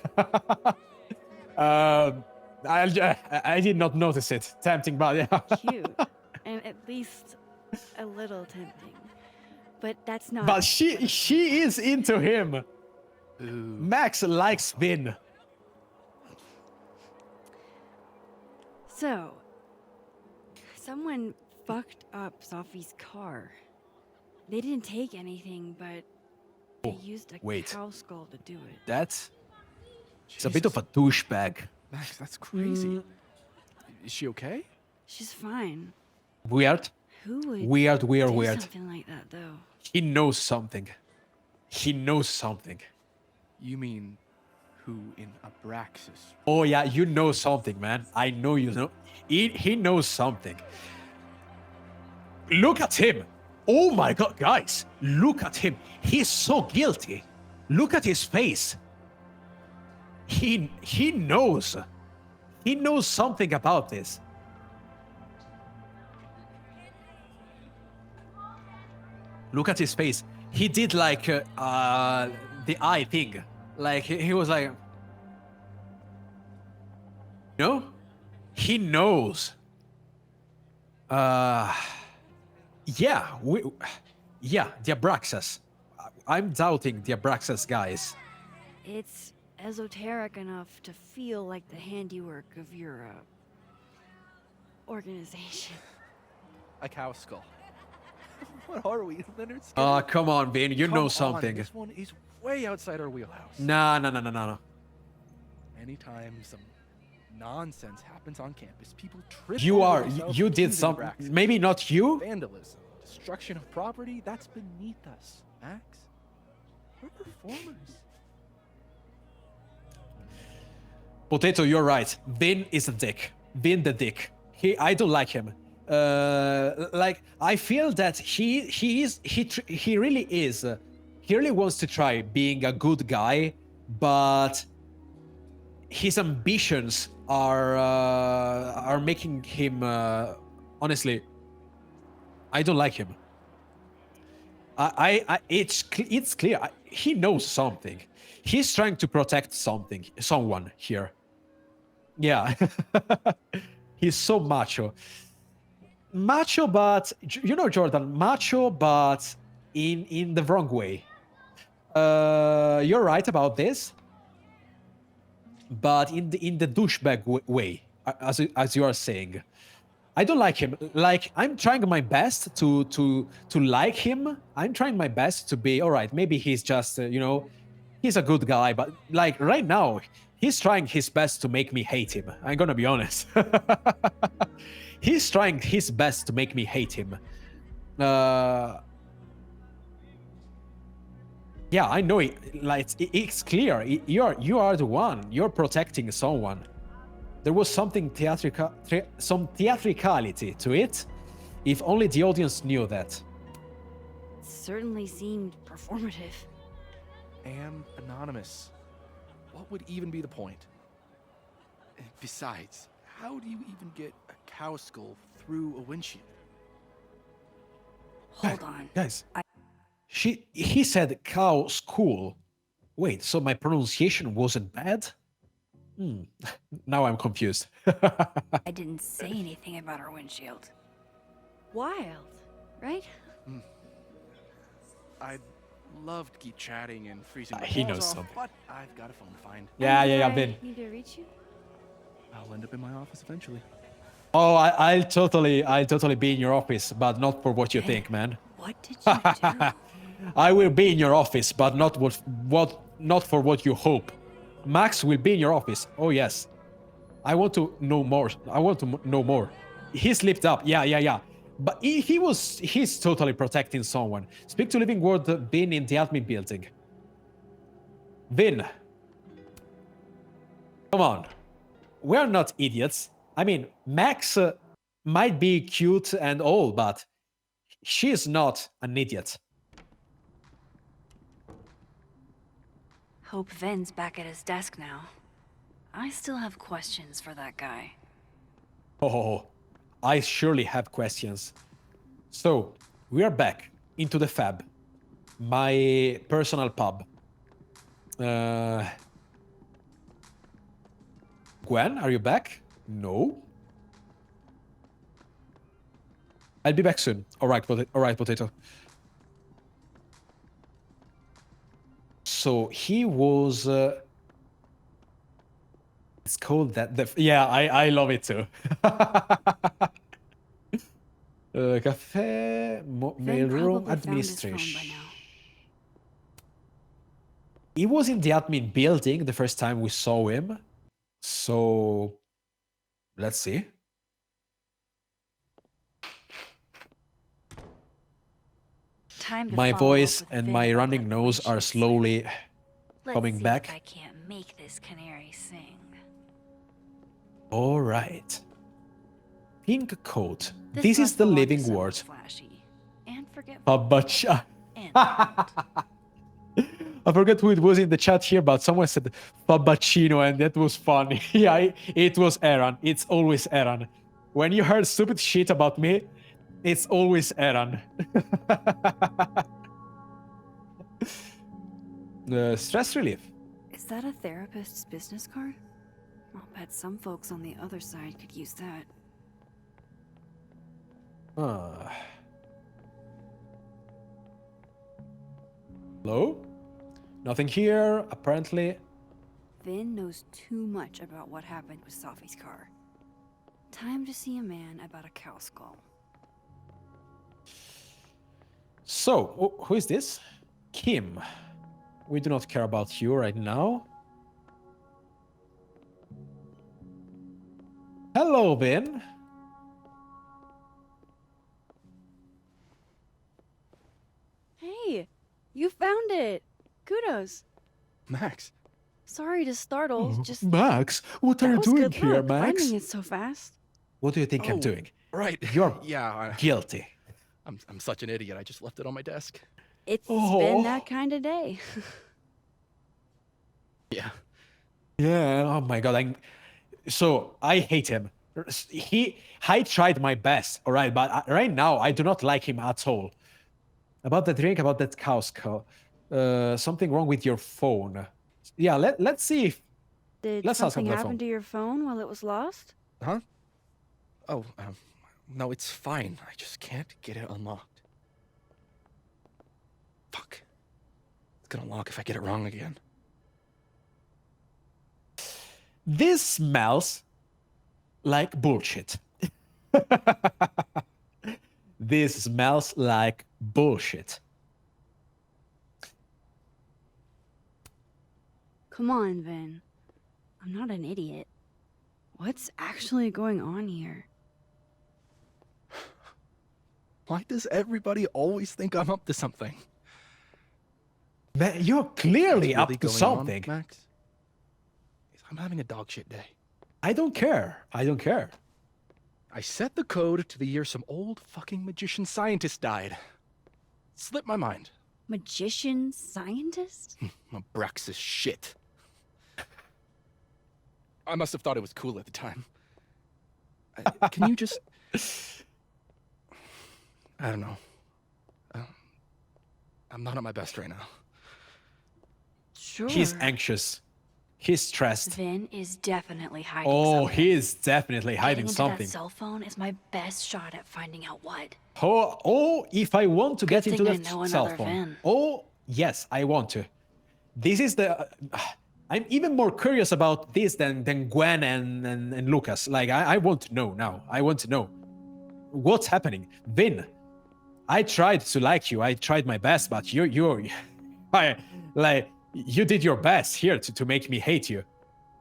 I did not notice it. Tempting but, yeah. Cute. And at least a little tempting. But that's not... But she is into him. Ooh. Max likes Vin. So, someone fucked up Sophie's car. They didn't take anything, but they used a cow skull to do it. It's a bit of a douchebag. Max, that's crazy. Is she okay? She's fine. Weird. Who would Weird. do something like that, though? He knows something. He knows something. You mean who in Abraxas? Oh yeah, you know something, man. I know you know. He knows something. Look at him. Oh my god, guys. Look at him. He's so guilty. Look at his face. He knows. He knows something about this. Look at his face. He did like the eye thing. Like he was like, no, he knows. Yeah, the Abraxas. I'm doubting the Abraxas guys. It's esoteric enough to feel like the handiwork of your organization. A cow skull. What are we, Leonard? Come on, Vin. You know something. This one is way outside our wheelhouse. No. Anytime some nonsense happens on campus, people trip. You did something. Maybe not you. Vandalism, destruction of property. That's beneath us, Max. We're performers. Potato, you're right. Vin is a dick. Vin the dick. I don't like him. Like I feel that he really is. He really wants to try being a good guy, but his ambitions are are making him honestly. I don't like him. It's clear. He knows something. He's trying to protect someone here. Yeah. He's so macho. Macho, but you know, Jordan, macho, but in the wrong way. You're right about this, but in the douchebag way, as you are saying. I don't like him. Like, I'm trying my best to like him. I'm trying my best to be all right. Maybe he's just you know, he's a good guy, but like right now, he's trying his best to make me hate him. I'm gonna be honest. He's trying his best to make me hate him. Yeah, I know it. Like, it's clear. You are the one. You're protecting someone. There was something some theatricality to it. If only the audience knew that. It certainly seemed performative. Am anonymous. What would even be the point? Besides, how do you even get a cow skull through a windshield? Hold on. Guys, he said cow skull. Wait, so my pronunciation wasn't bad? Now I'm confused. I didn't say anything about our windshield. Wild, right? I'd love to keep chatting and freezing my he balls knows off, something. but I've got a phone to find. Yeah, Vin. Need to reach you? I'll end up in my office eventually. Oh, I'll totally be in your office, but not for what you think, man. What did you do? I will be in your office, but not not for what you hope. Max will be in your office. Oh yes. I want to know more. He slipped up. Yeah. But he's totally protecting someone. Speak to Living Word, Vin in the admin building. Vin. Come on. We're not idiots. I mean, Max might be cute and all, but she's not an idiot. Hope Vin's back at his desk now. I still have questions for that guy. Oh, I surely have questions. So, we are back into the Fab, my personal pub. Gwen, are you back? No. I'll be back soon. All right, potato. So he was. It's called that. Yeah, I love it too. Cafe, mailroom, administration. He was in the admin building the first time we saw him. So, let's see. My voice and my running nose are slowly coming back. I can't make this canary sing. All right. Pink coat. This is the living word. Fabacha. I forget who it was in the chat here, but someone said Fabacino, and that was funny. Yeah, it was Aaron. It's always Aaron. When you heard stupid shit about me, it's always Aaron. Stress relief. Is that a therapist's business card? I'll bet some folks on the other side could use that. Hello? Nothing here, apparently. Vin knows too much about what happened with Safi's car. Time to see a man about a cow skull. So, who is this? Kim. We do not care about you right now. Hello, Vin. Hey, you found it. Kudos. Max. Sorry to startle. Just Max, what are that you was doing good here, luck, Max? finding it so fast. What do you think I'm doing? Right. You're yeah. guilty. I'm such an idiot. I just left it on my desk. It's been that kind of day. Yeah. Yeah. Oh my god. So I hate him. I tried my best, all right, but right now I do not like him at all. About the drink, about that cow's skull. Something wrong with your phone. Yeah, let's see if... Did Let's ask him something the happen phone. to your phone while it was lost? Huh? Oh, no, it's fine. I just can't get it unlocked. Fuck. It's gonna lock if I get it wrong again. This smells like bullshit. This smells like bullshit. Come on, Vin. I'm not an idiot. What's actually going on here? Why does everybody always think I'm up to something? Man, you're clearly What's up really to going something. on, Max? I'm having a dog shit day. I don't care. I don't care. I set the code to the year some old fucking magician scientist died. Slipped my mind. Magician scientist? Abraxas shit. I must have thought it was cool at the time. Can you just... I don't know. I'm not at my best right now. Sure. He's anxious. He's stressed. Vin is definitely hiding Oh, something. he is definitely hiding Getting into something. that cell phone is my best shot at finding out what. Oh, if I want to get Good into thing I that know cell another phone. Vin. Oh, yes, I want to. This is the... I'm even more curious about this than Gwen and Lucas. Like, I want to know now. I want to know. What's happening? Vin, I tried to like you. I tried my best, but you did your best here to make me hate you.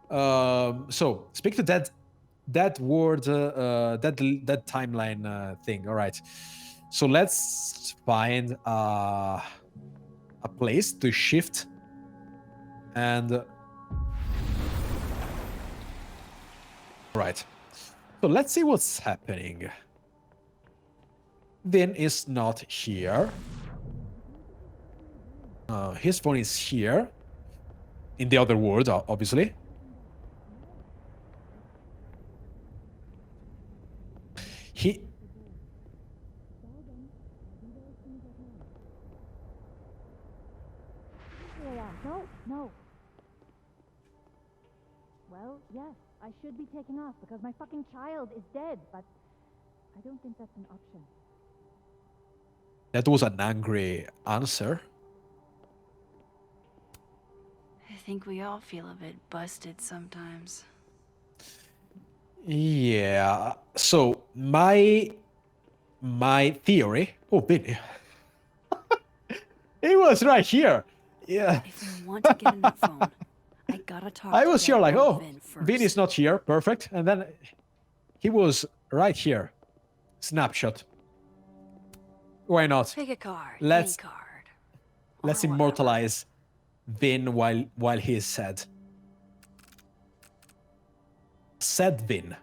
So speak to that word, that timeline thing. All right. So let's find a place to shift and. Right. So let's see what's happening. Vin is not here. His phone is here. In the other world, obviously. He... No. Well, yes, I should be taking off because my fucking child is dead, but I don't think that's an option. That was an angry answer. I think we all feel a bit busted sometimes. Yeah. So my theory. Oh, Vin. It was right here. Yeah. If you want to get a new phone, I gotta talk I to was that here like, old oh, Vin first. Vin is not here. Perfect. And then he was right here. Snapshot. Why not? Pick a card. Let's any card. let's immortalize Vin while he is sad. Sad Vin.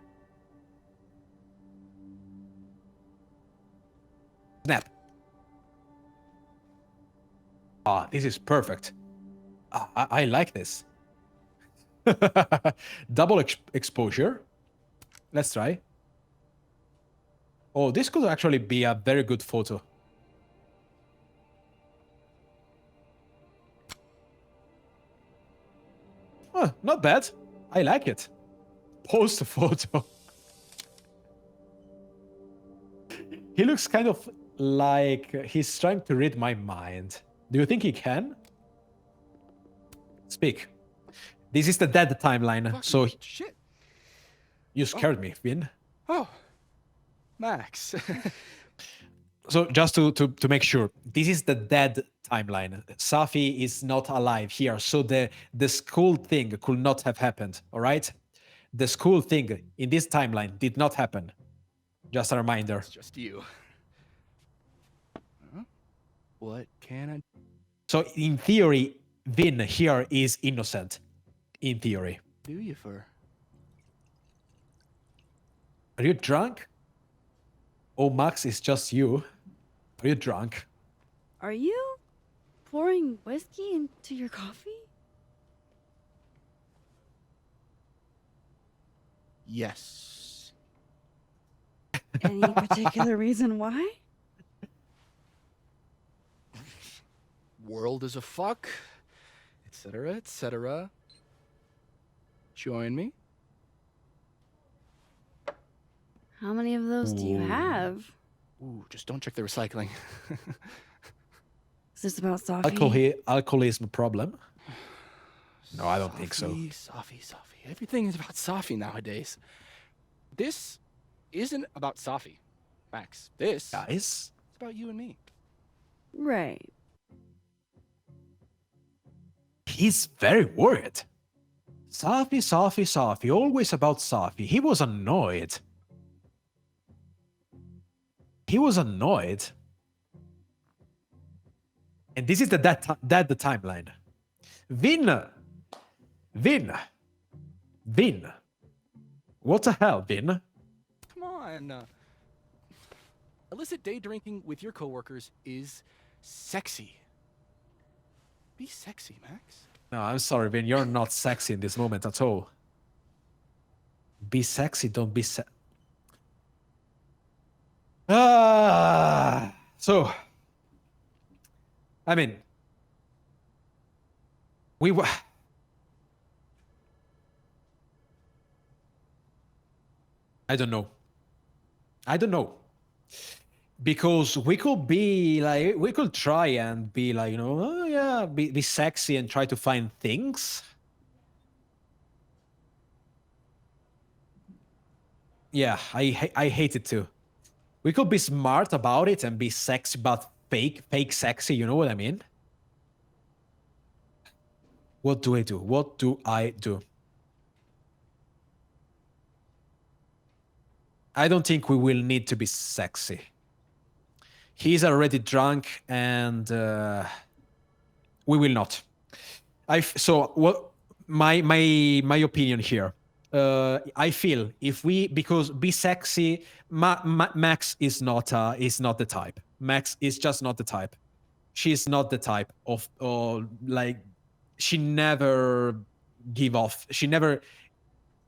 Snap. Ah, this is perfect. I like this. Double exposure. Let's try. Oh, this could actually be a very good photo. Huh, not bad. I like it. Post a photo. He looks kind of like he's trying to read my mind. Do you think he can? Speak. This is the dead timeline, so... Shit. You scared me, Vin. Oh, Max. So just to make sure, this is the dead timeline. Safi is not alive here, so the school thing could not have happened, all right? The school thing in this timeline did not happen. Just a reminder. It's just you. Huh? What can I... So in theory, Vin here is innocent. In theory. do you for? Are you drunk? Oh, Max, it's just you. Are you drunk? Are you pouring whiskey into your coffee? Yes. Any particular reason why? World is a fuck, etc., etc. Join me. How many of those do you have? Ooh, just don't check the recycling. Is this about Sophie? Alcoholism problem? No, I don't think so. Sophie. Everything is about Sophie nowadays. This isn't about Sophie, Max. This is about you and me. Right. He's very worried. Sophie, always about Sophie. He was annoyed. And this is the timeline. Vin. What the hell, Vin? Come on. Illicit day drinking with your coworkers is sexy. Be sexy, Max. No, I'm sorry, Vin. You're not sexy in this moment at all. Be sexy, don't be so, I mean, I don't know. Because we could try and be like, oh yeah, be sexy and try to find things. Yeah, I hate it too. We could be smart about it and be sexy, but fake sexy, you know what I mean? What do I do? I don't think we will need to be sexy. He's already drunk, and we will not. My opinion here. I feel because be sexy, Max is not the type. Max is just not the type. She's not the type of she never give off. She never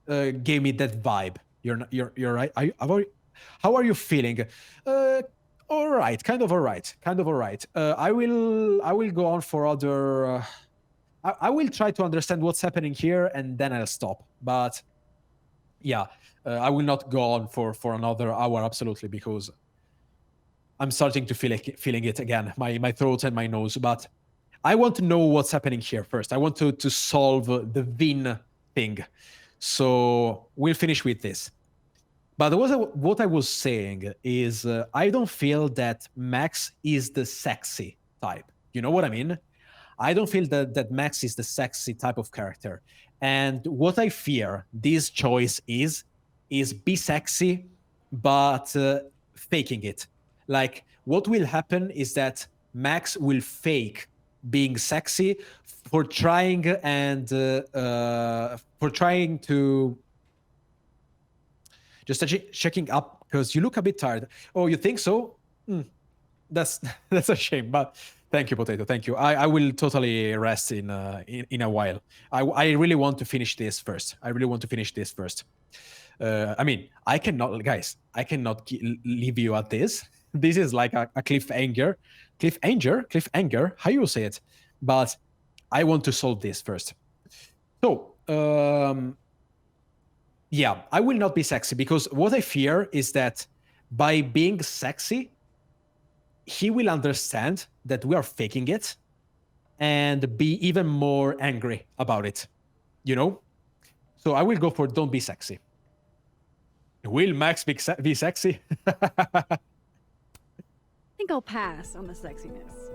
gave me that vibe. You're right. How are you feeling? All right, kind of all right. I will go on for other. I will try to understand what's happening here, and then I'll stop. But yeah, I will not go on for another hour, absolutely, because I'm starting to feeling it again, my throat and my nose. But I want to know what's happening here first. I want to solve the Vin thing. So we'll finish with this. But what I was saying is I don't feel that Max is the sexy type. You know what I mean? I don't feel that Max is the sexy type of character. And what I fear this choice is be sexy, but faking it. Like, what will happen is that Max will fake being sexy for trying to just checking up, because you look a bit tired. Oh, you think so? That's a shame, but thank you, Potato. Thank you. I will totally rest in a while. I really want to finish this first. I mean, I cannot leave you at this. This is like a cliffhanger. How you say it? But I want to solve this first. So, yeah, I will not be sexy, because what I fear is that by being sexy, he will understand that we are faking it and be even more angry about it, you know? So I will go for don't be sexy. Will Max be sexy? I think I'll pass on the sexiness.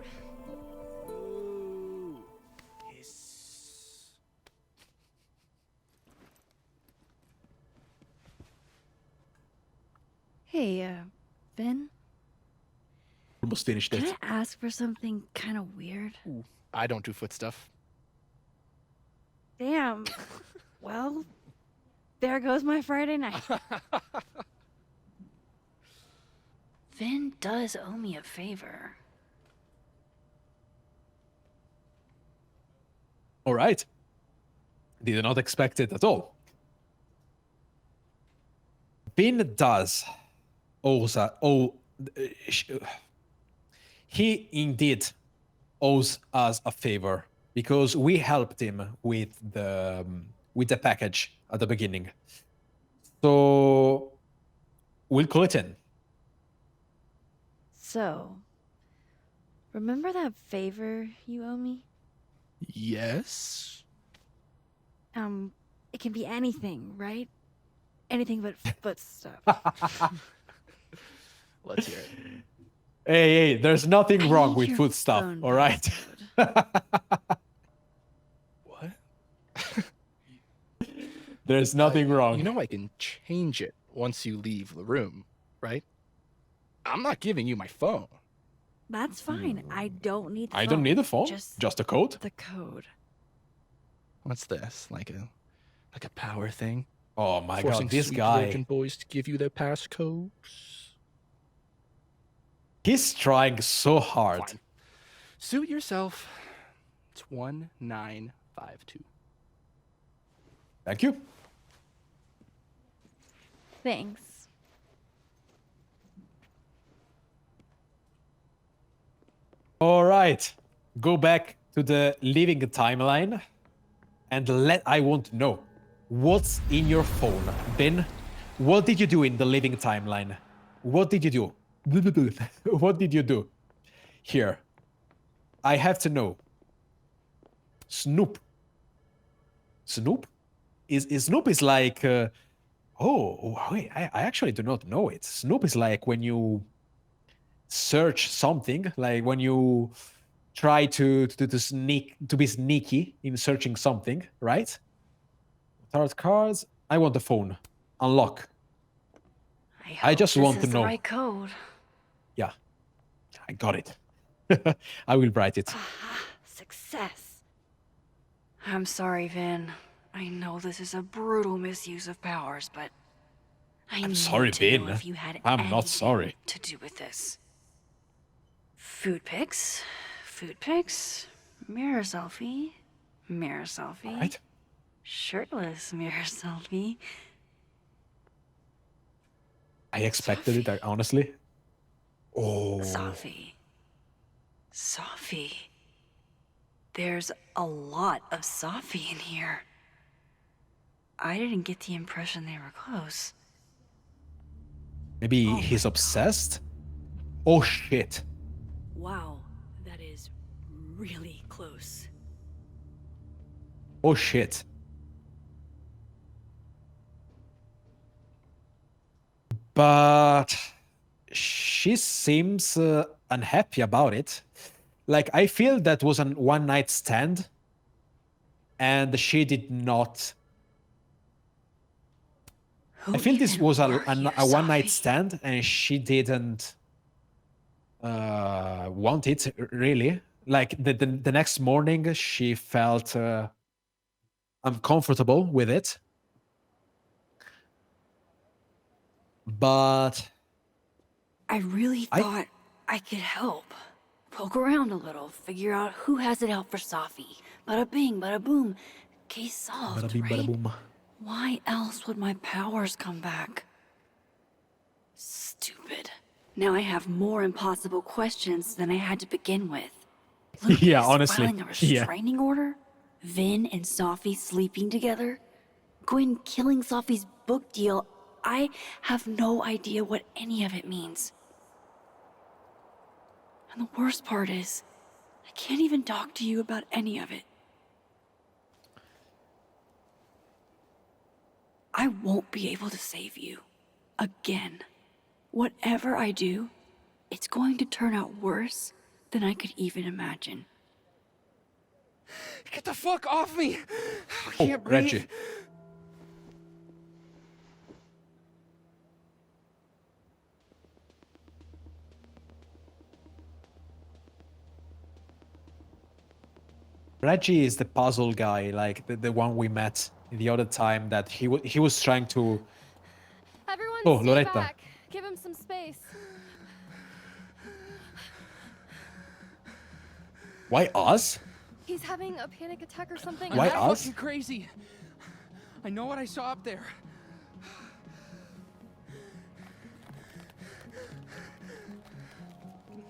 Hey, Vin? Almost finished it. Can I ask for something kind of weird? Ooh, I don't do foot stuff. Damn. Well, there goes my Friday night. Vin does owe me a favor. All right. Did not expect it at all. Vin does owes he indeed owes us a favor because we helped him with the package at the beginning. So we'll call it in. So, remember that favor you owe me? Yes. It can be anything, right? Anything but foot stuff. Let's hear it. Hey, there's nothing I wrong need with your food stuff, phone all right? What? There's nothing wrong. You know I can change it once you leave the room, right? I'm not giving you my phone. That's fine. I don't need the I phone. don't need a phone. Just a code. The code. What's this? Like a power thing? Oh my Forcing god, this sweet guy. virgin boys to give you their passcodes? He's trying so hard. Fine. Suit yourself. It's 1952. Thank you. Thanks. All right. Go back to the living timeline and I want to know what's in your phone. Ben, what did you do in the living timeline? What did you do? What did you do? Here. I have to know. Snoop. Snoop? Snoop is like oh wait, I actually do not know it. Snoop is like when you search something, like when you try to be sneaky in searching something, right? Tarot cards. I want the phone. Unlock. I just want to know. The right code. Yeah, I got it. I will write it. Success. I'm sorry, Vin. I know this is a brutal misuse of powers, but I'm sorry, need to know Vin. if you had I'm not anything sorry. to do with this. Food pics, mirror selfie, Right. shirtless mirror selfie. I expected it, honestly. Oh. Safi. There's a lot of Safi in here. I didn't get the impression they were close. Maybe he's obsessed? Oh shit. Wow, that is really close. Oh shit. But she seems unhappy about it. Like, I feel that was a one-night stand, and she did not. I feel this was a one-night stand, and she didn't want it really. Like the next morning, she felt uncomfortable with it. But I really thought I could help. Poke around a little, figure out who has it out for Safi. Bada bing, bada boom. Case solved, bada bing, right? bada boom. Why else would my powers come back? Stupid. Now I have more impossible questions than I had to begin with. Yeah, Lucas honestly. filing a Yeah. restraining order? Vin and Safi sleeping together? Gwyn killing Safi's book deal? I have no idea what any of it means. And the worst part is, I can't even talk to you about any of it. I won't be able to save you. Again. Whatever I do, it's going to turn out worse than I could even imagine. Get the fuck off me! I Oh, can't breathe. Reggie. Reggie is the puzzle guy, like the one we met the other time that he was trying to. Everyone Oh, stay Loretta. back. Give him some space. Why us? He's having a panic attack or something. Why I'm not us? fucking crazy. I know what I saw up there.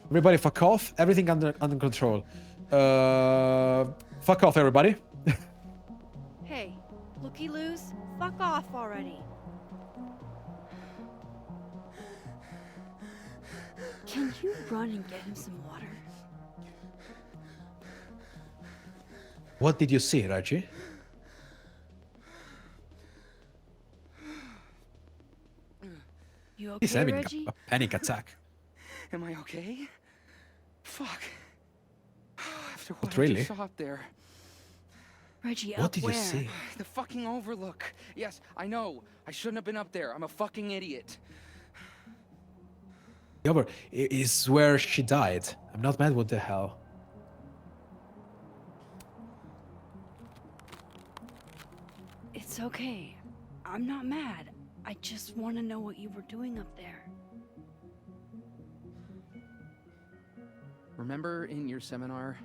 Everybody fuck off. Everything under control. Fuck off, everybody. Hey, looky-loos, fuck off already. Can you run and get him some water? What did you see, Reggie? You okay, He's having Reggie? a panic attack. Am I okay? Fuck. After what Not I really. just saw up there. Reggie, What up did where? you see? The fucking overlook. Yes, I know. I shouldn't have been up there. I'm a fucking idiot. The over is where she died. I'm not mad. What the hell? It's okay. I'm not mad. I just want to know what you were doing up there. Remember in your seminar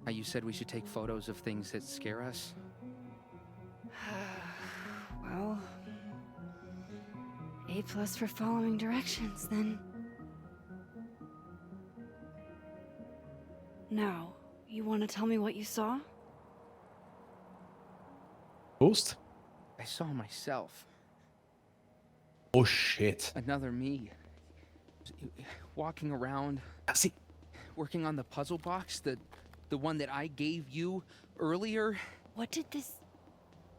how you said we should take photos of things that scare us? Well, A+ for following directions, then. Now, you want to tell me what you saw? Ghost? I saw myself. Oh shit. Another me. Walking around. See, working on the puzzle box, the one that I gave you earlier. What did this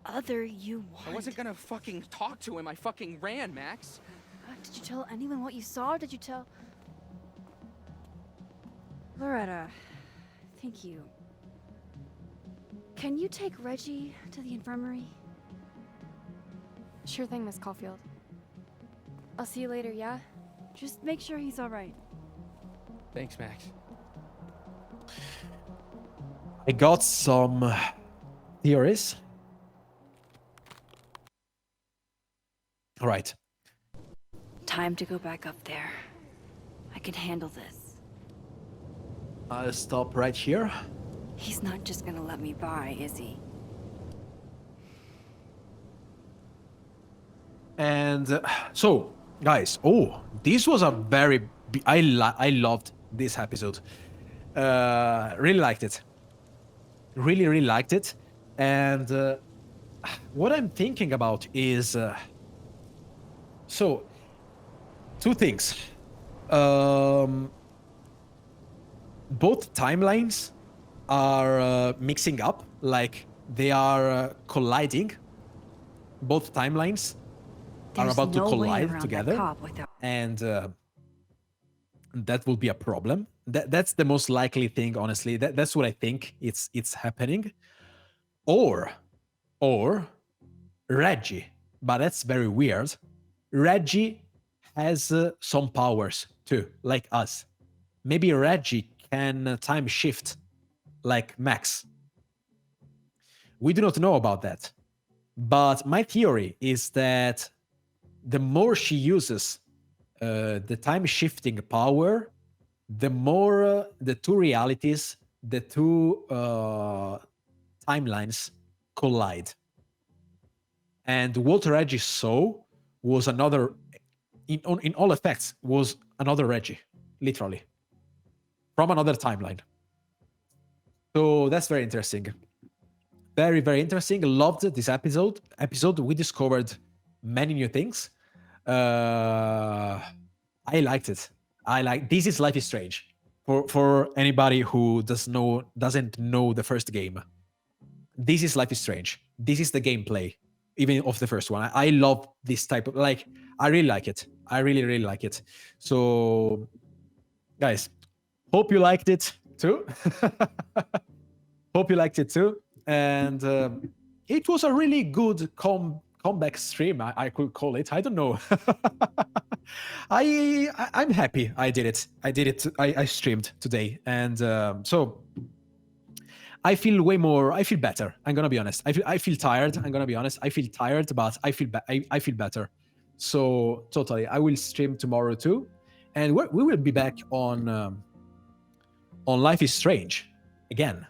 other you want? I wasn't gonna fucking talk to him. I fucking ran, Max. Did you tell anyone what you saw? Did you tell... Loretta, thank you. Can you take Reggie to the infirmary? Sure thing, Miss Caulfield. I'll see you later, yeah? Just make sure he's alright. Thanks, Max. I got some theories. All right. Time to go back up there. I can handle this. I'll stop right here. He's not just gonna let me by, is he? And so, guys, this was a very... I loved this episode. Really liked it. Really liked it. And what I'm thinking about is... so, two things. Both timelines are mixing up, like they are colliding. Both timelines are There's about no to way collide around that together, cop without... and that will be a problem. That's the most likely thing, honestly. That's what I think it's happening. Or Reggie, but that's very weird. Reggie has some powers too, like us. Maybe Reggie can time shift like Max. We do not know about that. But my theory is that the more she uses the time shifting power, the more the two realities, the two timelines collide. And what Reggie saw was another, in all effects, was another Reggie, literally, from another timeline. So that's very interesting. Very interesting. Loved this episode. We discovered many new things. I liked it. This is Life is Strange. For anybody who doesn't know the first game, this is Life is Strange. This is the gameplay, even of the first one. I love this type of, like, I really like it. I really like it. So, guys, hope you liked it too. Hope you liked it too. And it was a really good comeback stream, I could call it. I don't know. I'm happy I did it. I streamed today. And so I feel better. I'm going to be honest. I feel tired. I'm going to be honest. I feel tired, but I feel better. So totally, I will stream tomorrow too. And we will be back on Life is Strange again.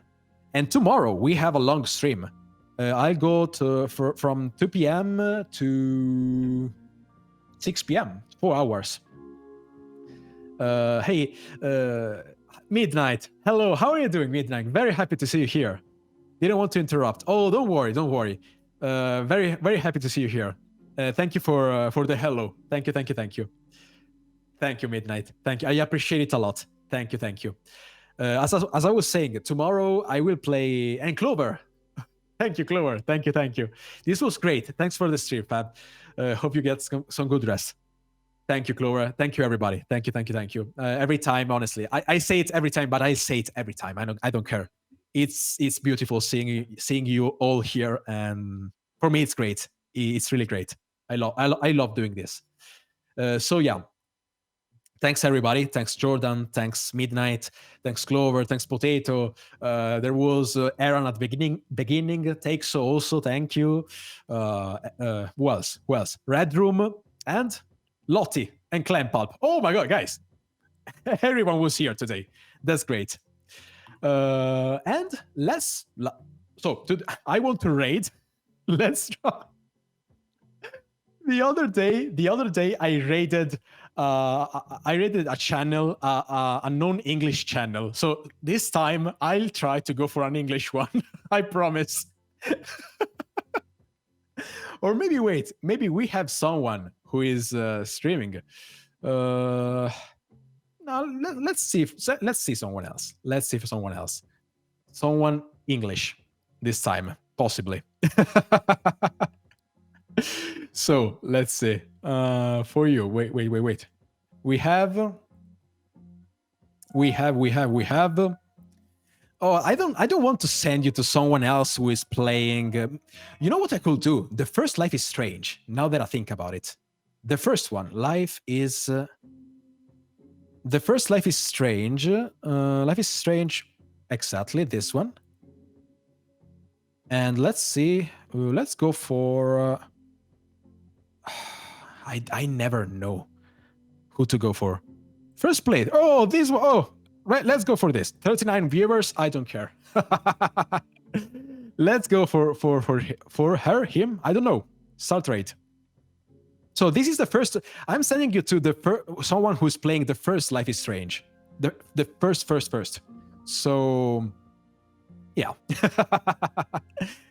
And tomorrow we have a long stream. I'll go from 2 p.m. to 6 p.m., 4 hours. Hey, Midnight. Hello, how are you doing, Midnight? Very happy to see you here. Didn't want to interrupt. Oh, don't worry, don't worry. Very, very happy to see you here. Thank you for the hello. Thank you, thank you, thank you. Thank you, Midnight. Thank you. I appreciate it a lot. Thank you, thank you. As I was saying, tomorrow I will play... And Clover. Thank you, Clover. Thank you, thank you. This was great. Thanks for the stream, Fab. Hope you get some good rest. Thank you, Clover. Thank you, everybody. Thank you, thank you, thank you. Every time, honestly. I say it every time, but I say it every time. I don't care. It's beautiful seeing you all here, and for me, it's great. It's really great. I love doing this. So yeah. Thanks, everybody. Thanks, Jordan. Thanks, Midnight. Thanks, Clover. Thanks, Potato. There was Aaron at the beginning. Takes also. Thank you. Who else? Who else? Red Room and Lottie and Clampulp. Oh my God, guys. Everyone was here today. That's great. And let's... So, I want to raid. Let's try. The other day, I raided a channel, a non-English channel. So this time I'll try to go for an English one. I promise. Or maybe wait, maybe we have someone who is streaming. No, let's see someone else. Let's see for someone else. Someone English this time, possibly. So let's see. For you, wait. We have. Oh, I don't want to send you to someone else who is playing. You know what I could do? The first Life is Strange. Now that I think about it, the first one, Life is. The first Life is Strange. Life is Strange. Exactly this one. And let's see. Let's go for. I never know who to go for. First play. Oh, this one. Oh, right. Let's go for this. 39 viewers. I don't care. Let's go for her, him. I don't know. Start rate. So this is the first. I'm sending you to someone who's playing the first Life is Strange. The first. So yeah.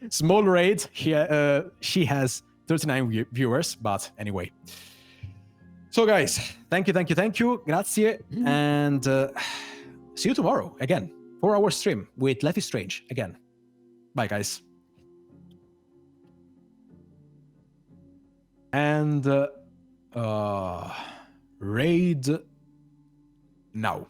Small raid. Here, she has 39 viewers, but anyway. So guys, thank you. Grazie. And see you tomorrow again for our stream with Life is Strange again. Bye, guys. And raid now.